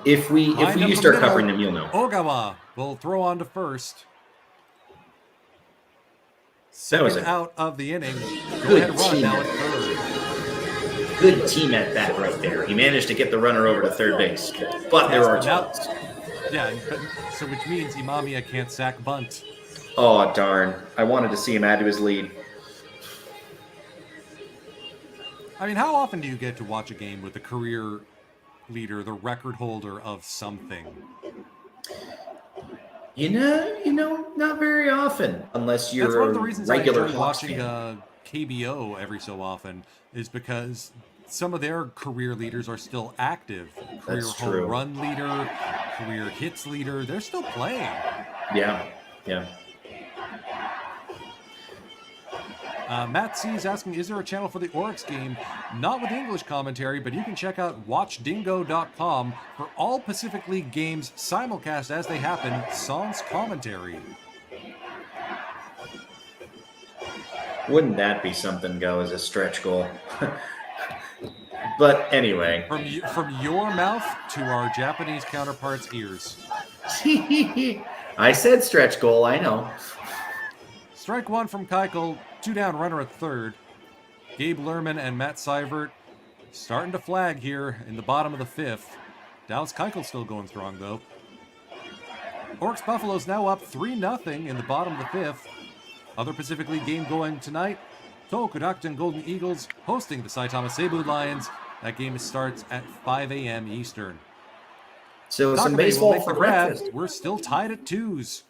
If you start covering them, you'll know. Ogawa will throw on to first. That was out of the inning. Good Go ahead, run team. now at third. Good team at bat right there. He managed to get the runner over to third base, but there are outs. Yeah, so which means Imamiya can't sack bunt. Oh, darn. I wanted to see him add to his lead. I mean, how often do you get to watch a game with the career leader, the record holder of something? Not very often, unless you're That's one of the reasons a regular I enjoy Hawks watching fan. KBO every so often, is because some of their career leaders are still active. Career That's home true. run leader, career hits leader, they're still playing. Yeah. Matt C is asking, is there a channel for the Oryx game? Not with English commentary, but you can check out watchdingo.com for all Pacific League games simulcast as they happen, sans commentary. Wouldn't that be something, Go, as a stretch goal? But anyway. From your mouth to our Japanese counterparts' ears. I said stretch goal, I know. Strike one from Keuchel. 2 down, runner at third. Gabe Lerman and Matt Seivert starting to flag here in the bottom of the fifth. Dallas Keuchel still going strong, though. Orcs Buffaloes now up 3-0 in the bottom of the fifth. Other Pacific League game going tonight. Tohoku Golden Eagles hosting the Saitama Seibu Lions. That game starts at 5 a.m. Eastern. So some Takame baseball will make for the grab. breakfast. We're still tied at 2s.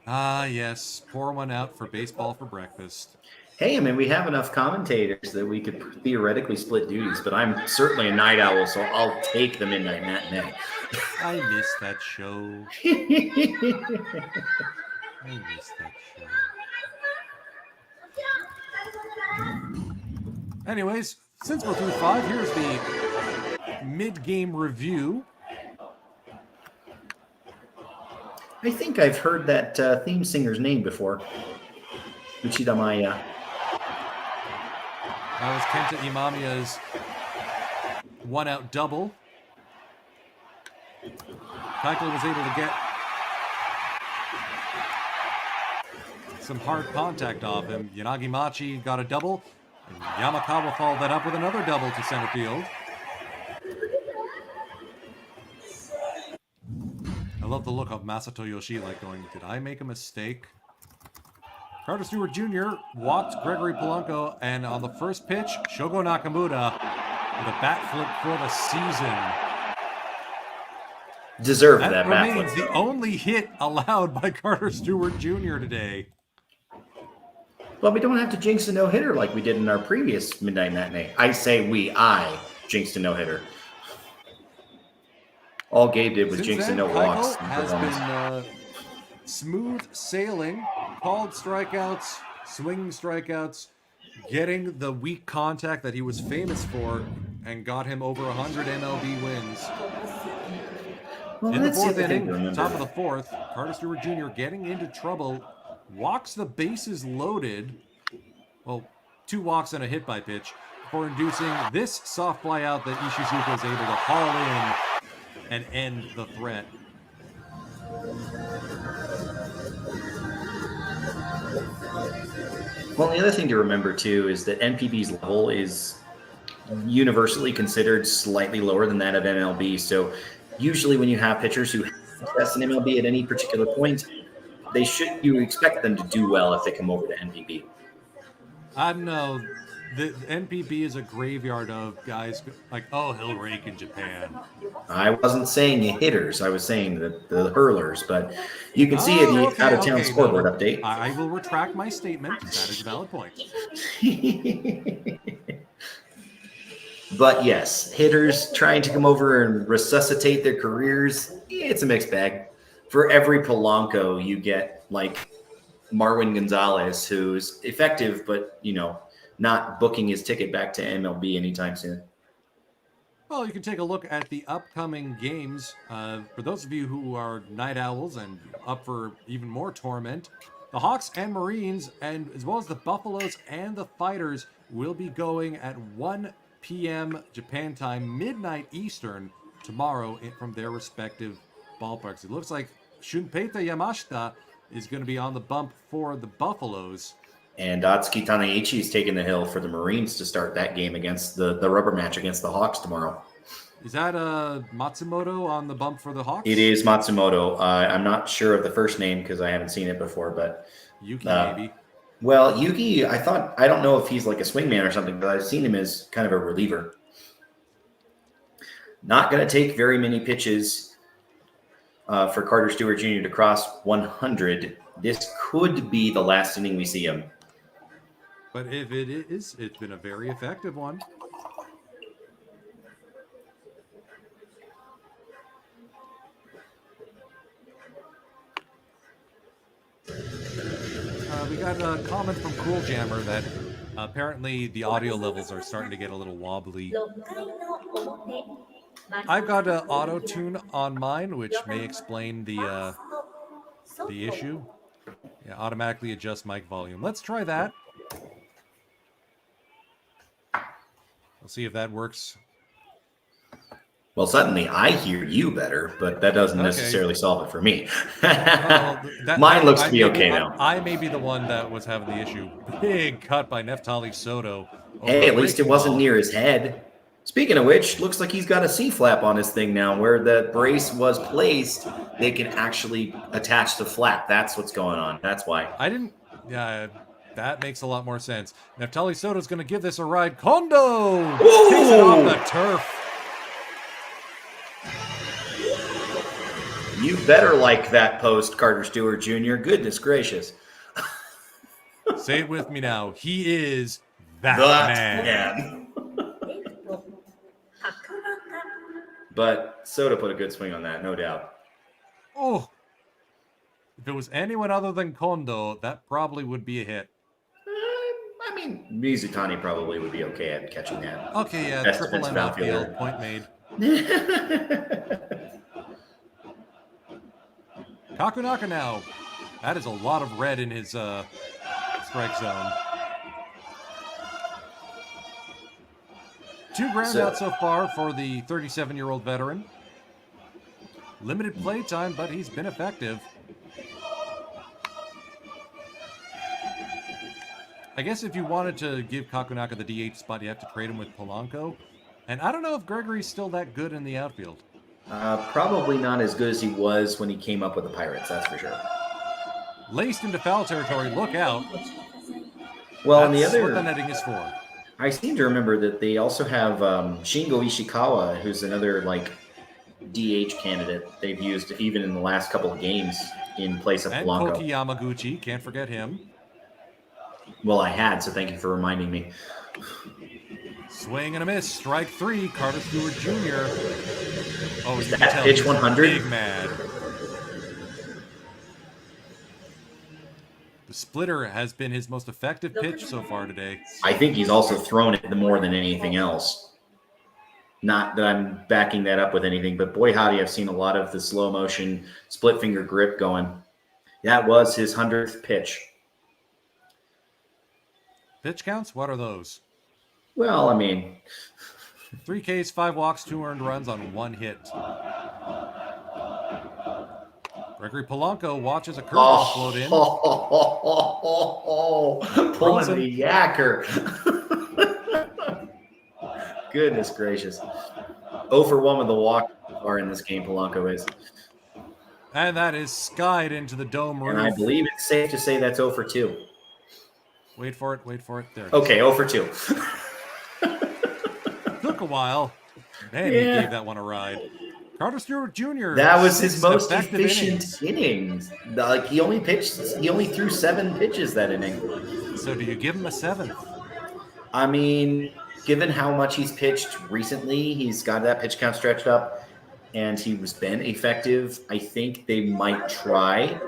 Ah, yes. Pour one out for baseball for breakfast. Hey, I mean, we have enough commentators that we could theoretically split duties, but I'm certainly a night owl, so I'll take the midnight matinee. I miss that show. I miss that show. Anyways, since we're through 5, here's the mid-game review. I think I've heard that theme singer's name before. Uchida Maya. That was Kenta Imamiya's one-out double. Keuchel was able to get some hard contact off him. Yanagi Machi got a double, and Yamakawa followed that up with another double to center field. I love the look of Masato Yoshii like going, did I make a mistake? Carter Stewart Jr. walked Gregory Polanco, and on the first pitch, Shogo Nakamura with a bat flip for the season. Deserved that That bat remains flip. the only hit allowed by Carter Stewart Jr. today. Well, we don't have to jinx a no-hitter like we did in our previous midnight matinee. I say I jinxed a no-hitter. All Gabe did was Since jinx then, and no walks. Keuchel has been smooth sailing, called strikeouts, swinging strikeouts, getting the weak contact that he was famous for, and got him over 100 MLB wins. Well, In the that's the fourth other thing inning, to remember. top of the fourth, Carter Stewart Jr. getting into trouble, walks the bases loaded. Well, 2 walks and a hit by pitch for inducing this soft fly out that Ishizuka is able to haul in and end the threat. Well, the other thing to remember, too, is that NPB's level is universally considered slightly lower than that of MLB. So usually when you have pitchers who have success in MLB at any particular point, you expect them to do well if they come over to NPB. I don't know. The NPB is a graveyard of guys like, oh, he'll rake in Japan. I wasn't saying the hitters. I was saying the hurlers. But you can see in the out-of-town scoreboard update. I will retract my statement. That is a valid point. But yes, hitters trying to come over and resuscitate their careers, it's a mixed bag. For every Polanco, you get like Marwin Gonzalez, who's effective, but not booking his ticket back to MLB anytime soon. Well, you can take a look at the upcoming games. For those of you who are night owls and up for even more torment, the Hawks and Marines, and as well as the Buffaloes and the Fighters, will be going at 1 p.m. Japan time, midnight Eastern, tomorrow from their respective ballparks. It looks like Shunpeita Yamashita is going to be on the bump for the Buffaloes. And Atsuki Tanaichi is taking the hill for the Marines to start that game against the rubber match against the Hawks tomorrow. Is that Matsumoto on the bump for the Hawks? It is Matsumoto. I'm not sure of the first name because I haven't seen it before, but Yuki, maybe. Well, Yuki, I don't know if he's like a swingman or something, but I've seen him as kind of a reliever. Not going to take very many pitches for Carter Stewart Jr. to cross 100. This could be the last inning we see him. But if it is, it's been a very effective one. We got a comment from Cool Jammer that apparently the audio levels are starting to get a little wobbly. I've got an auto tune on mine, which may explain the issue. Yeah, automatically adjust mic volume. Let's try that. We'll see if that works. Well, suddenly I hear you better, but that doesn't Okay. necessarily solve it for me. Well, Mine looks I to be may okay now. I may be the one that was having the issue. Big cut by Neftali Soto. Over Hey, a at least it breaking wasn't ball. near his head. Speaking of which, looks like he's got a C-flap on his thing now. Where the brace was placed, they can actually attach the flap. That's what's going on. That's why. I didn't. Yeah, that makes a lot more sense. Neftali Soto's going to give this a ride. Kondo takes it off the turf. You better like that post, Carter Stewart Jr. Goodness gracious. Say it with me now. He is that man. man. But Soto put a good swing on that, no doubt. Oh, if it was anyone other than Kondo, that probably would be a hit. I mean, Mizutani probably would be okay at catching that. Okay, yeah, Best triple M defensive outfield. outfielder. Point made. Kakunaka now. That is a lot of red in his strike zone. 2 ground outs so far for the 37-year-old veteran. Limited play time, but he's been effective. I guess if you wanted to give Kakunaka the DH spot, you have to trade him with Polanco. And I don't know if Gregory's still that good in the outfield. Probably not as good as he was when he came up with the Pirates, that's for sure. Laced into foul territory, look out. Well, That's what the netting is for. I seem to remember that they also have Shingo Ishikawa, who's another DH candidate they've used even in the last couple of games in place of And Polanco. Koki Yamaguchi, can't forget him. Well, I had, so thank you for reminding me. Swing and a miss. Strike 3. Carter Stewart Jr. Oh, you can that tell pitch he's 100? big mad. The splitter has been his most effective pitch so far today. I think he's also thrown it more than anything else. Not that I'm backing that up with anything, but boy howdy, I've seen a lot of the slow motion split finger grip going. That was his 100th pitch. Pitch counts? What are those? Well, I mean, 3 Ks, 5 walks, 2 earned runs on 1 hit. Gregory Polanco watches a curveball float in. Pulling the yacker. Goodness gracious. 0 for 1 with the walk are in this game, Polanco is. And that is skied into the dome roof. And I believe it's safe to say that's 0 for 2. Wait for it. There it Okay, 0 for 2. Took a while. Man, he gave that one a ride. Carter Stewart Jr. That was his most effective efficient innings. He only threw 7 pitches that inning. So do you give him a 7th? I mean, given how much he's pitched recently, he's got that pitch count stretched up, and he's been effective. I think they might try,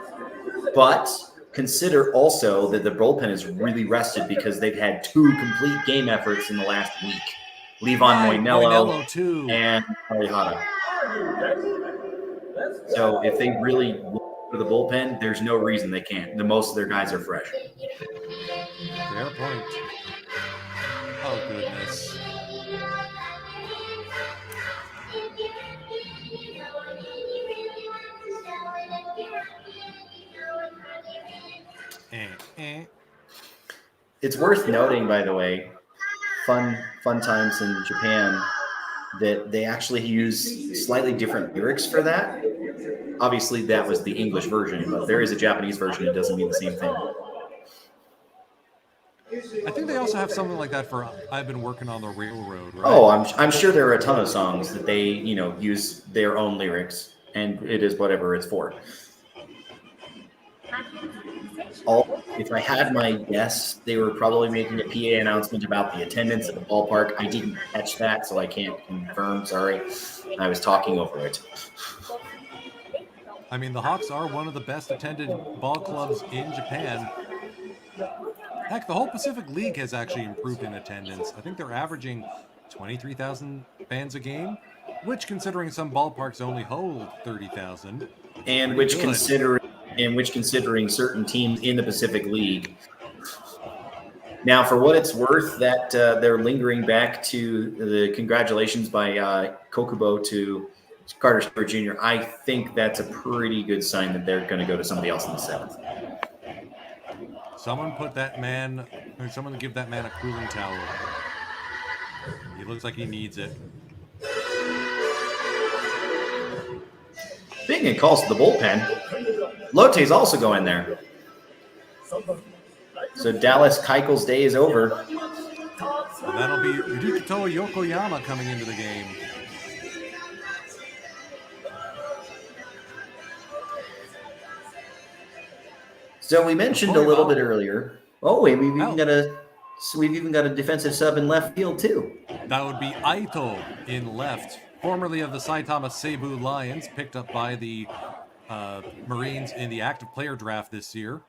but consider also that the bullpen is really rested because they've had 2 complete game efforts in the last week. Levon Moinello too. and Arihara. So if they really look for the bullpen, there's no reason they can't. Most of their guys are fresh. Fair point. Oh, goodness. It's worth noting, by the way, fun times in Japan, that they actually use slightly different lyrics for that. Obviously, that was the English version, but there is a Japanese version. It doesn't mean the same thing. I think they also have something like that for I've Been Working on the Railroad, right? Oh, I'm sure there are a ton of songs that they, use their own lyrics, and it is whatever it's for. If I had my guess, they were probably making a PA announcement about the attendance at the ballpark. I didn't catch that, so I can't confirm. Sorry. I was talking over it. I mean, the Hawks are one of the best attended ball clubs in Japan. Heck, the whole Pacific League has actually improved in attendance. I think they're averaging 23,000 fans a game, which, considering some ballparks only hold 30,000, and which considering certain teams in the Pacific League Now, for what it's worth, that they're lingering back to the congratulations by Kokubo to Carter Stewart Jr., I think that's a pretty good sign that they're going to go to somebody else in the 7th. Someone someone give that man a cooling towel. He looks like he needs it. Speaking of calls to the bullpen, Lotte's also going there. So Dallas Keuchel's day is over. And that'll be Ryukito Yokoyama coming into the game. So we mentioned a little bit earlier. Oh, wait, we've even got a defensive sub in left field too. That would be Aito in left, formerly of the Saitama Seibu Lions, picked up by the Marines in the active player draft this year.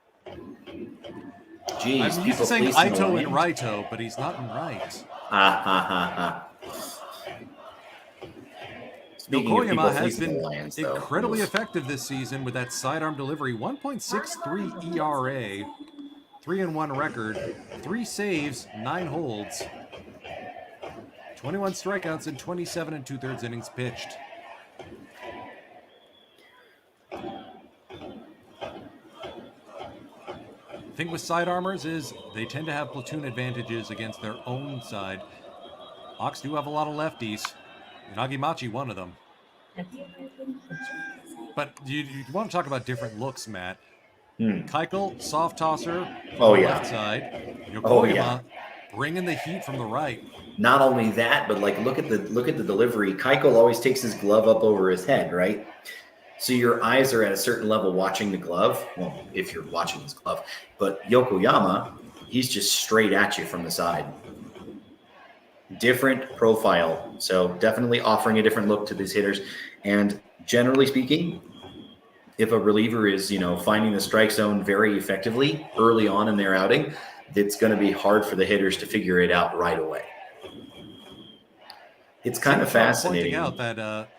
Jeez, I'm used to saying Aito and Raito, but he's not in right. Yokoyama has been incredibly effective this season with that sidearm delivery. 1.63 ERA, 3-1 record, 3 saves, 9 holds, 21 strikeouts, and 27 2/3 innings pitched. The thing with sidearmers is they tend to have platoon advantages against their own side. Hawks do have a lot of lefties. Nagimachi, one of them. But you want to talk about different looks, Matt. Keuchel, soft tosser, left side. Yokoyama, bringing the heat from the right. Not only that, but like look at the delivery. Keuchel always takes his glove up over his head, right? So your eyes are at a certain level watching the glove. Well, if you're watching his glove, but Yokoyama, he's just straight at you from the side. Different profile. So definitely offering a different look to these hitters. And generally speaking, if a reliever is, finding the strike zone very effectively early on in their outing, it's going to be hard for the hitters to figure it out right away. It's kind of fascinating. Pointing out that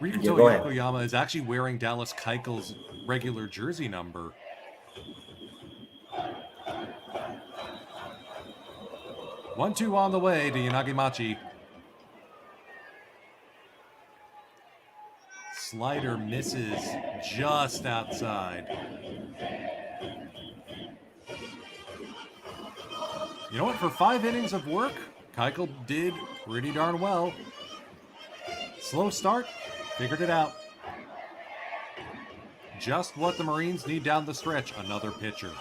Ryukito Yokoyama is actually wearing Dallas Keuchel's regular jersey number. One-two on the way to Nagimachi. Slider misses just outside. You know what? For 5 innings of work, Keuchel did pretty darn well. Slow start, figured it out. Just what the Marines need down the stretch. Another pitcher.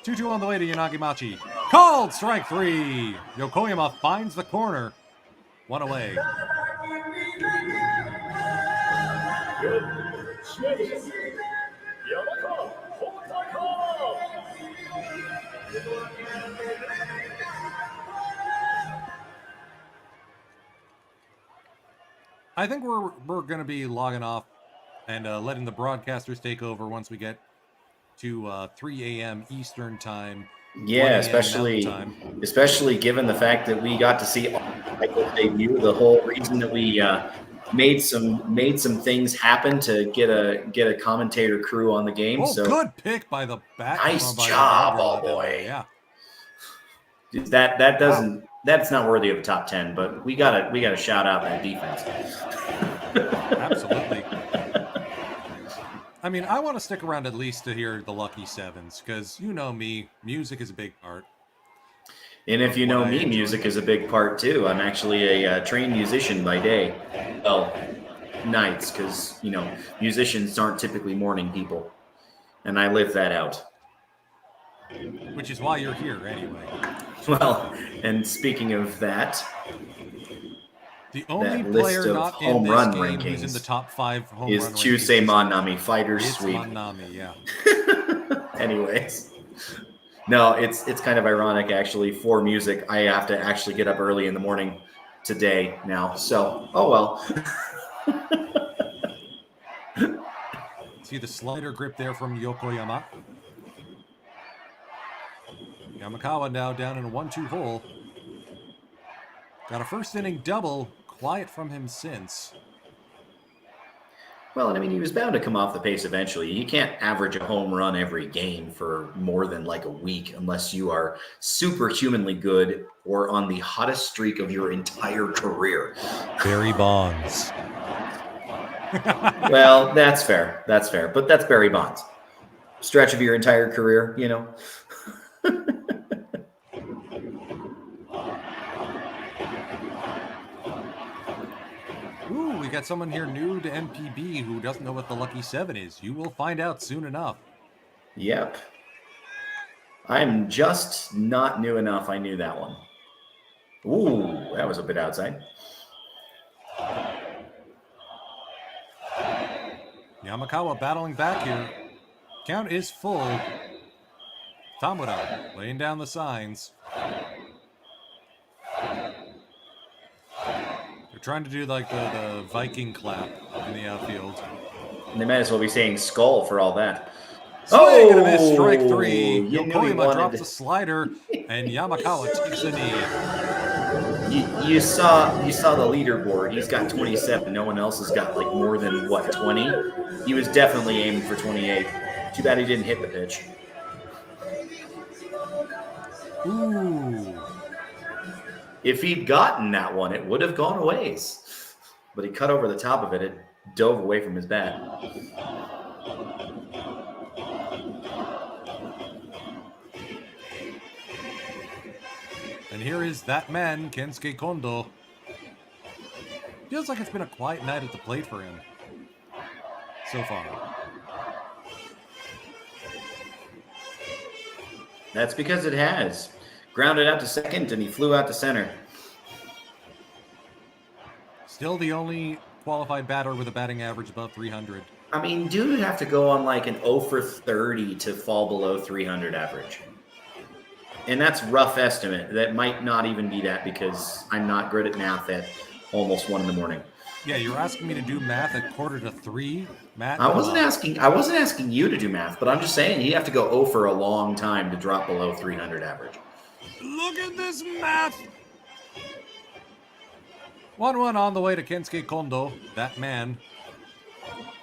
2-2 on the way to Nagimachi. Called strike 3. Yokoyama finds the corner. 1 away. I think we're going to be logging off and letting the broadcasters take over once we get to 3 a.m. Eastern time. Yeah, especially given the fact that we got to see Michael's debut. The whole reason that we made some things happen to get a commentator crew on the game. Oh, so good pick by the back. Nice job, oh boy. Yeah. That's not worthy of a top 10, but we gotta shout out that defense. Absolutely. I mean, I want to stick around at least to hear the Lucky Sevens because you know me, music is a big part. And if you know me, music is a big part too. I'm actually a trained musician by day. Well, nights, because musicians aren't typically morning people, and I live that out. Which is why you're here anyway. Well, and speaking of that, the only player not in this game who's in the top 5 home run rankings is Chusei Manami, Fighter's Sweep. Manami, yeah. Anyways, no, it's kind of ironic actually. For music, I have to actually get up early in the morning today now. So, oh well. See the slider grip there from Yokoyama. Yamakawa now down in a 1-2 hole. Got a first inning double. Quiet from him since. Well, and I mean, he was bound to come off the pace eventually. You can't average a home run every game for more than like a week unless you are superhumanly good or on the hottest streak of your entire career. Barry Bonds. Well, that's fair. That's fair. But that's Barry Bonds. Stretch of your entire career, you know? Ooh, we got someone here new to NPB who doesn't know what the Lucky 7 is. You will find out soon enough. Yep. I'm just not new enough. I knew that one. Ooh, that was a bit outside. Yamakawa battling back here. Count is full. Tamura laying down the signs. They're trying to do like the Viking clap in the outfield. And they might as well be saying skull for all that. Swing and a miss, strike 3. You knew he Yokoyama wanted drops to- a slider, and Yamakawa takes a knee. You saw the leaderboard. He's got 27. No one else has got like more than what, 20? He was definitely aiming for 28. Too bad he didn't hit the pitch. Ooh. If he'd gotten that one, it would have gone a ways. But he cut over the top of it. It dove away from his bat. And here is that man, Kensuke Kondo. Feels like it's been a quiet night at the plate for him so far. That's because it has. Grounded out to second, and he flew out to center. Still the only qualified batter with a batting average above 300. I mean, dude would have to go on like an 0 for 30 to fall below 300 average. And that's rough estimate. That might not even be that because I'm not good at math at almost 1 in the morning. Yeah, you're asking me to do math at 2:45, Matt? I wasn't asking you to do math, but I'm just saying you have to go 0 for a long time to drop below 300 average. Look at this math! 1-1 on the way to Kensuke Kondo, that man.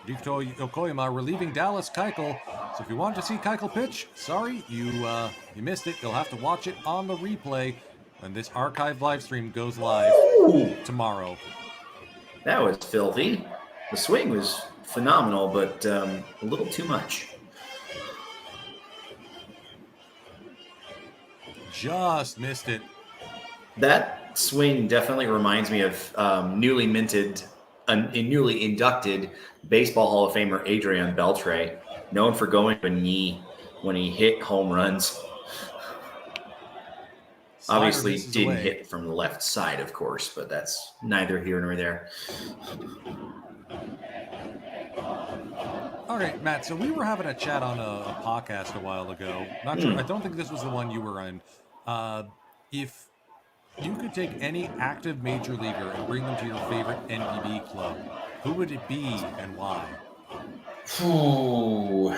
Rikuto Yokoyama relieving Dallas Keuchel. So if you want to see Keuchel pitch, sorry, you missed it. You'll have to watch it on the replay when this archived live stream goes live tomorrow. That was filthy. The swing was phenomenal, but a little too much. Just missed it. That swing definitely reminds me of newly inducted Baseball Hall of Famer Adrian Beltre, known for going to a knee when he hit home runs. Slider Obviously misses didn't away. hit from the left side, of course, but that's neither here nor there. All right, Matt. So we were having a chat on a podcast a while ago. Not sure. I don't think this was the one you were in. If you could take any active major leaguer and bring them to your favorite NPB club, who would it be and why? Ooh.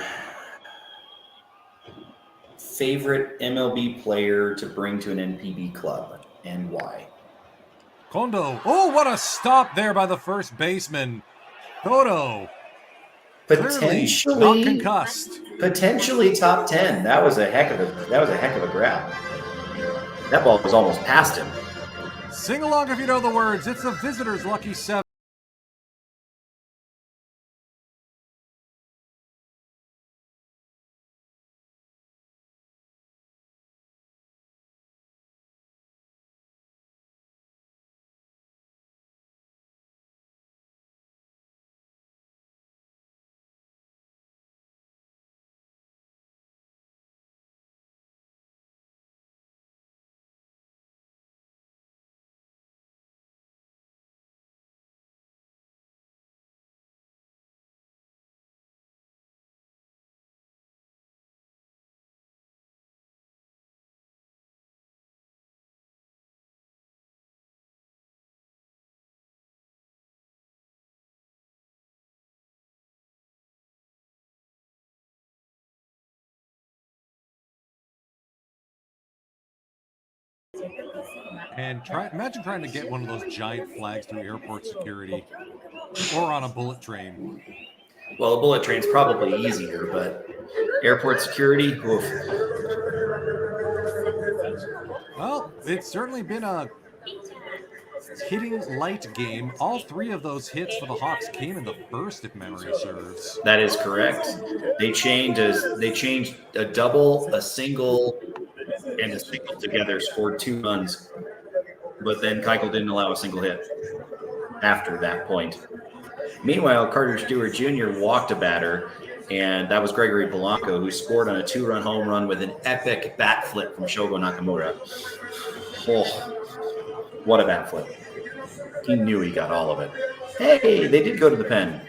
Favorite MLB player to bring to an NPB club and why? Kondo. Oh, what a stop there by the first baseman. Kondo. Clearly not concussed. Potentially top 10. That was a heck of a grab. That ball was almost past him. Sing along if you know the words. It's the visitors' lucky 7. And imagine trying to get one of those giant flags through airport security or on a bullet train. Well, a bullet train's probably easier, but airport security, oof. Well, it's certainly been a hitting light game. All 3 of those hits for the Hawks came in the first, if memory serves. That is correct. They changed a double, a single, and a single together, scored 2 runs. But then Keuchel didn't allow a single hit after that point. Meanwhile, Carter Stewart Jr. walked a batter, and that was Gregory Polanco, who scored on a 2-run home run with an epic bat flip from Shogo Nakamura. Oh, what a bat flip. He knew he got all of it. Hey, they did go to the pen.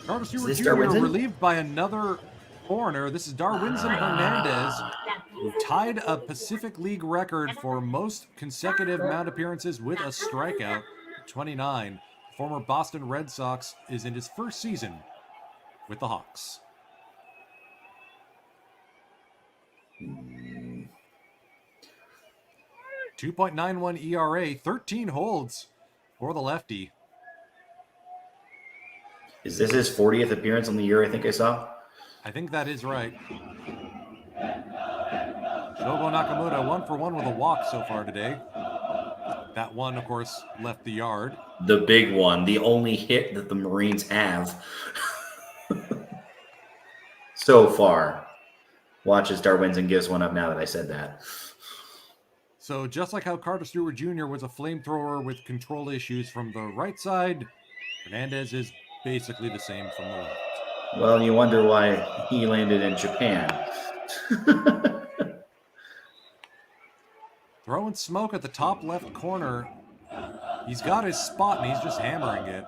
Carter Stewart Jr. relieved by another foreigner. This is Darwinson Hernandez, who tied a Pacific League record for most consecutive mound appearances with a strikeout, 29. Former Boston Red Sox is in his first season with the Hawks. Mm. 2.91 ERA, 13 holds for the lefty. Is this his 40th appearance on the year, I think I saw? I think that is right. Shogo Nakamura 1 for 1 with a walk so far today. That one, of course, left the yard. The big one, the only hit that the Marines have so far. Watch as Darwinson gives one up now that I said that. So just like how Carter Stewart Jr. was a flamethrower with control issues from the right side, Hernandez is basically the same from the left. Well, you wonder why he landed in Japan. Throwing smoke at the top left corner. He's got his spot, and he's just hammering it.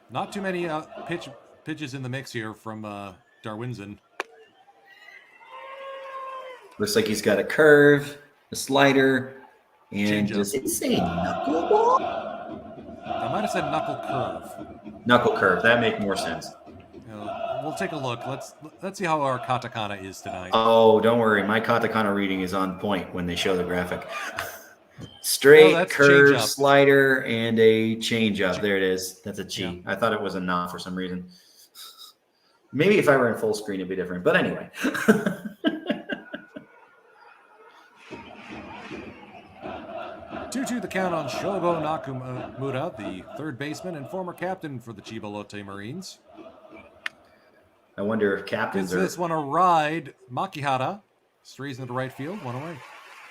Not too many pitches in the mix here from Darwinson. Looks like he's got a curve, a slider, and Changeup. does it say knuckleball? I might have said knuckle curve. Knuckle curve. That makes more sense. We'll take a look. Let's see how our katakana is tonight. Oh, don't worry. My katakana reading is on point when they show the graphic. Straight, curve, slider, and a changeup. There it is. That's a G. Yeah. I thought it was a na for some reason. Maybe if I were in full screen, it'd be different. But anyway. 2-2 the count on Shogo Nakamura, the third baseman and former captain for the Chiba Lotte Marines. I wonder if captains Gives this one a ride. Makihara strays into right field, one away.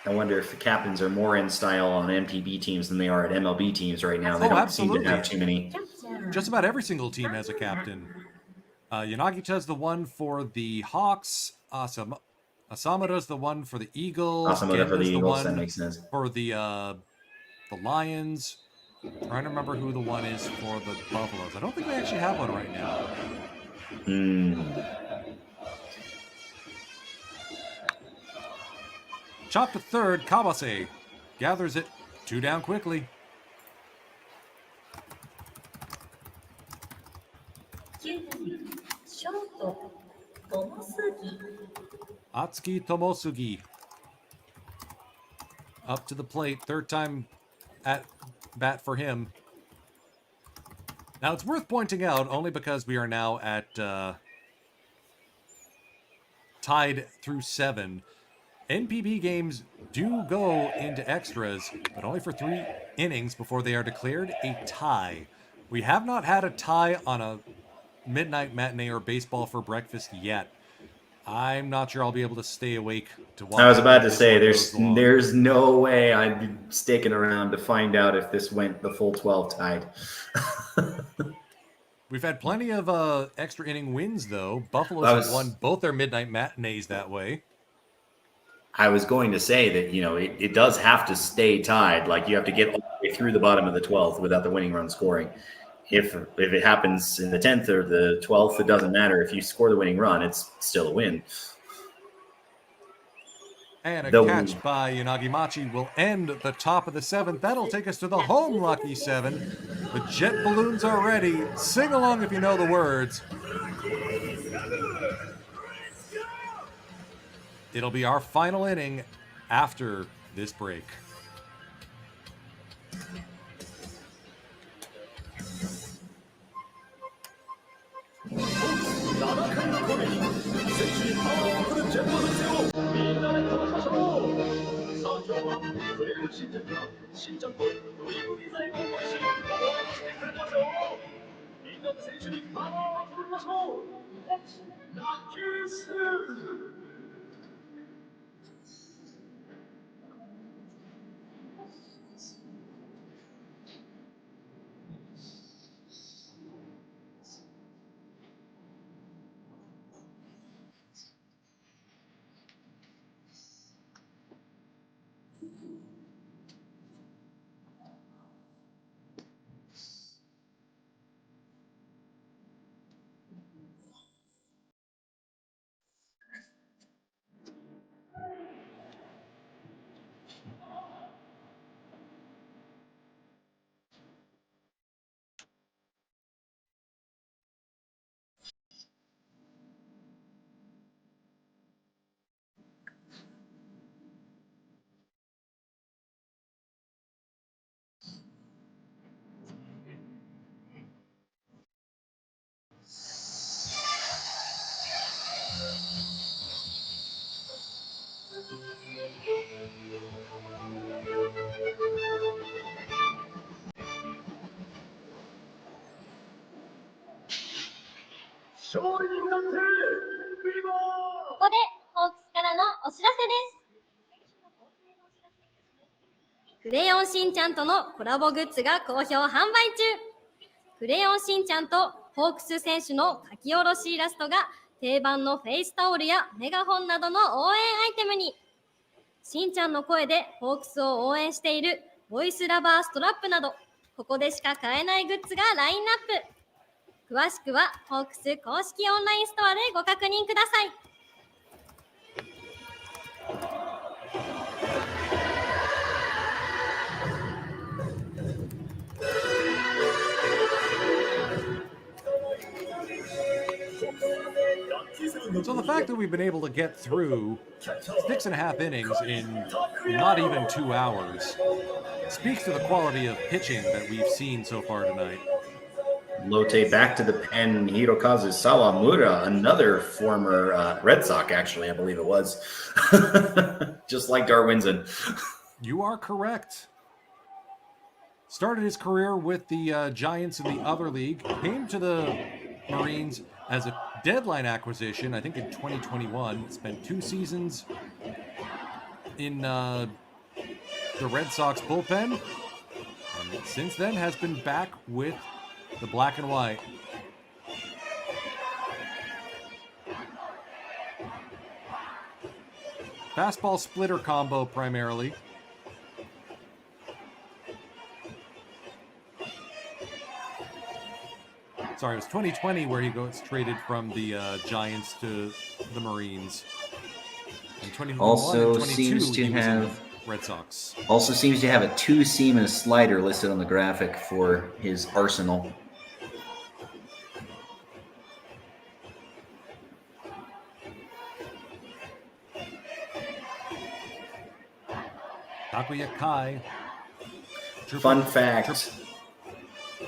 I wonder if the captains are more in style on NPB teams than they are at MLB teams right now. They don't seem to have too many. Just about every single team has a captain. Yanagita's the one for the Hawks. Asamura's the one for the Eagles. Asamura for the Eagles, that makes sense. For the Lions. I'm trying to remember who the one is for the Buffaloes. I don't think they actually have one right now. Chop to third, Kabase gathers it, 2 down quickly. Atsuki Tomosugi up to the plate, third time at bat for him. Now, it's worth pointing out, only because we are now at tied through 7. NPB games do go into extras, but only for 3 innings before they are declared a tie. We have not had a tie on a midnight matinee or baseball for breakfast yet. I'm not sure I'll be able to stay awake to watch. I was about to say, there's no way I'd be sticking around to find out if this went the full 12 tied. We've had plenty of extra inning wins, though. Buffalo's have won both their midnight matinees that way. I was going to say that, it does have to stay tied. Like, you have to get all the way through the bottom of the 12th without the winning run scoring. If it happens in the 10th or the 12th, it doesn't matter. If you score the winning run, it's still a win. And a catch by Yanagimachi will end the top of the 7th. That'll take us to the home lucky 7. The jet balloons are ready. Sing along if you know the words. It'll be our final inning after this break. ここでホークスからのお知らせです。クレヨンしんちゃんとのコラボグッズが好評販売中。クレヨンしんちゃんとホークス選手の書き下ろしイラストが定番のフェイスタオルやメガホンなどの応援アイテムに、しんちゃんの声でホークスを応援しているボイスラバーストラップなど、ここでしか買えないグッズがラインナップ。詳しくはホークス公式オンラインストアでご確認ください。So the fact that we've been able to get through 6.5 innings in not even 2 hours speaks to the quality of pitching that we've seen so far tonight. Lotte back to the pen. Hirokazu Sawamura, another former Red Sox, actually, I believe it was. Just like Darwinson. You are correct. Started his career with the Giants in the other league. Came to the Marines as a deadline acquisition, I think in 2021. Spent 2 seasons in the Red Sox bullpen. And since then has been back with the black and white. Fastball splitter combo primarily. Sorry, it was 2020 where he goes traded from the Giants to the Marines. And 2021 Also and 22 seems to he was in the have Red Sox. Also seems to have a 2-seam and a slider listed on the graphic for his arsenal. Takuya Kai. Fun fact,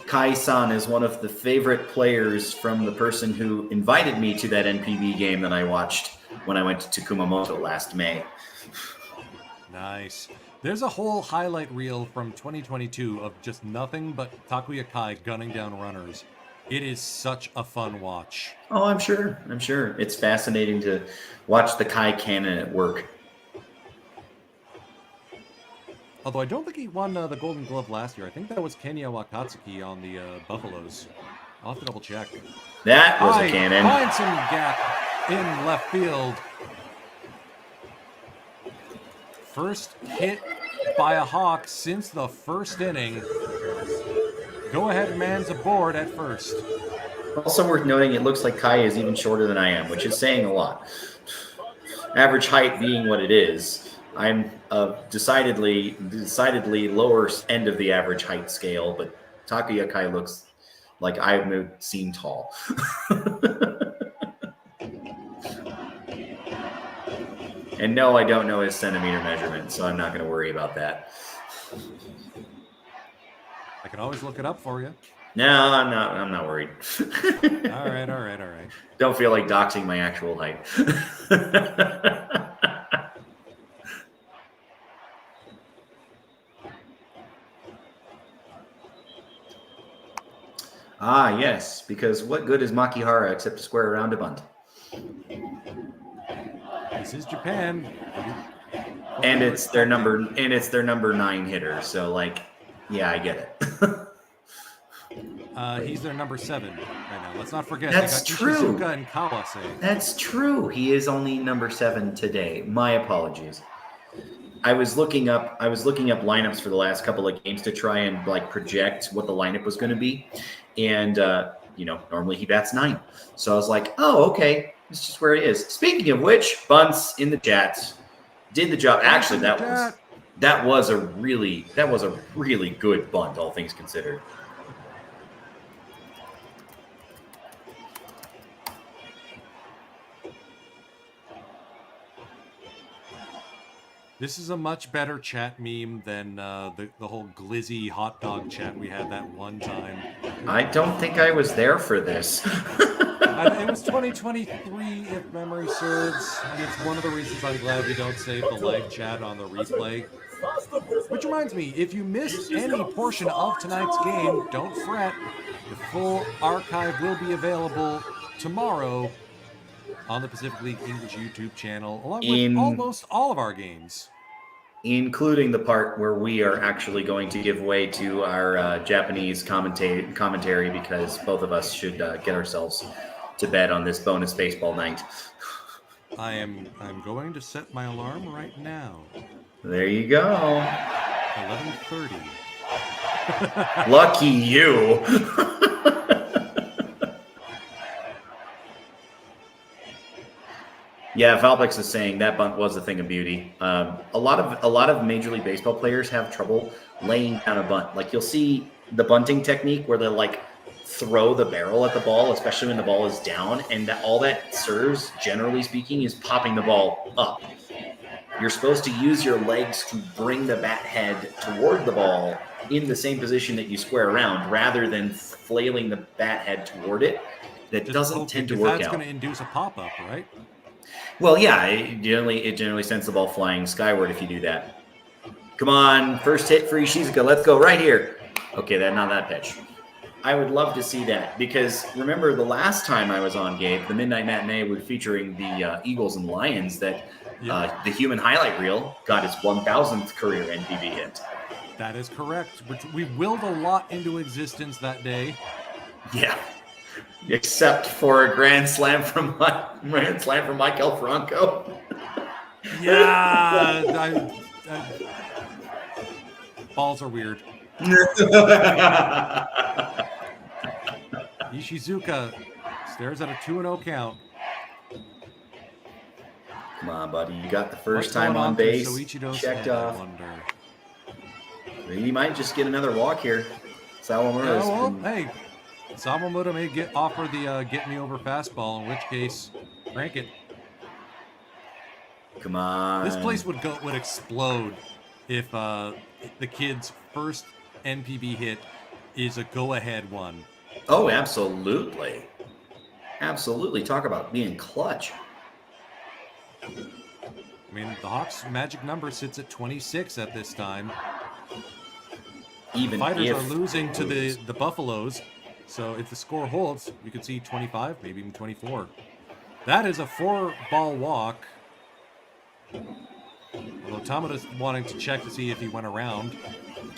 Kai-san is one of the favorite players from the person who invited me to that NPB game that I watched when I went to Kumamoto last May. Nice. There's a whole highlight reel from 2022 of just nothing but Takuya Kai gunning down runners. It is such a fun watch. Oh, I'm sure. It's fascinating to watch the Kai cannon at work. Although I don't think he won the Golden Glove last year. I think that was Kenya Wakatsuki on the Buffaloes. I'll have to double check. That was a cannon. Find some gap in left field. First hit by a Hawk since the first inning. Go-ahead man's aboard at first. Also worth noting, it looks like Kai is even shorter than I am, which is saying a lot. Average height being what it is, I'm decidedly lower end of the average height scale, but Takuya Kai looks like I would seem tall. And no, I don't know his centimeter measurement, so I'm not going to worry about that. I can always look it up for you. No, I'm not worried. All right. Don't feel like doxing my actual height. Ah, yes, because what good is Makihara except to square around a bunt? This is Japan. And it's their number 9 hitter. So like, yeah, I get it. He's their number 7 right now. Let's not forget That's they got true. Ishizuka and Kawase. That's true. He is only number 7 today. My apologies. I was looking up lineups for the last couple of games to try and like project what the lineup was going to be, and normally he bats 9, so I was like, oh, okay, this is just where he is. Speaking of which, bunts in the chats did the job. Actually, that was a really good bunt, all things considered. This is a much better chat meme than the whole glizzy hot dog chat we had that one time. I don't think I was there for this. It was 2023, if memory serves, and it's one of the reasons I'm glad we don't save the live chat on the replay. Which reminds me, if you missed any portion of tonight's game, don't fret. The full archive will be available tomorrow on the Pacific League English YouTube channel, along with almost all of our games. Including the part where we are actually going to give way to our Japanese commentary because both of us should get ourselves to bed on this bonus baseball night. I'm going to set my alarm right now. There you go. 11:30. Lucky you. Yeah, Valpex is saying that bunt was a thing of beauty. A lot of Major League Baseball players have trouble laying down a bunt. Like you'll see the bunting technique where they'll like throw the barrel at the ball, especially when the ball is down, and all that serves, generally speaking, is popping the ball up. You're supposed to use your legs to bring the bat head toward the ball in the same position that you square around, rather than flailing the bat head toward it. That doesn't tend to work out. That's going to induce a pop-up, right? Well, yeah, it generally sends the ball flying skyward if you do that. Come on, first hit for Ishizuka. Let's go right here. Okay, not that pitch. I would love to see that because remember the last time I was on, Gabe, the Midnight Matinee was featuring the Eagles and Lions that the human highlight reel got his 1,000th career NPB hit. That is correct. We willed a lot into existence that day. Yeah. Except for a grand slam from Michael Franco. Yeah, balls are weird. Ishizuka stares at a 2-0 count. Come on, buddy. You got the first time on base. Checked off. He might just get another walk here. Hey. Sawamura may offer the get me over fastball, in which case, crank it. Come on. This place would explode if the kid's first NPB hit is a go-ahead one. Oh, absolutely. Absolutely. Talk about being clutch. I mean, the Hawks' magic number sits at 26 at this time. Even the Fighters if are losing to the Buffaloes. So if the score holds, you could see 25, maybe even 24. That is a 4-ball walk. Although Tamada's wanting to check to see if he went around.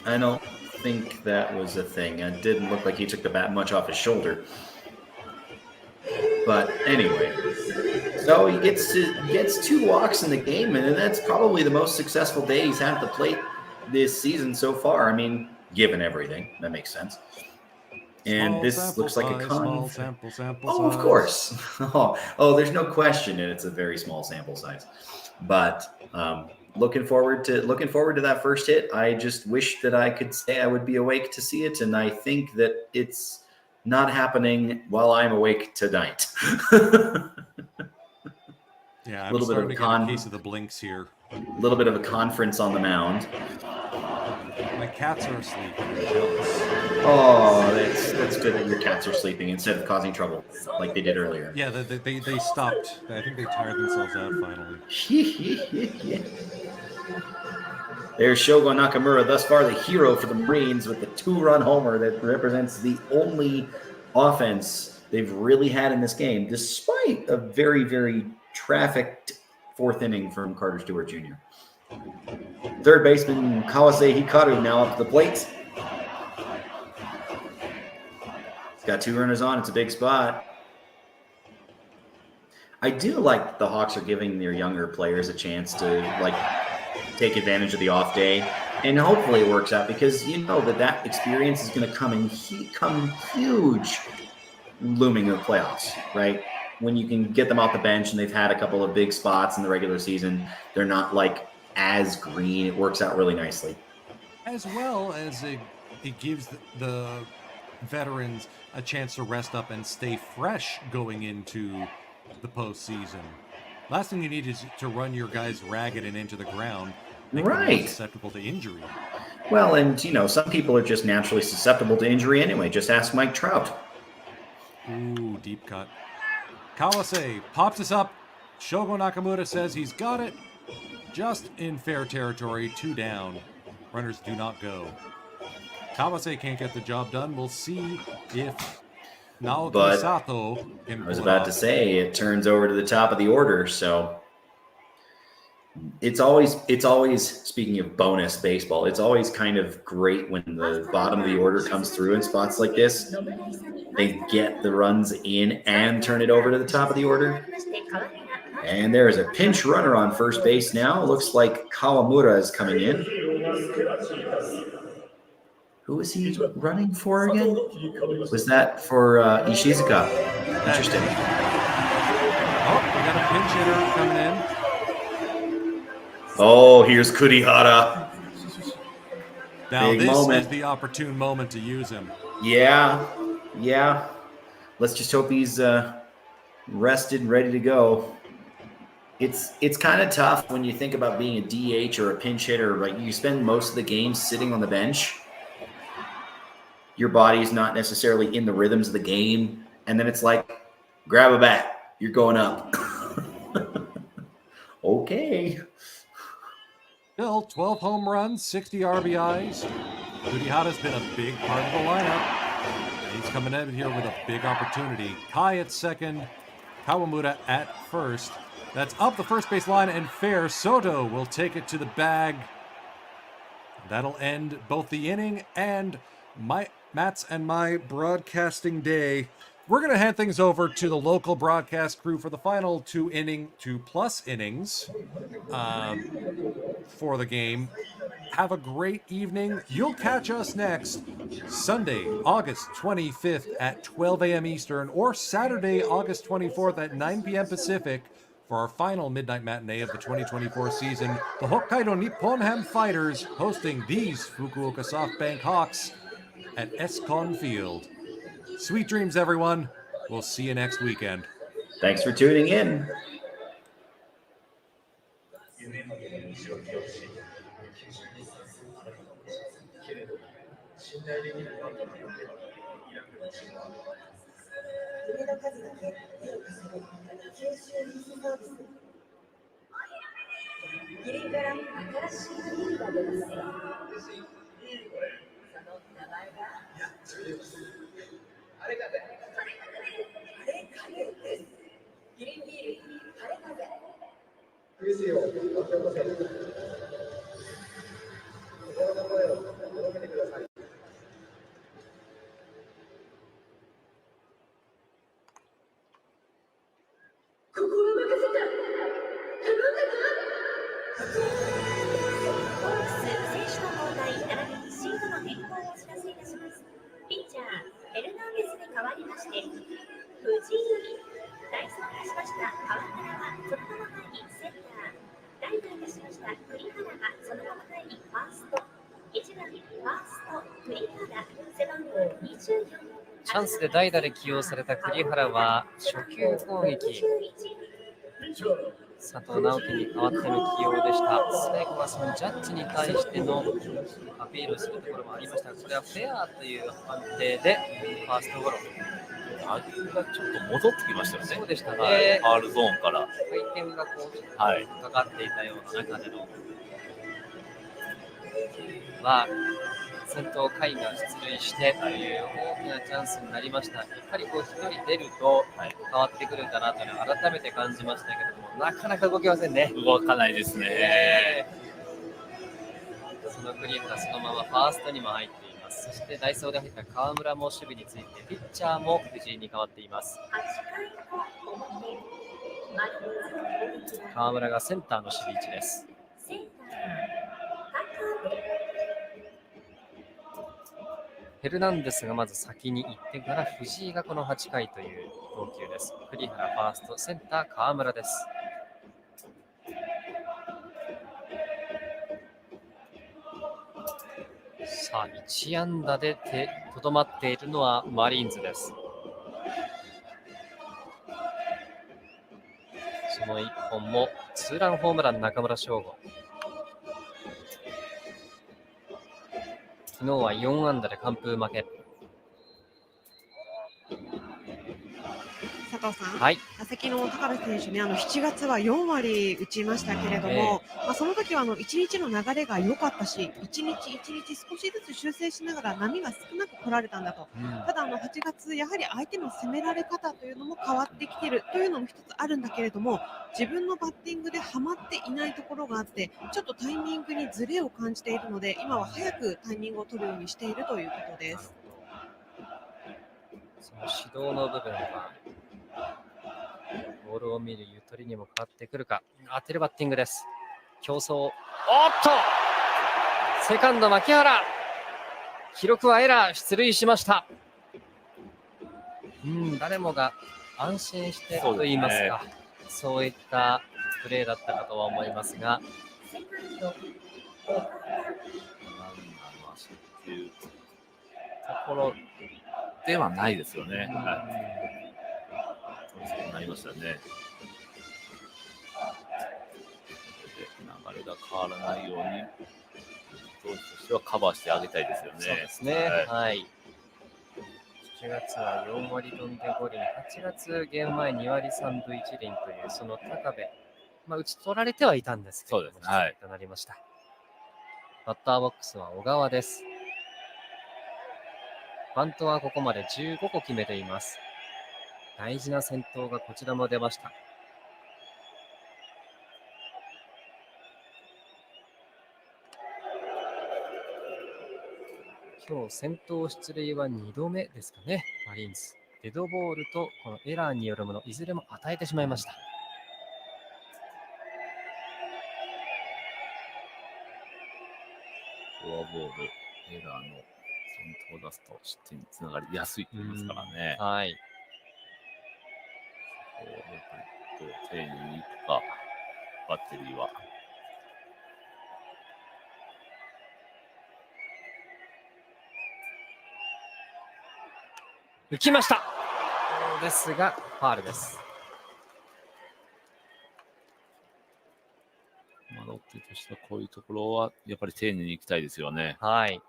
I don't think that was a thing. It didn't look like he took the bat much off his shoulder. But anyway, so he gets 2 walks in the game, and that's probably the most successful day he's had at the plate this season so far. I mean, given everything, that makes sense. And this looks like a small sample size. Oh, of course. Oh, there's no question, and it's a very small sample size. But looking forward to that first hit. I just wish that I could say I would be awake to see it, and I think that it's not happening while I'm awake tonight. Yeah, I'm starting to get a case of the blinks here. A little bit of a conference on the mound. My cats are asleep. I'm jealous. Oh, that's good that your cats are sleeping instead of causing trouble like they did earlier. Yeah, they stopped. I think they tired themselves out finally. There's Shogo Nakamura, thus far the hero for the Marines, with the 2-run homer that represents the only offense they've really had in this game, despite a very, very trafficked fourth inning from Carter Stewart Jr. Third baseman Kawase Hikaru now up to the plate. He's got 2 runners on. It's a big spot. I do like the Hawks are giving their younger players a chance to take advantage of the off day, and hopefully it works out because you know that experience is going to come huge, looming in the playoffs, right? When you can get them off the bench and they've had a couple of big spots in the regular season, they're not as green. It works out really nicely. As well as it gives the veterans a chance to rest up and stay fresh going into the postseason. Last thing you need is to run your guys ragged and into the ground. Right. Susceptible to injury. Well, and some people are just naturally susceptible to injury anyway. Just ask Mike Trout. Ooh, deep cut. Kawase pops us up. Shogo Nakamura says he's got it. Just in fair territory, 2 down. Runners do not go. Kawase can't get the job done. We'll see if Naoki Sato can pull I was about to say it turns over to the top of the order, so it's always speaking of bonus baseball, it's always kind of great when the bottom of the order comes through in spots like this. They get the runs in and turn it over to the top of the order. And there is a pinch runner on first base now. Looks like Kawamura is coming in. Who is he running for again? Was that for Ishizuka? Interesting. Oh, we got a pinch hitter coming in. Oh, here's Kurihara. Now big this moment. Is the opportune moment to use him. Yeah. Let's just hope he's rested and ready to go. It's kind of tough when you think about being a DH or a pinch hitter. Right? You spend most of the game sitting on the bench. Your body's not necessarily in the rhythms of the game. And then it's like, grab a bat. You're going up. Okay. Still, 12 home runs, 60 RBIs. Kurihara's been a big part of the lineup. He's coming in here with a big opportunity. Kai at second, Kawamura at first. That's up the first base line and fair. Soto will take it to the bag. That'll end both the inning and Matt's and my broadcasting day. We're going to hand things over to the local broadcast crew for the final 2+ innings for the game. Have a great evening. You'll catch us next Sunday, August 25th at 12 a.m. Eastern or Saturday, August 24th at 9 p.m. Pacific for our final midnight matinee of the 2024 season. The Hokkaido Nippon Ham Fighters hosting these Fukuoka SoftBank Hawks at Escon Field. Sweet dreams, everyone. We'll see you next weekend. Thanks for tuning in.チャンスで代打で起用された栗原は初球攻撃、佐藤直樹に代わっての起用でした。最後はそのジャッジに対してのアピールをするところもありましたが、これはフェアという判定でファーストゴロ。打球がちょっと戻ってきましたよね。そうでしたね。ファウルゾーンから回転がこう、かかっていたような中での、先頭、甲斐が出塁してという大きなチャンスになりました。やっぱり1人出ると変わってくるんだなというのを改めて感じましたけれども、なかなか動きませんね。動かないですね。その栗原、そのままファーストにも入っています。そして代走で入った川村も守備について、ピッチャーも藤井に変わっています。川村がセンターの守備位置です。フェルナンデスがまず先に行ってから藤井がこの8回という投球です。栗原ファースト、センター川村です。さあ、1安打でとどまっているのはマリーンズです。その1本もツーランホームラン、中村奨吾。昨日は4安打で完封負け。佐藤さん、はい、打席の高部選手ね、7月は4割打ちましたけれども、その時は1日の流れが良かったし、一日一日少しずつ修正しながら波が少なく来られたんだと。ただ8月、やはり相手の攻められ方というのも変わってきているというのも一つあるんだけれども、自分のバッティングではまっていないところがあって、ちょっとタイミングにズレを感じているので、今は早くタイミングを取るようにしているということです。その指導の部分はボールを見るゆとりにも変わってくるか。当てるバッティングです。競争。おっとセカンド牧原、記録はエラー、出塁しました。誰もが安心してと言いますか、そういったプレーだったかとは思いますが、というところではないですよね。そうなりましたね。流れが変わらないように投手としてはカバーしてあげたいですよね。そうですね。はい。7月は4割飛んで5厘、8月ゲーム前2割3分1厘というその高部、打ち取られてはいたんですけども、そうですね。はい。となりました。バッターボックスは小川です。バントはここまで15個決めています。大事な先頭がこちらも出ました。今日先頭出塁は2度目ですかね、マリーンズ。デッドボールとこのエラーによるもの、いずれも与えてしまいました。フォアボール、エラーの先頭を出すと失点につながりやすいと言いますからね。はい。やっぱり丁寧にいくか、バッテリーは。浮きましたですがファールです。ロッテとしてはこういうところはやっぱり丁寧にいきたいですよね。はい。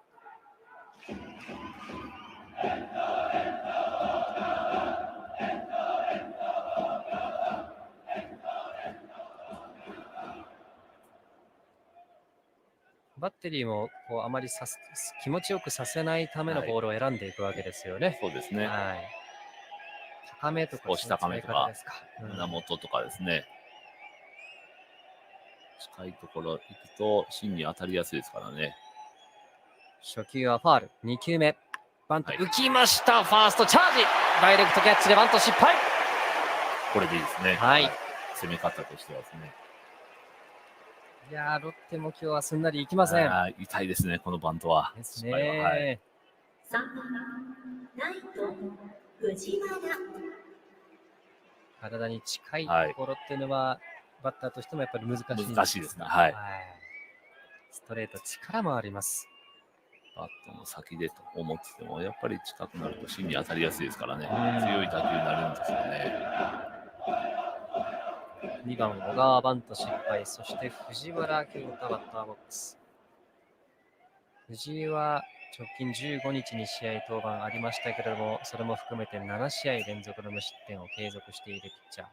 バッテリーもあまり気持ちよくさせないためのボールを選んでいくわけですよね。そうですね。はい、高めとか、少し高めとか、胸元とかですね。近いところ行くと芯に当たりやすいですからね。初球はファール、2球目バント、浮きました。ファーストチャージ、ダイレクトキャッチでバント失敗。これでいいですね。はい、攻め方としてはですね。いやー、ロッテも今日はすんなりいきません。痛いですね、このバントは。ですね。はい、体に近いところっていうのは、バッターとしてもやっぱり難しいです。難しいですね。はい。ストレート、力もあります。バットの先でと思ってても、やっぱり近くなると芯に当たりやすいですからね。強い打球になるんですよね。2番小川バント失敗、そして藤原恭太バッターボックス。藤井は直近15日に試合登板ありましたけれども、それも含めて7試合連続の無失点を継続しているピッチャ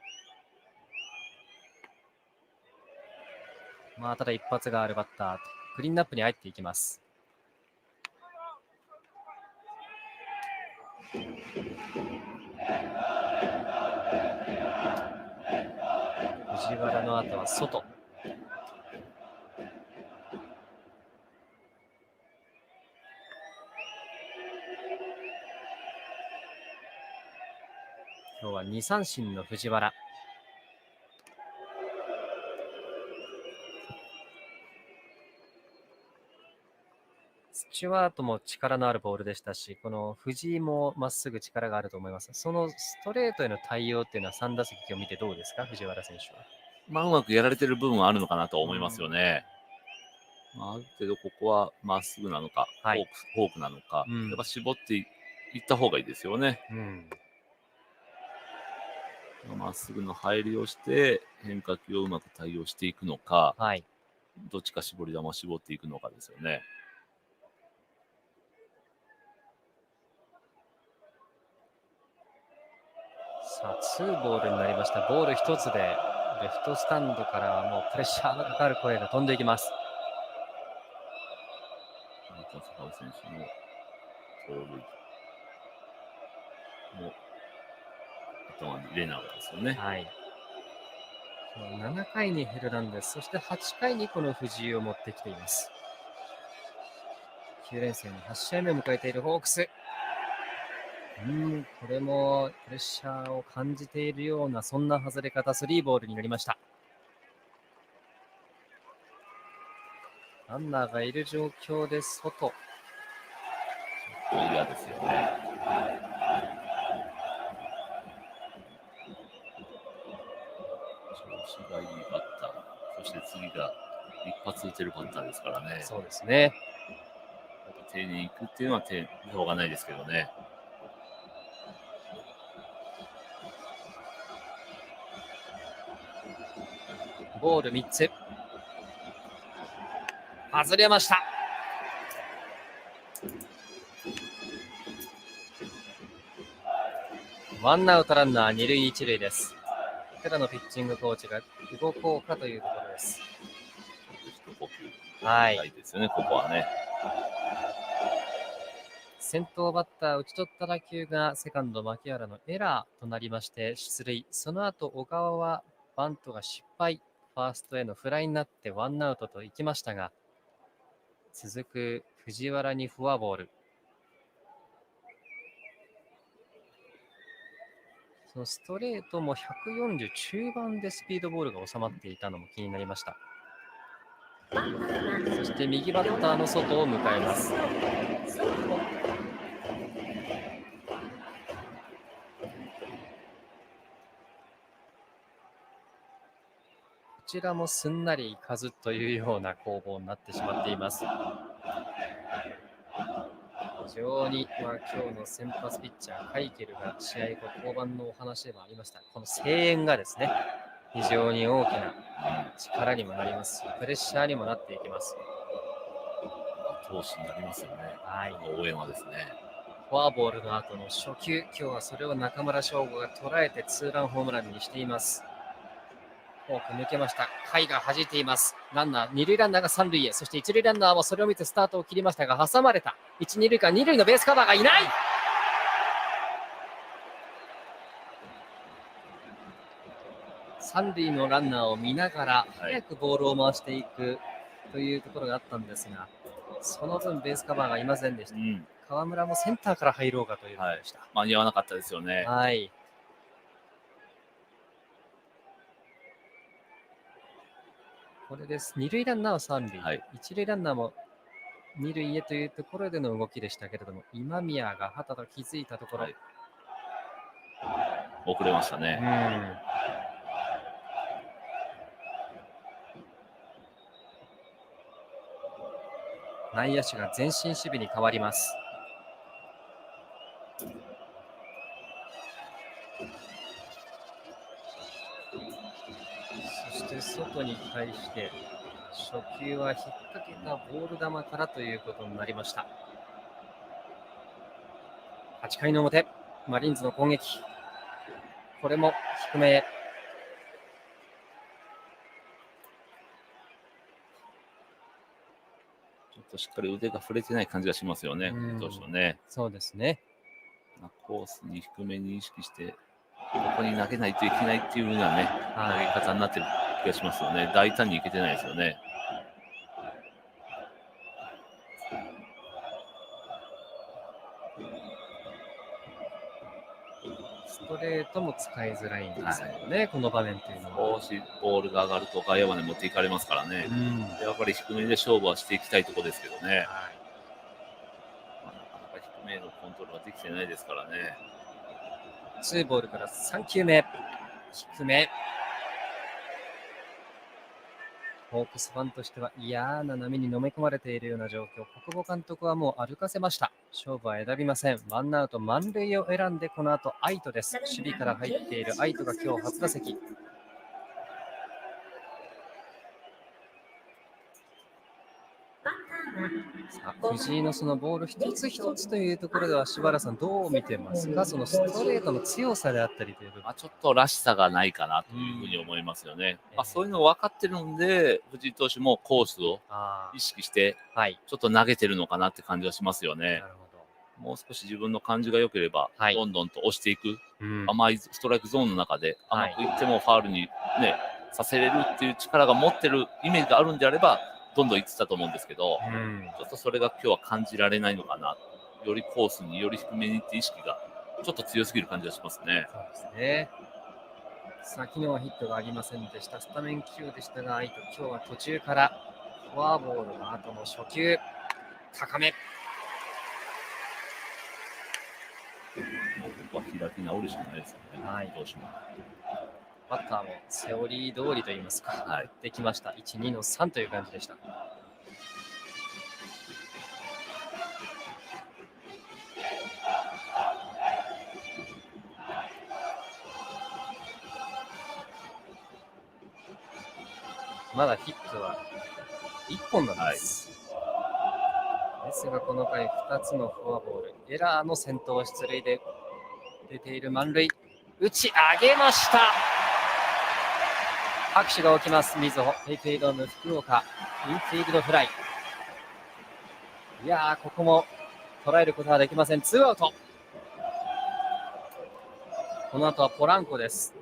ー。ただ一発があるバッター、クリーンナップに入っていきます。藤原の後は外。今日は2三振の藤原。スチュワートも力のあるボールでしたし、この藤井もまっすぐ力があると思います。そのストレートへの対応っていうのは3打席を見てどうですか、藤原選手は。まあ、うまくやられてる部分はあるのかなと思いますよね。まあ、ある程度ここはまっすぐなのか、はいフォークなのか、うんやっぱ絞っていった方がいいですよね。まっすぐの入りをして変化球をうまく対応していくのか、はい。どっちか絞り球を絞っていくのかですよね。さあ、ツーボールになりました。ボール一つで、レフトスタンドからはもうプレッシャーのかかる声が飛んでいきます。中坂選手の盗塁も頭に入れながらですよね。はい。7回にヘルナンデス、そして8回にこの藤井を持ってきています。9連戦の8試合目を迎えているホークス。これもプレッシャーを感じているような、そんな外れ方、3ボールになりました。ランナーがいる状況で外。嫌ですよね。調子がいいバッター、そして次が一発打てるバッターですからね。そうですね。やっぱ手に行くっていうのはしょうがないですけどね。ボール3つ。外れました。ワンアウトランナー2塁1塁です。寺のピッチングコーチが動こうかというところです。一呼吸はいないですよね、ここはね。先頭バッター打ち取った打球がセカンド牧原のエラーとなりまして出塁。その後小川はバントが失敗、ファーストへのフライになってワンアウトといきましたが、続く藤原にフォアボール。そのストレートも140中盤でスピードボールが収まっていたのも気になりました。そして右バッターの外を迎えます。こちらもすんなりいかずというような攻防になってしまっています。非常に、今日の先発ピッチャーカイケルが試合後登板のお話でもありました、この声援がですね、非常に大きな力にもなりますし、プレッシャーにもなっていきます。投手になりますよね。はい、応援はですね。フォアボールの後の初球、今日はそれを中村奨吾が捉えてツーランホームランにしています。フォーク抜けました。甲斐が弾いています。ランナー、二塁ランナーが三塁へ、そして一塁ランナーもそれを見てスタートを切りましたが、挟まれた。一、二塁間、二塁のベースカバーがいない。三塁のランナーを見ながら早くボールを回していくというところがあったんですが、その分ベースカバーがいませんでした。川村もセンターから入ろうかというところでした。間に合わなかったですよね。はい。これです。二塁ランナーは三塁、一塁ランナーも二塁へというところでの動きでしたけれども、今宮が旗と気づいたところ、遅れましたね。内野手が前進守備に変わります。そして外に対して初球は引っ掛けたボール球からということになりました。8回の表、マリーンズの攻撃、これも低めへ。ちょっとしっかり腕が触れてない感じがしますよね、投手のね。そうですね。コースに低めに意識して、ここに投げないといけないっていう風なね、投げ方になってる気がしますよね。大胆にいけてないですよね。ストレートも使いづらいんですよね、この場面というのは。少しボールが上がると外野まで持っていかれますからね。やっぱり低めで勝負はしていきたいところですけどね。なかなか低めのコントロールができてないですからね。2ボールから3球目。低め。ホークスファンとしては嫌な波に飲み込まれているような状況。国母監督はもう歩かせました。勝負は選びません。ワンアウト満塁を選んで、この後愛斗です。守備から入っている愛斗が今日初打席。さあ、藤井のそのボール一つ一つというところでは、柴原さんどう見てますか？そのストレートの強さであったりという部分。ちょっとらしさがないかなというふうに思いますよね。そういうのが分かってるので、藤井投手もコースを意識して、ちょっと投げてるのかなって感じがしますよね。なるほど。もう少し自分の感じが良ければ、どんどんと押していく、甘いストライクゾーンの中で、甘くいってもファウルに、ね、させれるっていう力が持ってるイメージがあるんであれば、どんどんいってたと思うんですけど、ちょっとそれが今日は感じられないのかな。よりコースにより低めにって意識がちょっと強すぎる感じがしますね。そうですね。昨日はヒットがありませんでした。スタメン起用でしたが、今日は途中からフォアボールの後の初球、高め。ここは開き直るしかないですよね。どうしようも。バッターもセオリー通りといいますか、できました。1、2の3という感じでした。まだヒットは1本なんです。ですが、この回2つのフォアボール、エラーの先頭出塁で出ている満塁。打ち上げました。拍手が起きます。みずほペイペイドーム福岡インフィールドフライ。いやー、ここも捉えることはできません。ツーアウト。この後はポランコです。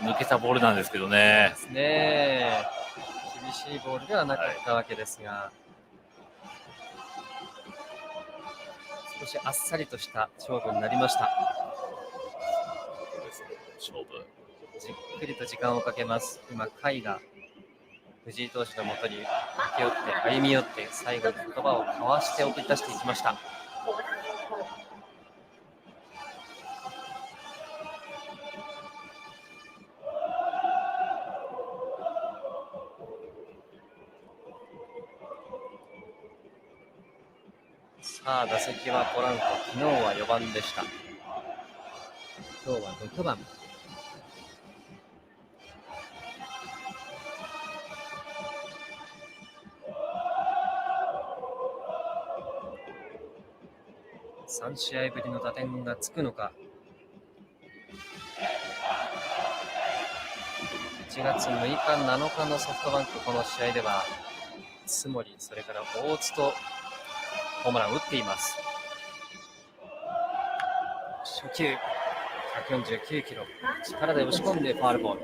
抜けたボールなんですけどね。ですね。厳しいボールではなかったわけですが、少しあっさりとした勝負になりました。勝負。じっくりと時間をかけます。今、甲斐が藤井投手のもとに駆け寄って歩み寄って最後に言葉を交わして送り出していきました。さあ、打席はポランコ。昨日は4番でした。今日は6番。3試合ぶりの打点がつくのか。1月6日、7日のソフトバンク、この試合では津森、それから大津とホームランを打っています。初球149キロ、力で押し込んでファウルボール。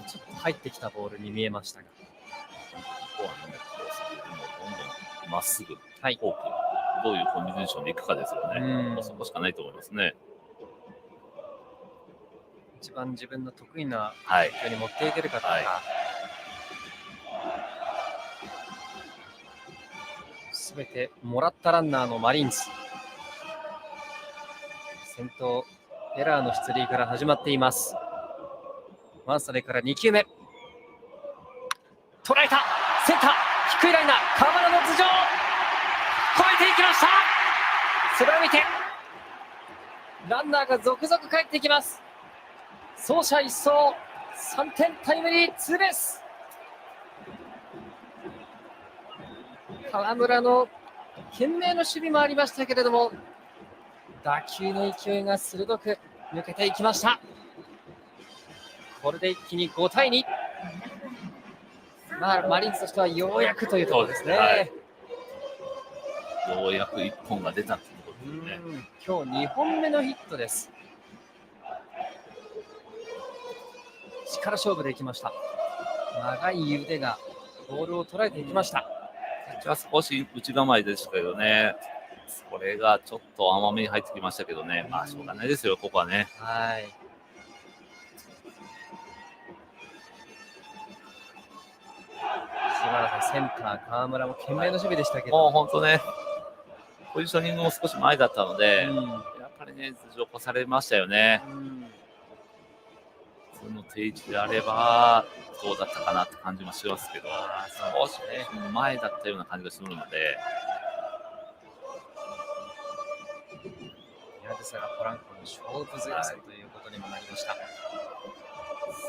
ちょっと入ってきたボールに見えましたが、ここはね、どんどんまっすぐ、フォーク、どういうコンビネーションでいくかですよね。そこしかないと思いますね。一番自分の得意な状況に持っていけるかどうか。すべてもらったランナーのマリーンズ。先頭エラーの出塁から始まっています。ワンストライクから2球目。捉えた。センター低いライナー、河村の頭上越えていきました。それを見てランナーが続々帰ってきます。走者一掃、3点タイムリーツーベース。河村の懸命の守備もありましたけれども、打球の勢いが鋭く抜けていきました。これで一気に5対2。まあ、マリーンズとしてはようやくというところですね。はい、ようやく1本が出たということですね。今日2本目のヒットです。力勝負でいきました。長い腕がボールを捉えていきました。キャッチは少し内構えでしたけどね、それがちょっと甘めに入ってきましたけどね、まあしょうがないですよ、ここはね。はい。藤原さん、センター川村も懸命の守備でしたけど、もう本当ね、ポジショニングも少し前だったので、やっぱりね、頭上越されましたよね。その定位置であればどうだったかなって感じもしますけど、少しね前だったような感じがするので。やですがポランコの勝負強さということにもなりました。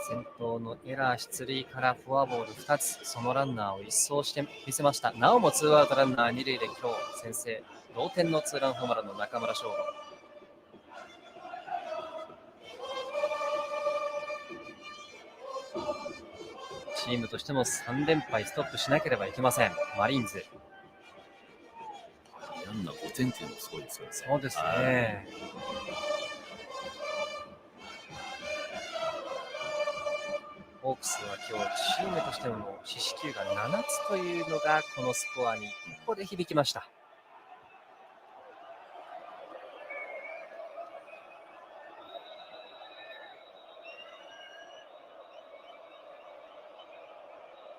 先頭のエラー出塁からフォアボール2つ、そのランナーを一掃してみせました。なおもツーアウトランナー2塁で今日先制同点のツーランホームランの中村奨吾。チームとしても3連敗ストップしなければいけません、マリーンズ。ランナー5点っていうのもすごいですよね。そうですね。ホークスは今日チームとしても四死球が7つというのがこのスコアにここで響きました。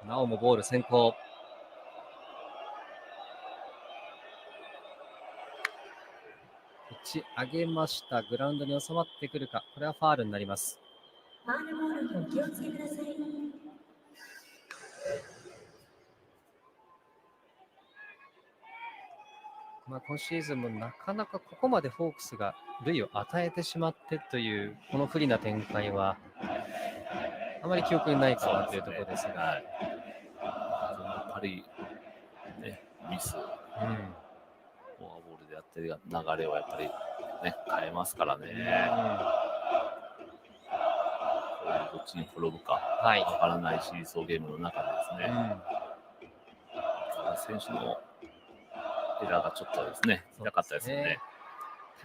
なおもボール先行。打ち上げました。グラウンドに収まってくるか。これはファールになります。ファールボールにお気をつけください。今シーズンもなかなかここまでフォークスが塁を与えてしまってというこの不利な展開はあまり記憶にないかなというところですが、やっぱり、ね、ミス、フォアボールであったり流れをやっぱり、ね、変えますからね。どっちに転ぶかわからないシーソーゲームの中でですね、選手のエラーがちょっとですね、痛かったですよね。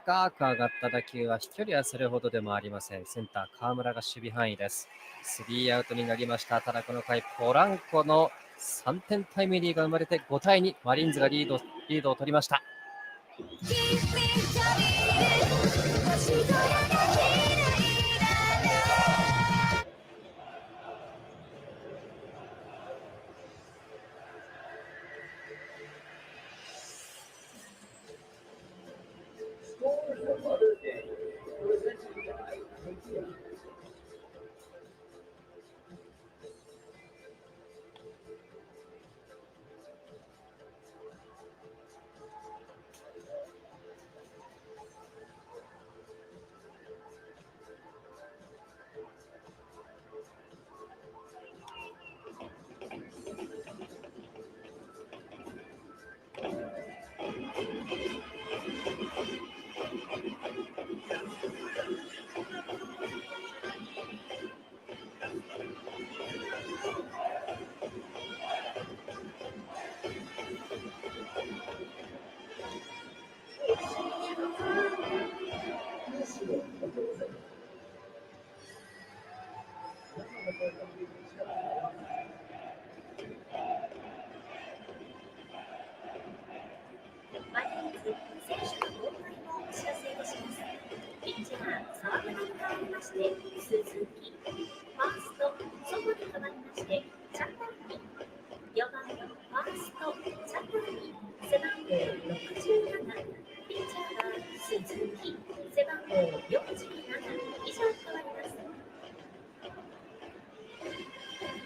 高く上がった打球は飛距離はそれほどでもありません。センター川村が守備範囲です。スリーアウトになりました。ただこの回ポランコの3点タイムリーが生まれて5対2、マリーンズがリードを取りました。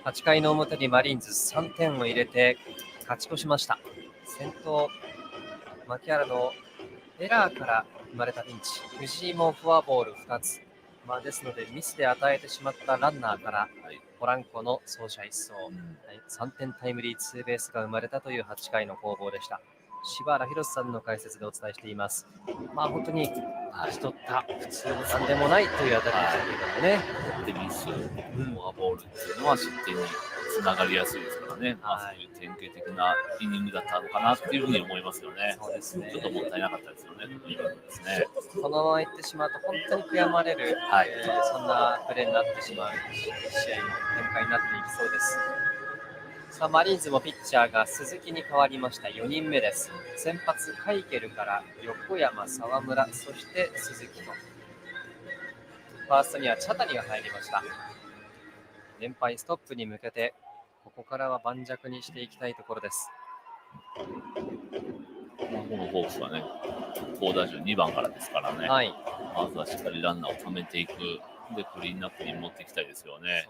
8回の表にマリーンズ3点を入れて勝ち越しました。先頭牧原のエラーから生まれたピンチ、藤井もフォアボール2つ、ですのでミスで与えてしまったランナーからポランコの走者一掃、3点タイムリーツーベースが生まれたという8回の攻防でした。柴原宏さんの解説でお伝えしています。本当に打ち取った普通のなんでもないという当たりでしたけれどもね。でミス、フォアボールっていうのは失点につながりやすいですからね、そういう典型的なイニングだったのかなっていうふうに思いますよね。そうですね。ちょっともったいなかったですよね。ですね。このままいってしまうと本当に悔やまれる、そんなプレーになってしまう試合の展開になっていきそうです。さあマリーンズもピッチャーが鈴木に変わりました。4人目です。先発カイケルから横山、沢村、そして鈴木とファーストには茶谷が入りました。連敗ストップに向けてここからは盤石にしていきたいところです。このホークスはね、好打順2番からですからね、まずはしっかりランナーを貯めていく、でクリーンナップに持っていきたいですよね。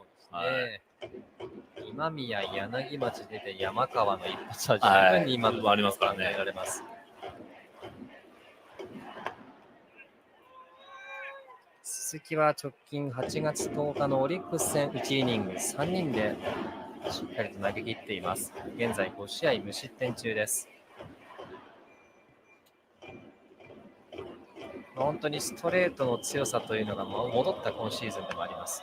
今宮、柳町出て山川の一発は十分に今ありますからね。鈴木は直近8月10日のオリックス戦1イニング3人でしっかりと投げ切っています。現在5試合無失点中です。本当にストレートの強さというのが戻った今シーズンでもあります。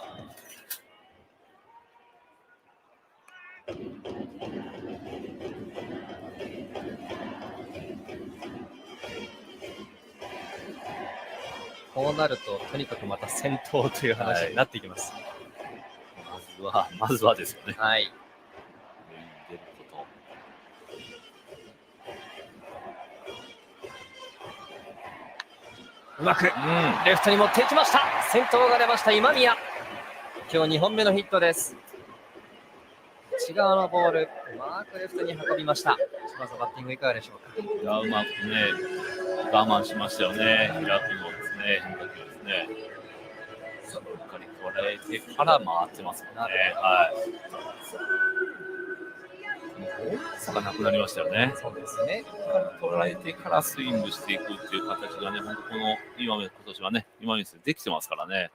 こうなるととにかくまた先頭という話になっていきます。まずはですよね。うまくレフトに持っていきました。先頭が出ました今宮。今日2本目のヒットです。内側のボール、うまくレフトに運びました。まずバッティングいかがでしょうか。うまくね、我慢しましたよね。開くのですね、変化球ですね。しっかり捉えてから回ってますもんね。差がなくなりましたよね。そうですね。捉えてからスイングしていくっていう形がね、本当この今年はね、今宮できてますからね。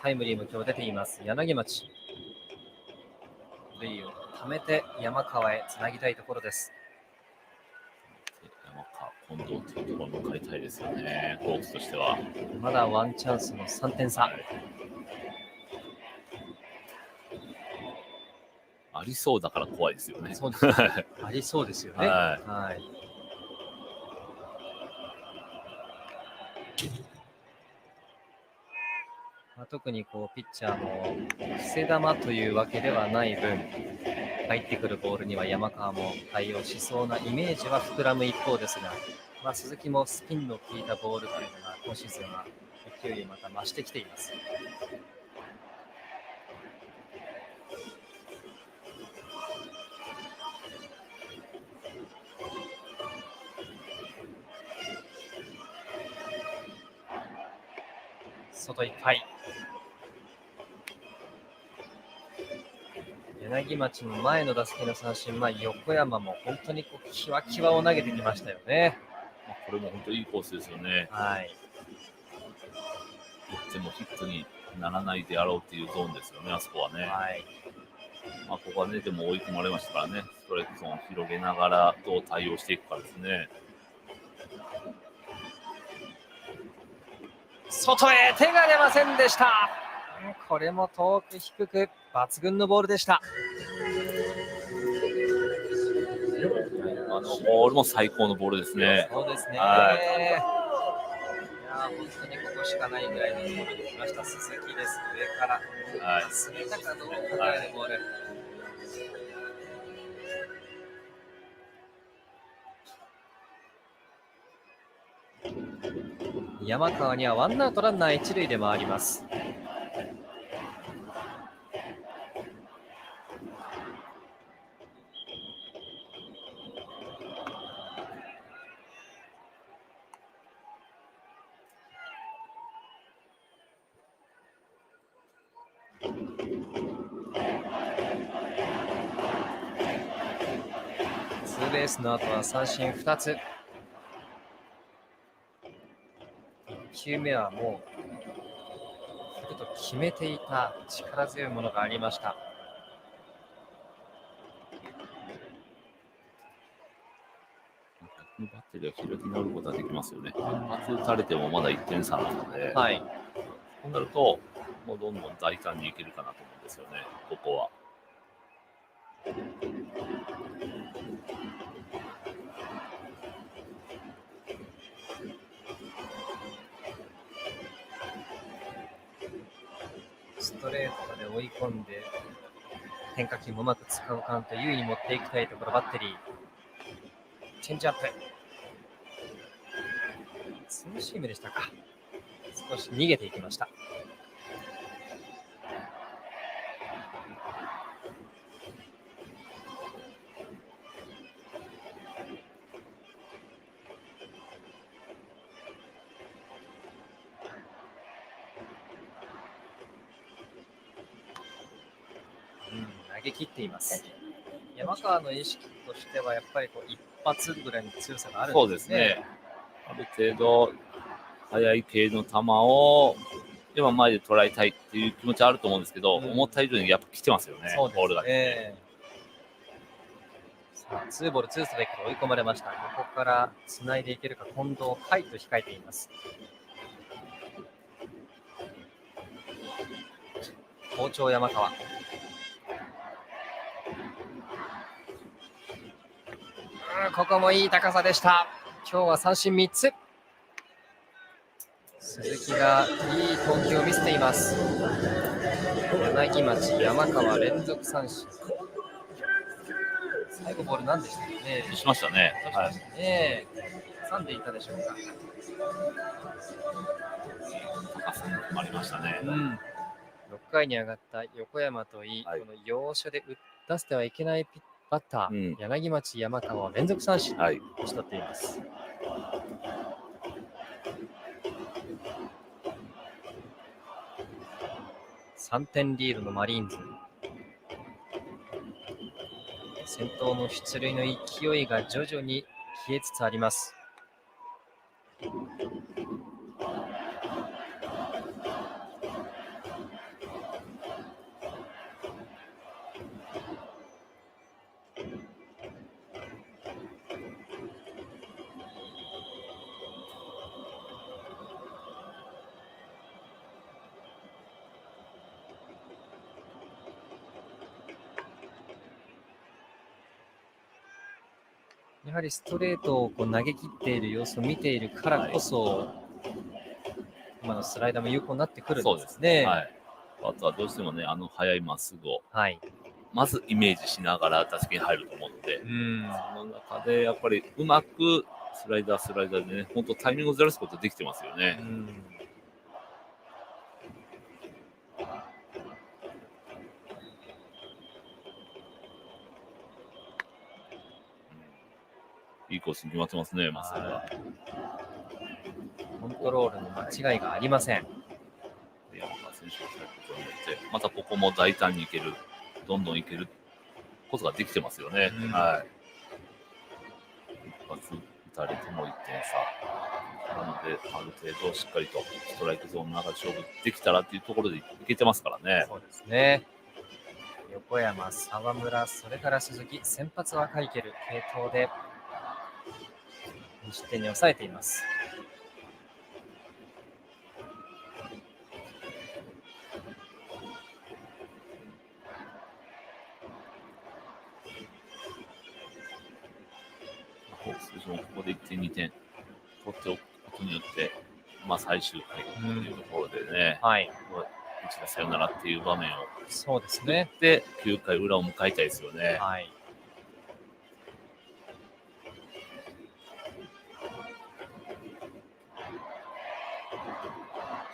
タイムリーも今日出ています柳町。塁を溜めて山川へつなぎたいところです。山川近藤というところも変えたいですよね、ホークスとしては。まだワンチャンスの3点差。ありそうだから怖いですよね。そうですありそうですよね。特にピッチャーの伏せ球というわけではない分、入ってくるボールには山川も対応しそうなイメージは膨らむ一方ですが、鈴木もスピンの効いたボールというのが今シーズンは勢いをまた増してきています。外いっぱい。柳町の前の打席の三振、横山も本当にキワキワを投げてきましたよね。これも本当にいいコースですよね。打ってもヒットにならないであろうっていうゾーンですよね、あそこはね。ここはね、でも追い込まれましたからね、ストライクゾーンを広げながらどう対応していくかですね。外へ手が出ませんでした。これも遠く低く抜群のボールでした。ボールも最高のボールですね。そうですね。本当にここしかないぐらいのボールに来ました鈴木です。上から滑ったかどうかぐらいのボール。山川にはワンアウトランナー一塁で回ります。ツーベースの後は三振2つ。1球目はも決めていた力強いものがありました。バッテリーは開き直ることができますよね。初打たれてもまだ1点差なので、はい。そうなると、もうどんどん大胆にいけるかなと思うんですよね、ここは。ストレートで追い込んで、変化球もうまく使うカウント優位に持っていきたいところ、バッテリー。チェンジアップ。ツーシームでしたか。少し逃げていきました。投げ切っています。山川の意識としてはやっぱりこう一発ぐらいの強さがあるんですね。そうですね。ある程度速い系の球をでも前で捉えたいっていう気持ちはあると思うんですけど、思った以上にやっぱ来てますよね。そうですね。ボールがね。さあ、ツーボールツーストライクで追い込まれました。ここからつないでいけるか、近藤海と控えています。好調山川。ここもいい高さでした。今日は三振3つ。鈴木がいい投球を見せています。柳町、山川連続三振。最後ボール何でしたかね。しましたね。はい。3でいったでしょうか。高さに決まりましたね。6回に上がった横山といい、この要所で打たせてはいけないバッター、柳町、山川を連続三振に打ち取っています。3点リードのマリーンズ。先頭の出塁の勢いが徐々に消えつつあります。やはりストレートをこう投げ切っている様子を見ているからこそ、今のスライダーも有効になってくるんですね。そうですね。はい、あとはどうしてもね、速いまっすぐを、まずイメージしながら打席に入ると思うので、その中でやっぱりうまくスライダーでね、本当タイミングをずらすことできてますよね。いいコースに決まってますね、まっすぐは。コントロールの間違いがありません。山川選手が入ることによって、またここも大胆にいける、どんどんいけることができてますよね。一発打たれても1点差。なので、ある程度しっかりとストライクゾーンの中で勝負できたらっていうところでいけてますからね。そうですね。横山、沢村、それから鈴木、先発は赤池る継投で2失点に抑えています。ホークスとしてもここで1点、2点取っておくことによって、最終回というところでね、一打サヨナラっていう場面をそうですね。で9回裏を迎えたいですよね。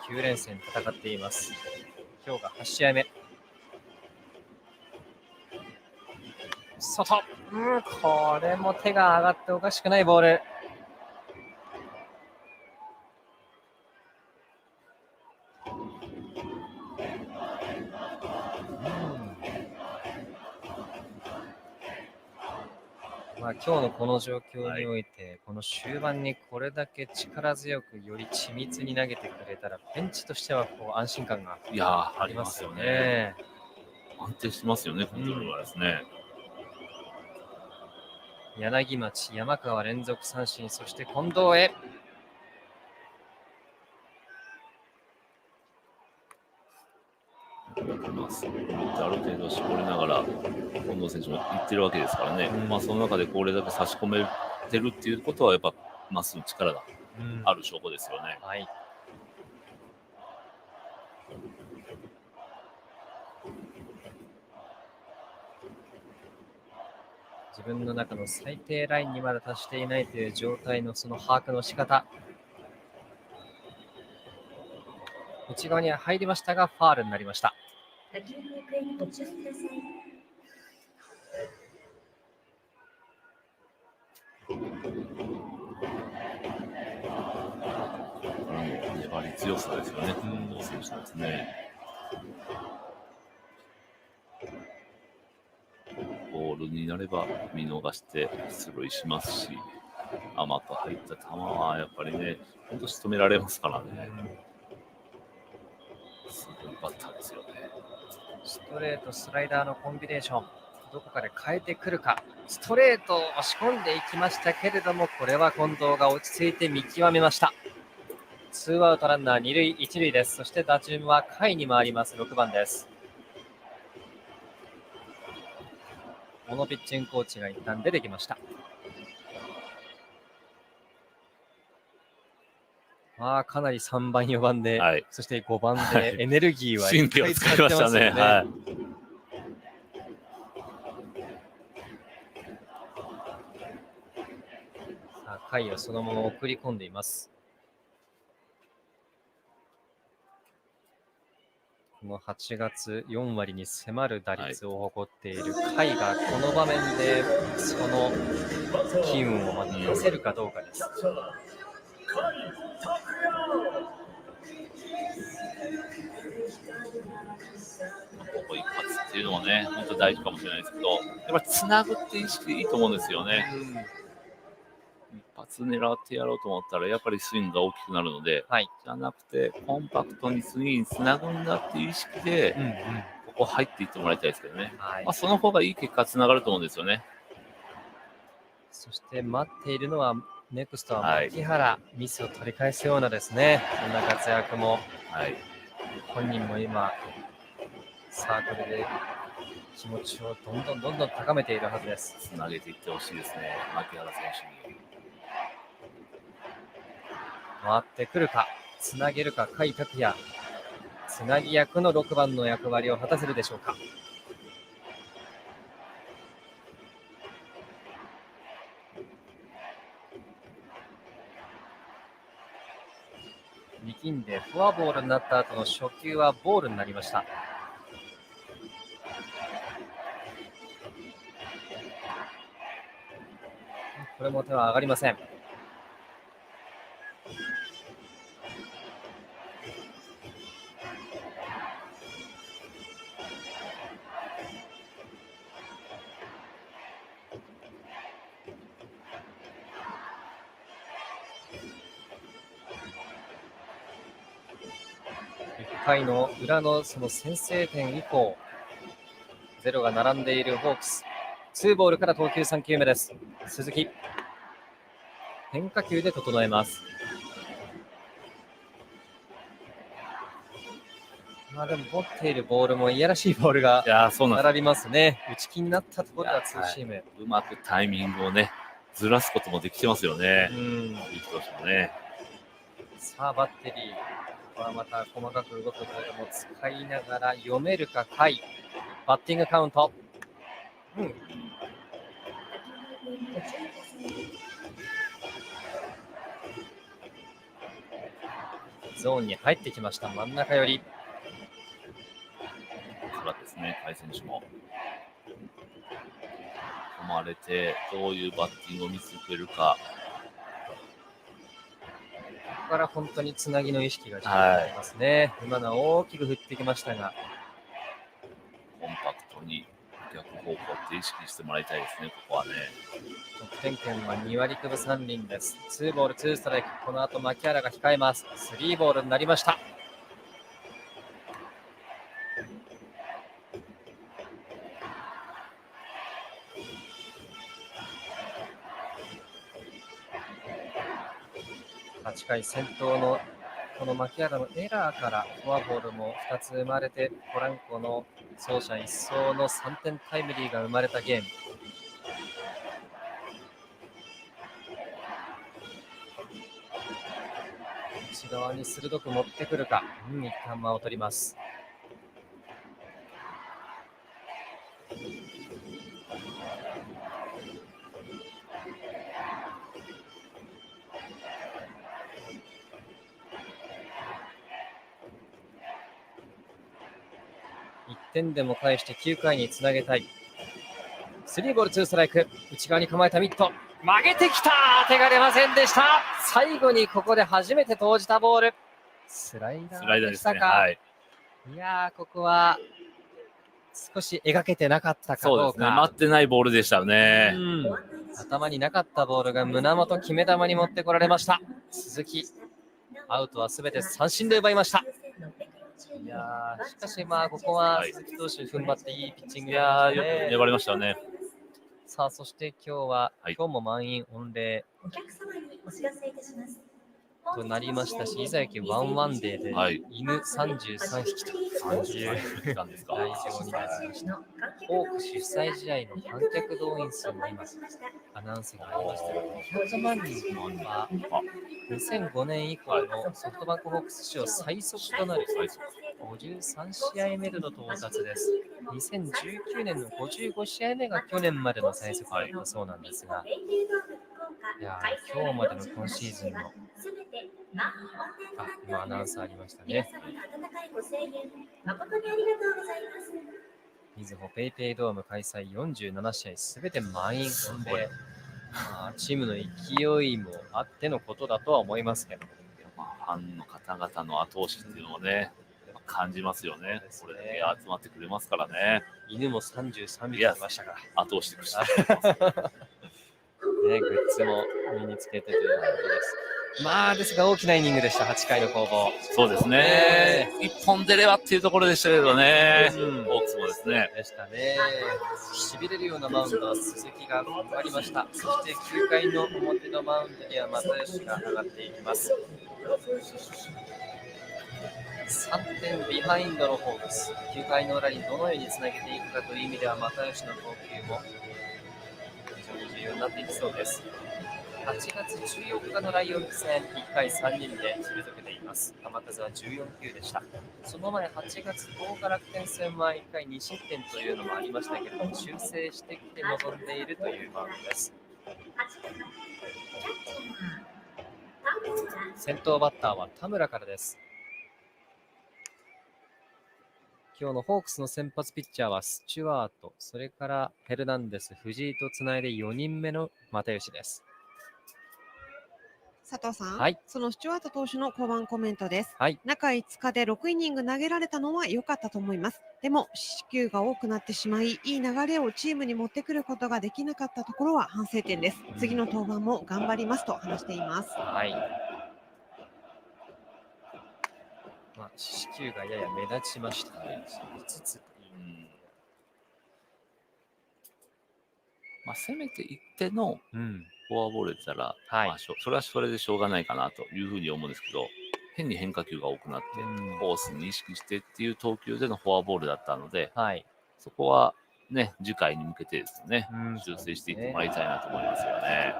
9連戦戦っています。今日が8試合目。外、これも手が上がっておかしくないボール。今日のこの状況において、この終盤にこれだけ力強くより緻密に投げてくれたら、ベンチとしては安心感がいやー、ありますよね。安定してますよね、コントロールはですね。柳町、山川連続三振、そして近藤へ。ある程度絞りながら近藤選手もいってるわけですからね、その中でこれだけ差し込めてるっていうことはやっぱまっすぐ力がある証拠ですよね。はい、自分の中の最低ラインにまだ達していないという状態のその把握の仕方。内側には入りましたがファールになりました。滝の行方にご注意ください。粘り強さですよね、近藤選手ですね。ボールになれば見逃して出塁しますし、甘く入った球はやっぱりね、本当仕留められますからね。すごいバッターですよね。ストレート、スライダーのコンビネーション、どこかで変えてくるか。ストレートを押し込んでいきましたけれども、これは近藤が落ち着いて見極めました。ツーアウトランナー二塁一塁です。そして打順は下位に回ります。6番です。このピッチングコーチが一旦出てきました。かなり3番、4番で、はい、そして5番でエネルギーは神経を使いましたね。はい、甲斐をそのまま送り込んでいます。この8月4割に迫る打率を誇っている甲斐がこの場面でその機運をまた出せるかどうかです。ここ一発っていうのもね、本当大事かもしれないですけど、やっぱりつなぐって意識でいいと思うんですよね。一発狙ってやろうと思ったら、やっぱりスイングが大きくなるので、じゃなくて、コンパクトに次につなぐんだっていう意識で、ここ入っていってもらいたいですけどね。その方がいい結果つながると思うんですよね。そして待っているのは、ネクストは牧原、ミスを取り返すようなですね、そんな活躍も、本人も今、サークルで気持ちをどんどん高めているはずです。つなげていってほしいですね、牧原選手に。回ってくるか、つなげるか、甲斐拓也、つなぎ役の6番の役割を果たせるでしょうか。力んでフォアボールになった後の初球はボールになりました。これも手は上がりません。1回の裏のその先制点以降、ゼロが並んでいるホークス。ツーボールから投球3球目です。鈴木、変化球で整えます。でも持っているボールもいやらしいボールが並びますね。打ち気になったところはツーシーム、うまくタイミングをねずらすこともできてますよね。さあバッテリーはまた細かく動くボールも使いながら読めるか甲斐。バッティングカウント、ゾーンに入ってきました。真ん中寄りからですね。甲斐選手も込まれてどういうバッティングを見せてくれるか。ここから本当につなぎの意識が必要になりますね。今のは大きく振ってきましたが、コンパクトに逆方向って意識してもらいたいですね、ここはね。得点圏は2割9分3厘です。2ボール2ストライク。この後牧原が控えます。3ボールになりました。8回先頭のこの牧原のエラーからフォアボールも2つ生まれて、ポランコの走者一掃の3点タイムリーが生まれたゲーム。内側に鋭く持ってくるか。一旦間を取ります。1点でも返して9回につなげたい。3ボール2ストライク。内側に構えたミット。曲げてきた。手が出ませんでした。最後にここで初めて投じたボール。スライダーでしたか。はい、いやー、ここは少し描けてなかったかどうか。そうですね、待ってないボールでしたよね。頭になかったボールが胸元決め球に持ってこられました。鈴木、アウトはすべて三振で奪いました。いやー、しかしここは鈴木投手踏ん張っていいピッチングでしたね。よく粘りましたよね。さあ、そして今日も満員御礼お客様にお知らせいたします。となりましたし、伊沢駅ワンワンデーで、犬33匹という来場になりました。ホーク主催試合の観客動員数も今、アナウンスがありましたが、100万人は2005年以降のソフトバンクホークス史上最速となる53試合目での到達です。2019年の55試合目が去年までの最速だったそうなんですが、いや今日までの今シーズンの今アナウンスありましたね。みずほペイペイドーム開催47試合すべて満員御礼。チームの勢いもあってのことだとは思いますけど、ファンの方々の後押しっていうのをね、感じますよね。これで集まってくれますからね。犬も33匹いましたから、後押してくれた。ね、グッズも身につけてということです。ですが大きなイニングでした、8回の攻防。そうですね。一本出ればっていうところでしたけどね。ホークスもですね。でしたね。痺れるようなマウンドは鈴木が頑張りました。そして9回の表のマウンドには又吉が上がっていきます。3点ビハインドのホークス。9回の裏にどのようにつなげていくかという意味では又吉の投球も非常に重要になっていきそうです。8月14日のライオンズ戦、1回3人で退けています。球数は14球でした。その前、8月10日楽天戦は1回2失点というのもありましたけれども、修正してきて臨んでいるというマウンドです。先頭バッターは田村からです。今日のホークスの先発ピッチャーはスチュワート、それからフェルナンデス、藤井とつないで4人目の又吉です。佐藤さん、そのスチュワート投手の降板コメントです。中5日で6イニング投げられたのは良かったと思います。でも、四球が多くなってしまい、いい流れをチームに持ってくることができなかったところは反省点です。次の登板も頑張りますと話しています。四球がやや目立ちましたね。5つ。せめて1点のフォアボールだったら、それはそれでしょうがないかなというふうに思うんですけど、変に変化球が多くなって、コースに意識してっていう投球でのフォアボールだったので、そこはね、次回に向けてですね、修正していってもらいたいなと思いますよね。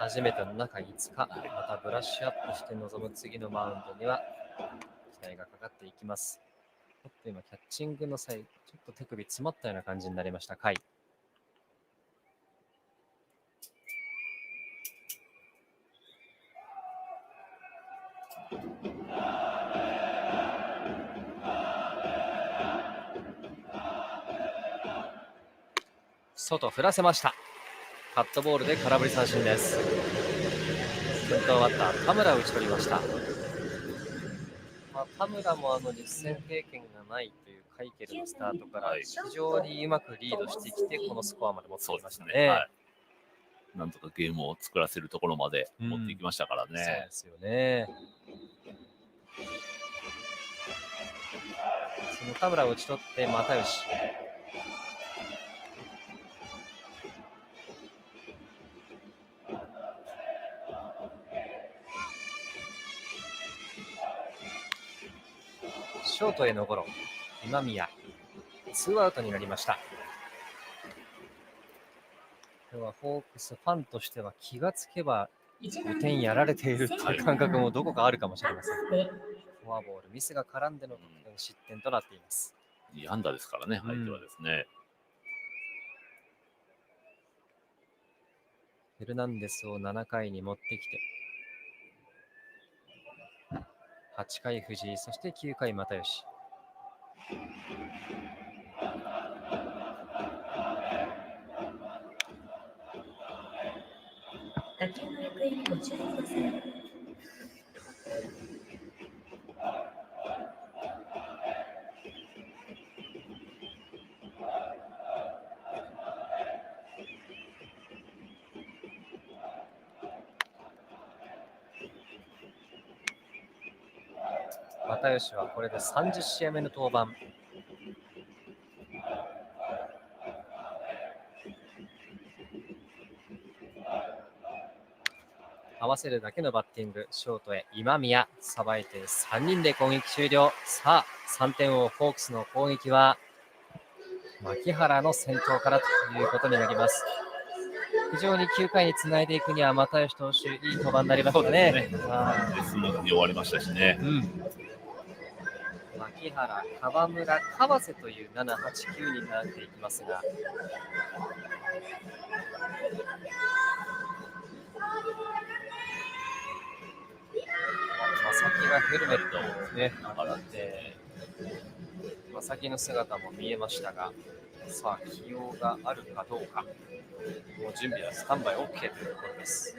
初めての中5日、またブラッシュアップして臨む次のマウンドには期待がかかっていきます。今、キャッチングの際、ちょっと手首詰まったような感じになりました、甲斐。外振らせました。カットボールで空振り三振です。先頭バッター田村を打ち取りました。田村も実戦経験がないというカイケルのスタートから非常にうまくリードしてきて、このスコアまで持ってきましたね。はい、なんとかゲームを作らせるところまで持っていきましたからね。そうですよね。その田村を打ち取って又吉。ショートへのゴロ、今宮、ツーアウトになりました。今日はホークスファンとしては気がつけば5点やられているっていう感覚もどこかあるかもしれません。フォアボール、ミスが絡んでの得点失点となっています。いい安打ですからね、相手はですね。フェルナンデスを7回に持ってきて、8回藤井、そして9回又吉。打球の行方にご注意ください。又吉はこれで30試合目の登板。合わせるだけのバッティング、ショートへ今宮、さばいて3人で攻撃終了。さあ、3点をホークスの攻撃は牧原の先頭からということになります。非常に9回につないでいくには又吉投手、いい登板になりましたね。スムーズに終わりましたしね。牧原、川村、川瀬という7、8、9になっていきますが、正木がヘルメットをね、洗って、正木の姿も見えましたが、さあ、起用があるかどうか、もう準備はスタンバイ OK というところです。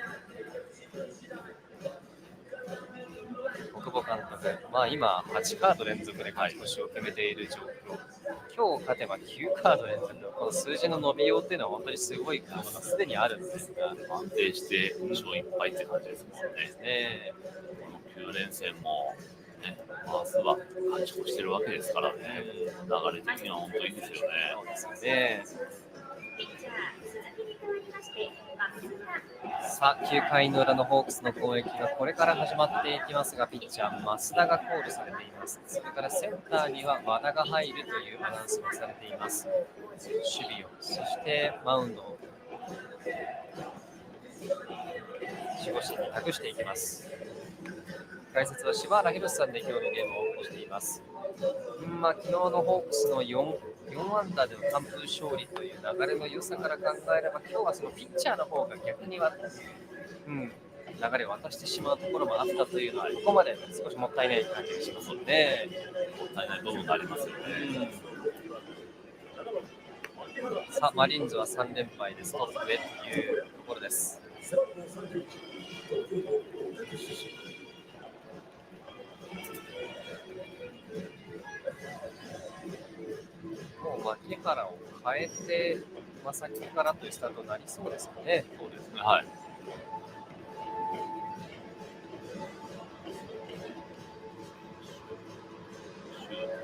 奥保監督、今、8カード連続で勝ち越しを決めている状況、今日勝てば9カード連続、この数字の伸びようっていうのは本当にすごいことがすでにあるんですが、安定して勝1敗って感じですもんね。この9連戦も、ね、明日は勝ち越してるわけですからね、流れ的には本当にいいですよね。そうですよね。さあ、9回の裏のホークスの攻撃がこれから始まっていきますが、ピッチャー、増田がコールされています。それからセンターには和田が入るというアナウンスがされています。守備を、そしてマウンドを守護神に託していきます。解説は柴原宏さんで今日のゲームを起こしています。昨日のホークスの4安打での完封勝利という流れの良さから考えれば、今日はそのピッチャーの方が逆には、流れを渡してしまうところもあったというのは、ここまで少しもったいない感じがしますので、もったいない部分がありますよね。さあ、マリーンズは3連敗でストップへというところです。もう牧原を変えて、正木からというスタートになりそうですよね。そうですね、はい。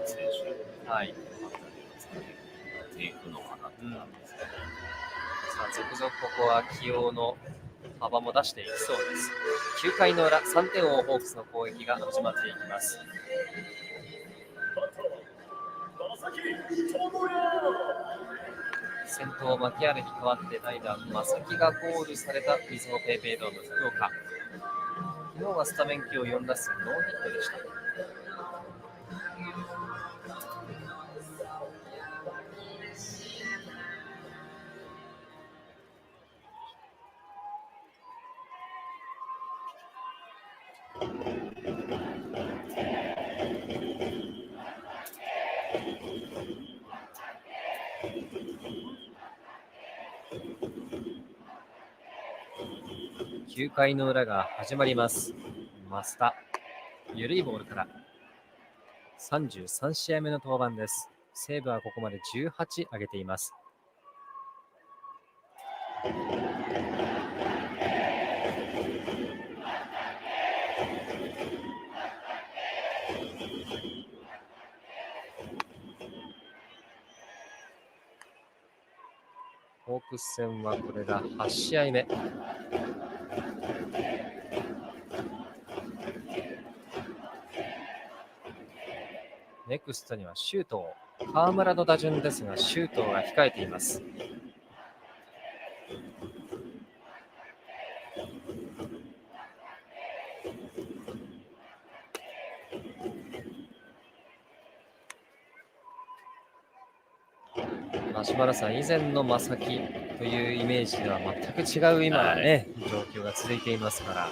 選手、はい。ていくのかなって感じですね。さあ、続々ここは起用の幅も出していきそうです。9回の裏、3点を追うホークスの攻撃が始まっていきます。先頭、牧原に代わって代打、正木がゴールされた出雲ペイペイドーム福岡。昨日はスタメン今日4打数ノーヒットでした。9回の裏が始まります。増田、緩いボールから33試合目の登板です。セーブはここまで18上げています。ホークス戦はこれが8試合目。ネクストにはシュート、河村の打順ですが、シュートが控えています。島原さん、以前の正木というイメージでは全く違う今ね、状況が続いていますから。う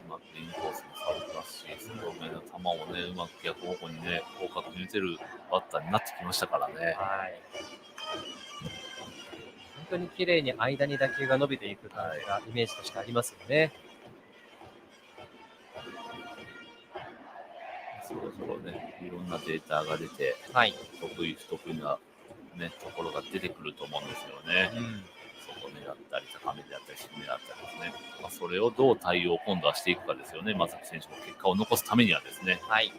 まくインコースもされてますし、外目の球をね、うまく逆方向にね、広角に打てるバッターになってきましたからね。はい。本当に綺麗に間に打球が伸びていく感じがイメージとしてありますよね。そろそろね、いろんなデータが出て、はい、得意不得意な、ね、ところが出てくると思うんですよね。外目だったり、高めであったり、低めだったりですね。それをどう対応今度はしていくかですよね。正木選手も結果を残すためにはですね。はい。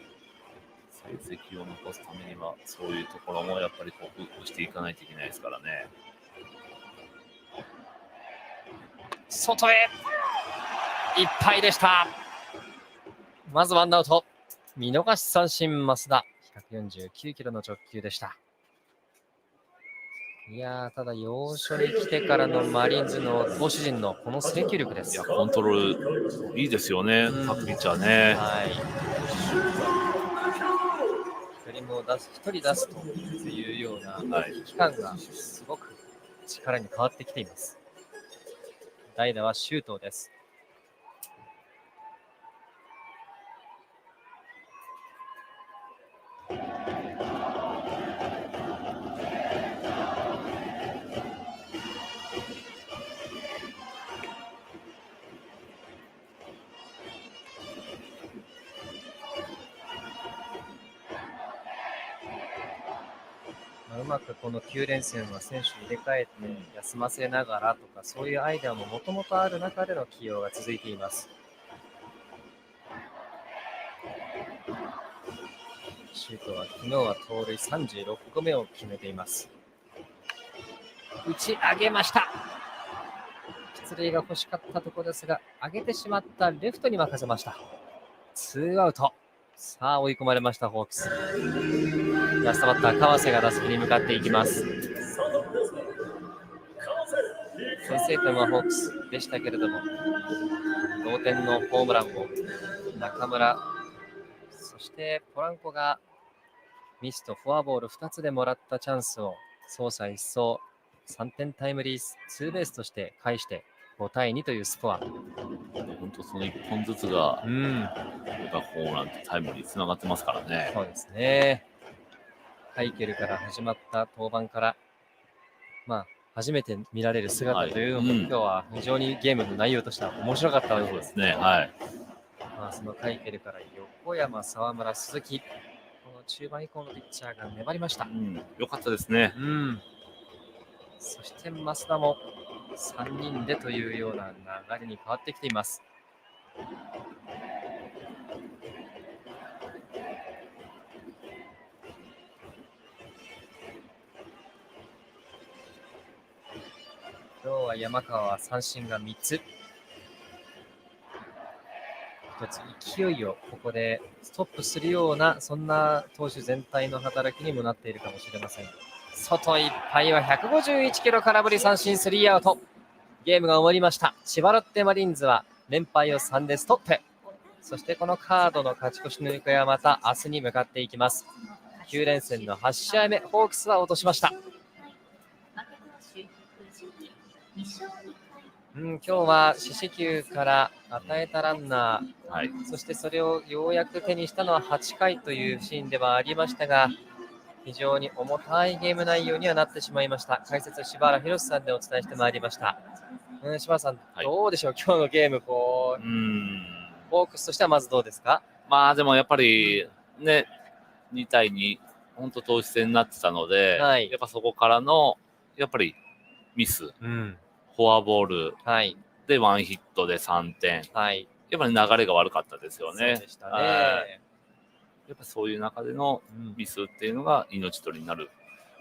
成績を残すためには、そういうところもやっぱり克服していかないといけないですからね。外へいっぱいでした。まずワンアウト。見逃し三振、増田。149キロの直球でした。いやー、ただ要所に来てからのマリーンズの投手陣のこの制球力です。いや、コントロールいいですよね、各ピッチャーね。はい。一人出すというような期間がすごく力に変わってきています。代打は周東です。うまくこの9連戦は選手入れ替えて休ませながらとか、そういうアイデアももともとある中での起用が続いています。シュートは昨日は盗塁36個目を決めています。打ち上げました。出塁が欲しかったところですが、上げてしまったレフトに任せました。ツーアウト。さあ追い込まれましたホークス。ラストバッター川瀬が打席に向かっていきます。先制点はホークスでしたけれども、同点のホームランを中村、そしてポランコがミスとフォアボール2つでもらったチャンスを走者一掃、3点タイムリーツーベースとして返して5対2というスコア。本当その1本ずつが、ホームランとタイムリーにつながってますからね。そうですね。カイケルから始まった登板から、初めて見られる姿というのも、今日は非常にゲームの内容としては面白かったわけですね。はい。そのカイケルから横山、沢村、鈴木、この中盤以降のピッチャーが粘りました。よかったですね。そして増田も3人でというような流れに変わってきています。今日は山川は三振が3つ。一つ勢いをここでストップするような、そんな投手全体の働きにもなっているかもしれません。外いっぱいは151キロ、空振り三振、スリーアウト。ゲームが終わりました。千葉ロッテマリーンズは連敗を3でストップ。そしてこのカードの勝ち越しの行方はまた明日に向かっていきます。9連戦の8試合目、ホークスは落としました。今日は四死球から与えたランナー、そしてそれをようやく手にしたのは8回というシーンではありましたが、非常に重たいゲーム内容にはなってしまいました。解説柴原博さんでお伝えしてまいりました。柴原さん、どうでしょう、今日のゲーム、ホークスとしてはまずどうですか？まあでもやっぱりね、2対2、本当投手戦になってたので、やっぱそこからの、やっぱりミス、フォアボール、でワンヒットで3点、やっぱり流れが悪かったですよね。やっぱそういう中でのミスっていうのが命取りになる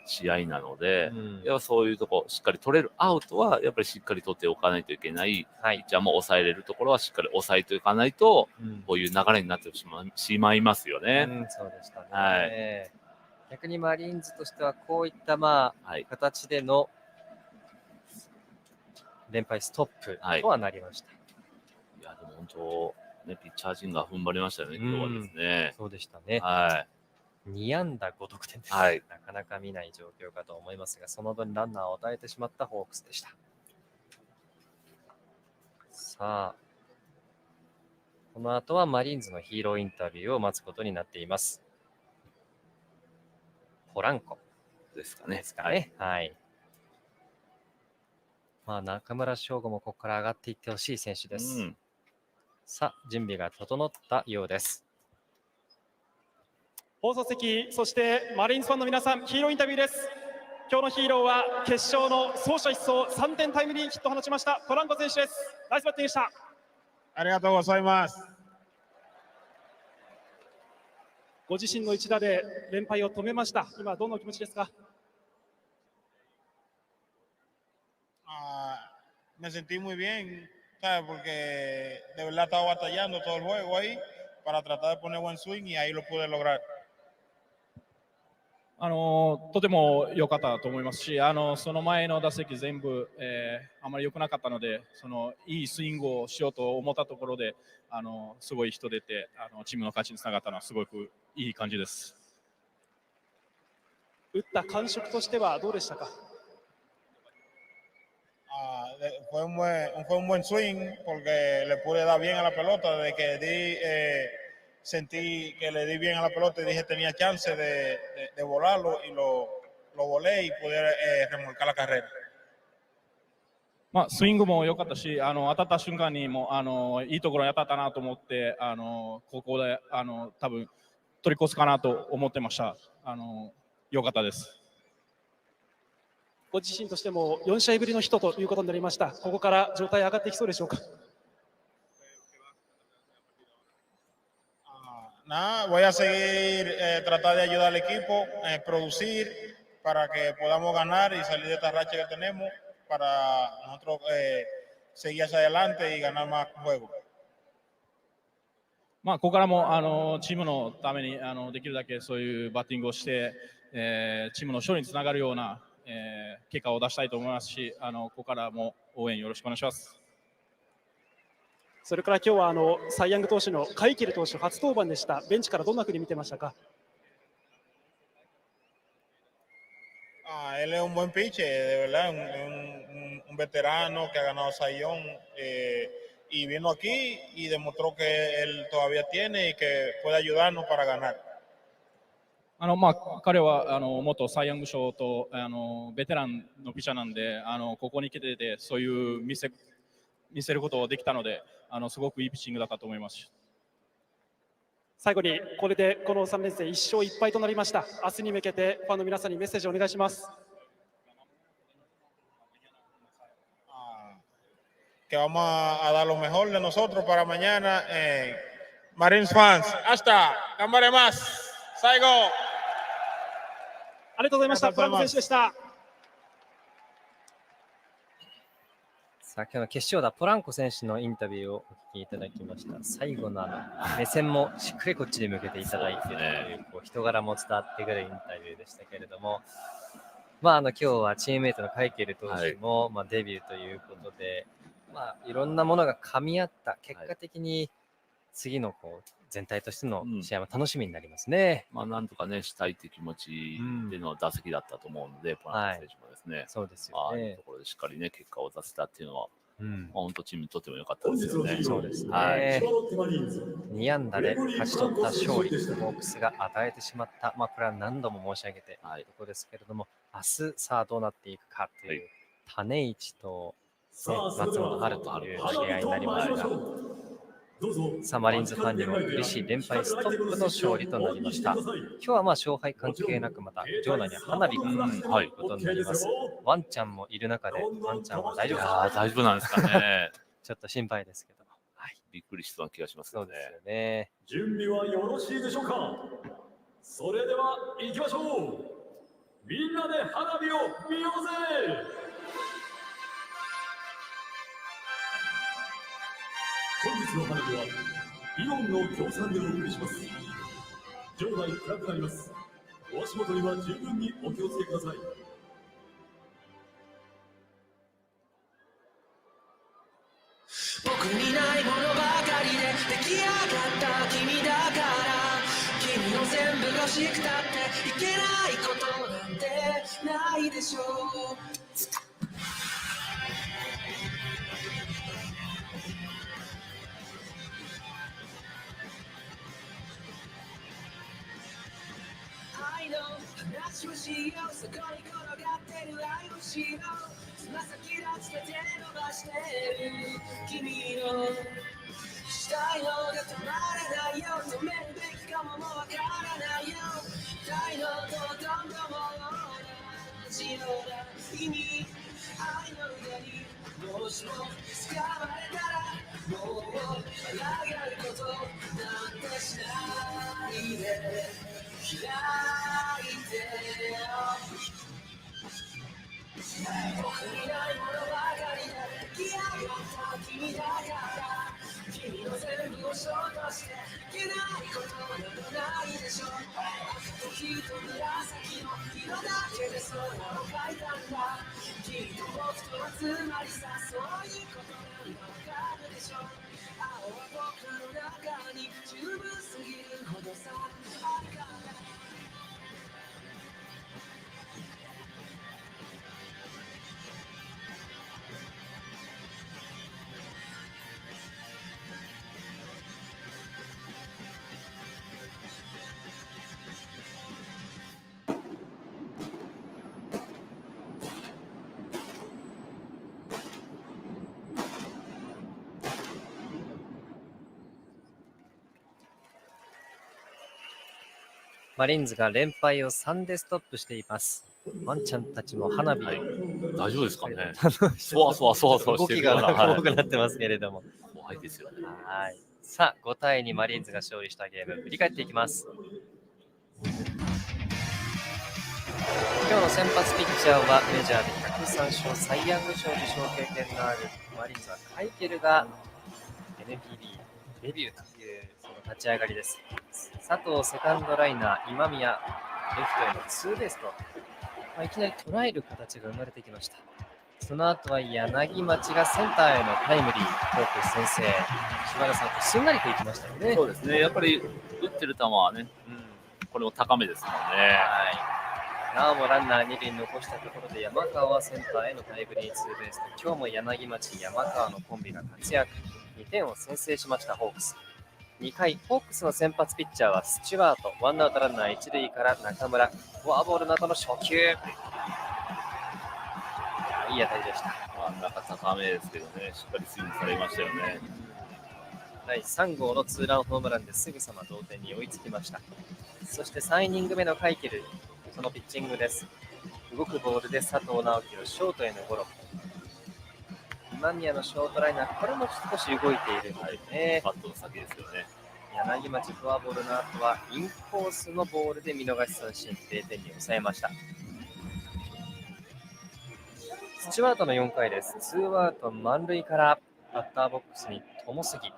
試合なので、やっぱそういうとこ、しっかり取れるアウトは、やっぱりしっかり取っておかないといけない。ピッチャーも抑えれるところはしっかり抑えておかないと、こういう流れになってしまいますよね。そうでしたね。逆にマリーンズとしては、こういった形での連敗ストップとはなりました。いや、でも本当、ね、ピッチャー陣が踏ん張りましたよね、今日はですね。そうでしたね。2安打5得点です。なかなか見ない状況かと思いますが、その分ランナーを与えてしまったホークスでした。さあ、この後はマリーンズのヒーローインタビューを待つことになっています。ポランコですかね。まあ、中村翔吾もここから上がっていってほしい選手です。さあ、準備が整ったようです。放送席、そしてマリーンズファンの皆さん、ヒーローインタビューです。今日のヒーローは決勝の走者一掃3点タイムリーヒットを放ちましたポランコ選手です。ナイスバッティングでした。ありがとうございます。ご自身の一打で連敗を止めました。今どんなお気持ちですか？Me sentí muy bien, ¿sabes? Porque de verdad estaba batallando todo el juego ahí para tratar de poner buen swing y ahí lo pude lograr. とても良かったと思いますし、その前の打席全部、あまり良くなかったので、いいスイングをしようと思ったところで、すごい人出て、チームの勝ちにつながったのはすごくいい感じです。打った感触としてはどうでしたか？Fue un buen swing porque le pude dar bien a la pelota. Desde que sentí que le di bien a la pelota y dije tenía chance de volarlo y lo volé y pude remolcar la carrera. スイングも良かったし、当たった瞬間にもいいところに当たったなと思って、ここで多分取り越すかなと思ってました。良かったです。ご自身としても4試合ぶりのヒットということになりました。ここから状態上がっていきそうでしょうか？Nada, voy a seguir tratar de ayudar al equipo, producir para que podamos ganar y salir de esta racha que tenemos para nosotros seguir hacia adelante y ganar más juegos. ここからもチームのためにできるだけそういうバッティングをして、チームの勝利につながるような結果を出したいと思いますし、ここからも応援よろしくお願いします。それから今日はサイ・ヤング投手のカイケル投手初登板でした。ベンチからどんなふうに見てましたか？Él es un buen pitcher, de verdad, un veterano que ha ganado Sayón y vino aquí y demostró que él todavía tiene y que puede ayudarnos para ganar. 彼は元サイ・ヤング賞とベテランのピッチャーなんで、ここに来ててそういう見せることができたので、すごくいいピッチングだったと思います。最後にこれでこの3連戦1勝1敗となりました。明日に向けてファンの皆さんにメッセージをお願いします。Que vamos a dar lo mejor de nosotros para mañana. Marines fans, hasta, ¡cámara más! ¡Saigo! ありがとうございました。ポランコ選手でした。さあ、今日の決勝打、ポランコ選手のインタビューをお聞きいただきました。最後の目線もしっかりこっちに向けていただいているという、人柄も伝わってくるインタビューでしたけれども、今日はチームメイトのカイケル投手も、デビューということで、いろんなものが噛み合った結果的に次の全体としての試合も楽しみになりますね。なんとかね、したいという気持ちでの打席だったと思うので、ポランコ選手もですね、そうですよね。いいところでしっかりね、結果を出せたっていうのは、本当チームにとっても良かったですよね。そうですね。2安打で勝ち取った勝利、ホークスが与えてしまった、これは何度も申し上げているところですけれども、明日さあどうなっていくかという、種市と松本春という試合になりますが、さあマリーンズファンにも嬉しい連敗ストップの勝利となりました。今日は勝敗関係なくまた場内には花火がということになります。ワンちゃんもいる中でワンちゃんは大丈夫ですか？大丈夫なんですかね。ちょっと心配ですけども、びっくりしそうな気がしますそうですよね。準備はよろしいでしょうか。それでは行きましょう。みんなで花火を見ようぜ。本日の花火はイオンの協賛でお送りします。場内暗くなります。お足元には十分にお気をつけください。僕にないものばかりで出来上がった君だから、君の全部が欲しくたっていけないことなんてないでしょう。愛の話をしよう。そこに転がってる愛をしよう。つま先立ちで手伸ばしてる君のしたいのが止まらないよ。止めるべきかももうわからないよ。たいのとどんどんも同じような意味。愛の裏にもしも掴まれたらもう抗うことなんてしないで開いてよ。僕にないものばかりで出来上がった君だから、君の全部をショートしていけないことなどないでしょう。赤と黄と紫の色だけで空を描いたんだ。きっと僕とはつまりさ、そういうことなんだわかるでしょう。青は僕の中に十分すぎるほどさあるから。マリーンズが連敗を3でストップしています。ワンちゃんたちも花火、大丈夫ですかね。そわそわそわそわしてるような。動きが多くなってますけれども。怖いですよね。はい。さあ、5対2マリーンズが勝利したゲーム、振り返っていきます。今日の先発ピッチャーはメジャーで103勝、サイ・ヤング賞受賞経験のあるマリーンズはカイケルが NPB デビューというその立ち上がりです。佐藤セカンドライナー、今宮レフトへのツーベースと、いきなり捉える形が生まれてきました。その後は柳町がセンターへのタイムリー、フォーク先制、柴田さんとすんなりといきましたよね。そうですね、やっぱり打ってる球はね、これも高めですもんね。はい、なおもランナー2塁に残したところで山川はセンターへのタイムリーツーベースと、今日も柳町、山川のコンビが活躍、2点を先制しましたホークス。2回、ホークスの先発ピッチャーはスチュワート、ワンアウトランナー1塁から中村、フォアボールの後の初球、いい当たりでした。真ん中高めですけどね、しっかりスイングされましたよね。第3号のツーランホームランですぐさま同点に追いつきました。そして3イニング目のカイケル、そのピッチングです。動くボールで佐藤直樹をショートへのゴロ。今宮のショートライナー、これも少し動いているのでね。バットの先ですよね。柳町フォアボールの後はインコースのボールで見逃し三振、0点に抑えました。スチュワートの4回です。ツーアウト満塁からバッターボックスに友杉。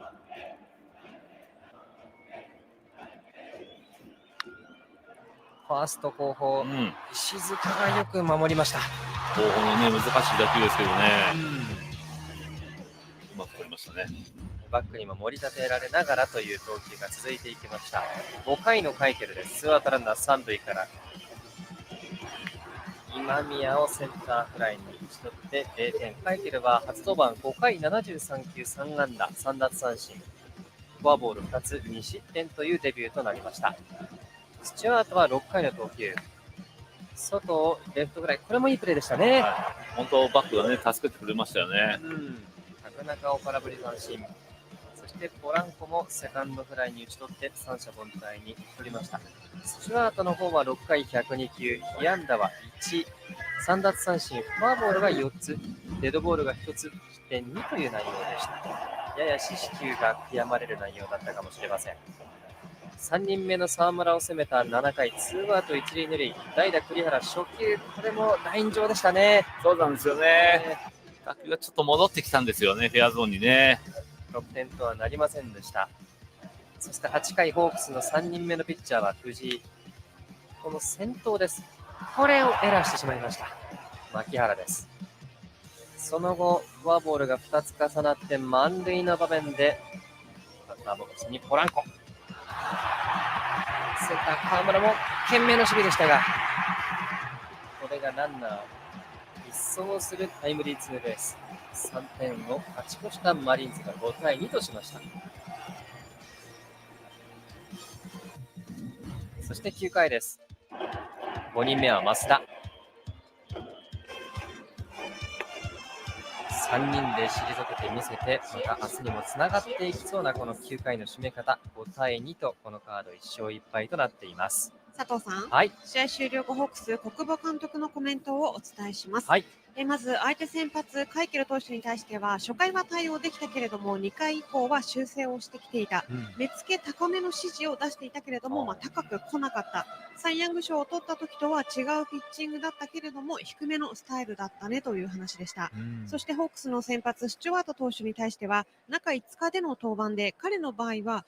ファースト後方、石塚がよく守りました。後方のね、難しい打球ですけどね。うまく取りましたね。バックにも盛り立てられながらという投球が続いていきました。5回のカイケルです。ツーアウトランナー3塁から今宮をセンターフライに打ち取って0点。カイケルは初登板5回73球3安打3奪三振、フォアボール2つ2失点というデビューとなりました。スチュワートは6回の投球、外をレフトフライ、これもいいプレーでしたね。本当バックがね助けてくれましたよね。高中を空振り三振、そしてしてポランコもセカンドフライに打ち取って三者凡退に取りました。スチュワートの方は6回102球、被安打は1、3奪三振、フォアボールが4つ、デッドボールが1つ、失点2という内容でした。やや四死球が悔やまれる内容だったかもしれません。3人目の沢村を攻めた7回、ツーアウト1塁2塁、代打栗原初球、これもライン上でしたね。そうなんですよね。打球がちょっと戻ってきたんですよね、フェアゾーンにね。得点とはなりませんでした。そして8回、ホークスの3人目のピッチャーは藤井。この先頭です。これをエラーしてしまいました。牧原です。その後、フォアボールが2つ重なって満塁の場面で、バッターボックスにポランコ。センター河村も懸命の守備でしたが、これがランナー一掃するタイムリーツーベース。3点を勝ち越したマリーンズが5対2としました。そして9回です。5人目は増田。3人で退けてみせて、また明日にもつながっていきそうなこの9回の締め方、5対2とこのカード1勝1敗となっています。佐藤さん、はい、試合終了後ホークス国母監督のコメントをお伝えします。はい、まず相手先発カイケル投手に対しては初回は対応できたけれども2回以降は修正をしてきていた、目付け高めの指示を出していたけれども、高く来なかった。サイ・ヤング賞を取った時とは違うピッチングだったけれども低めのスタイルだったねという話でした。そしてホークスの先発スチュワート投手に対しては中5日での登板で、彼の場合は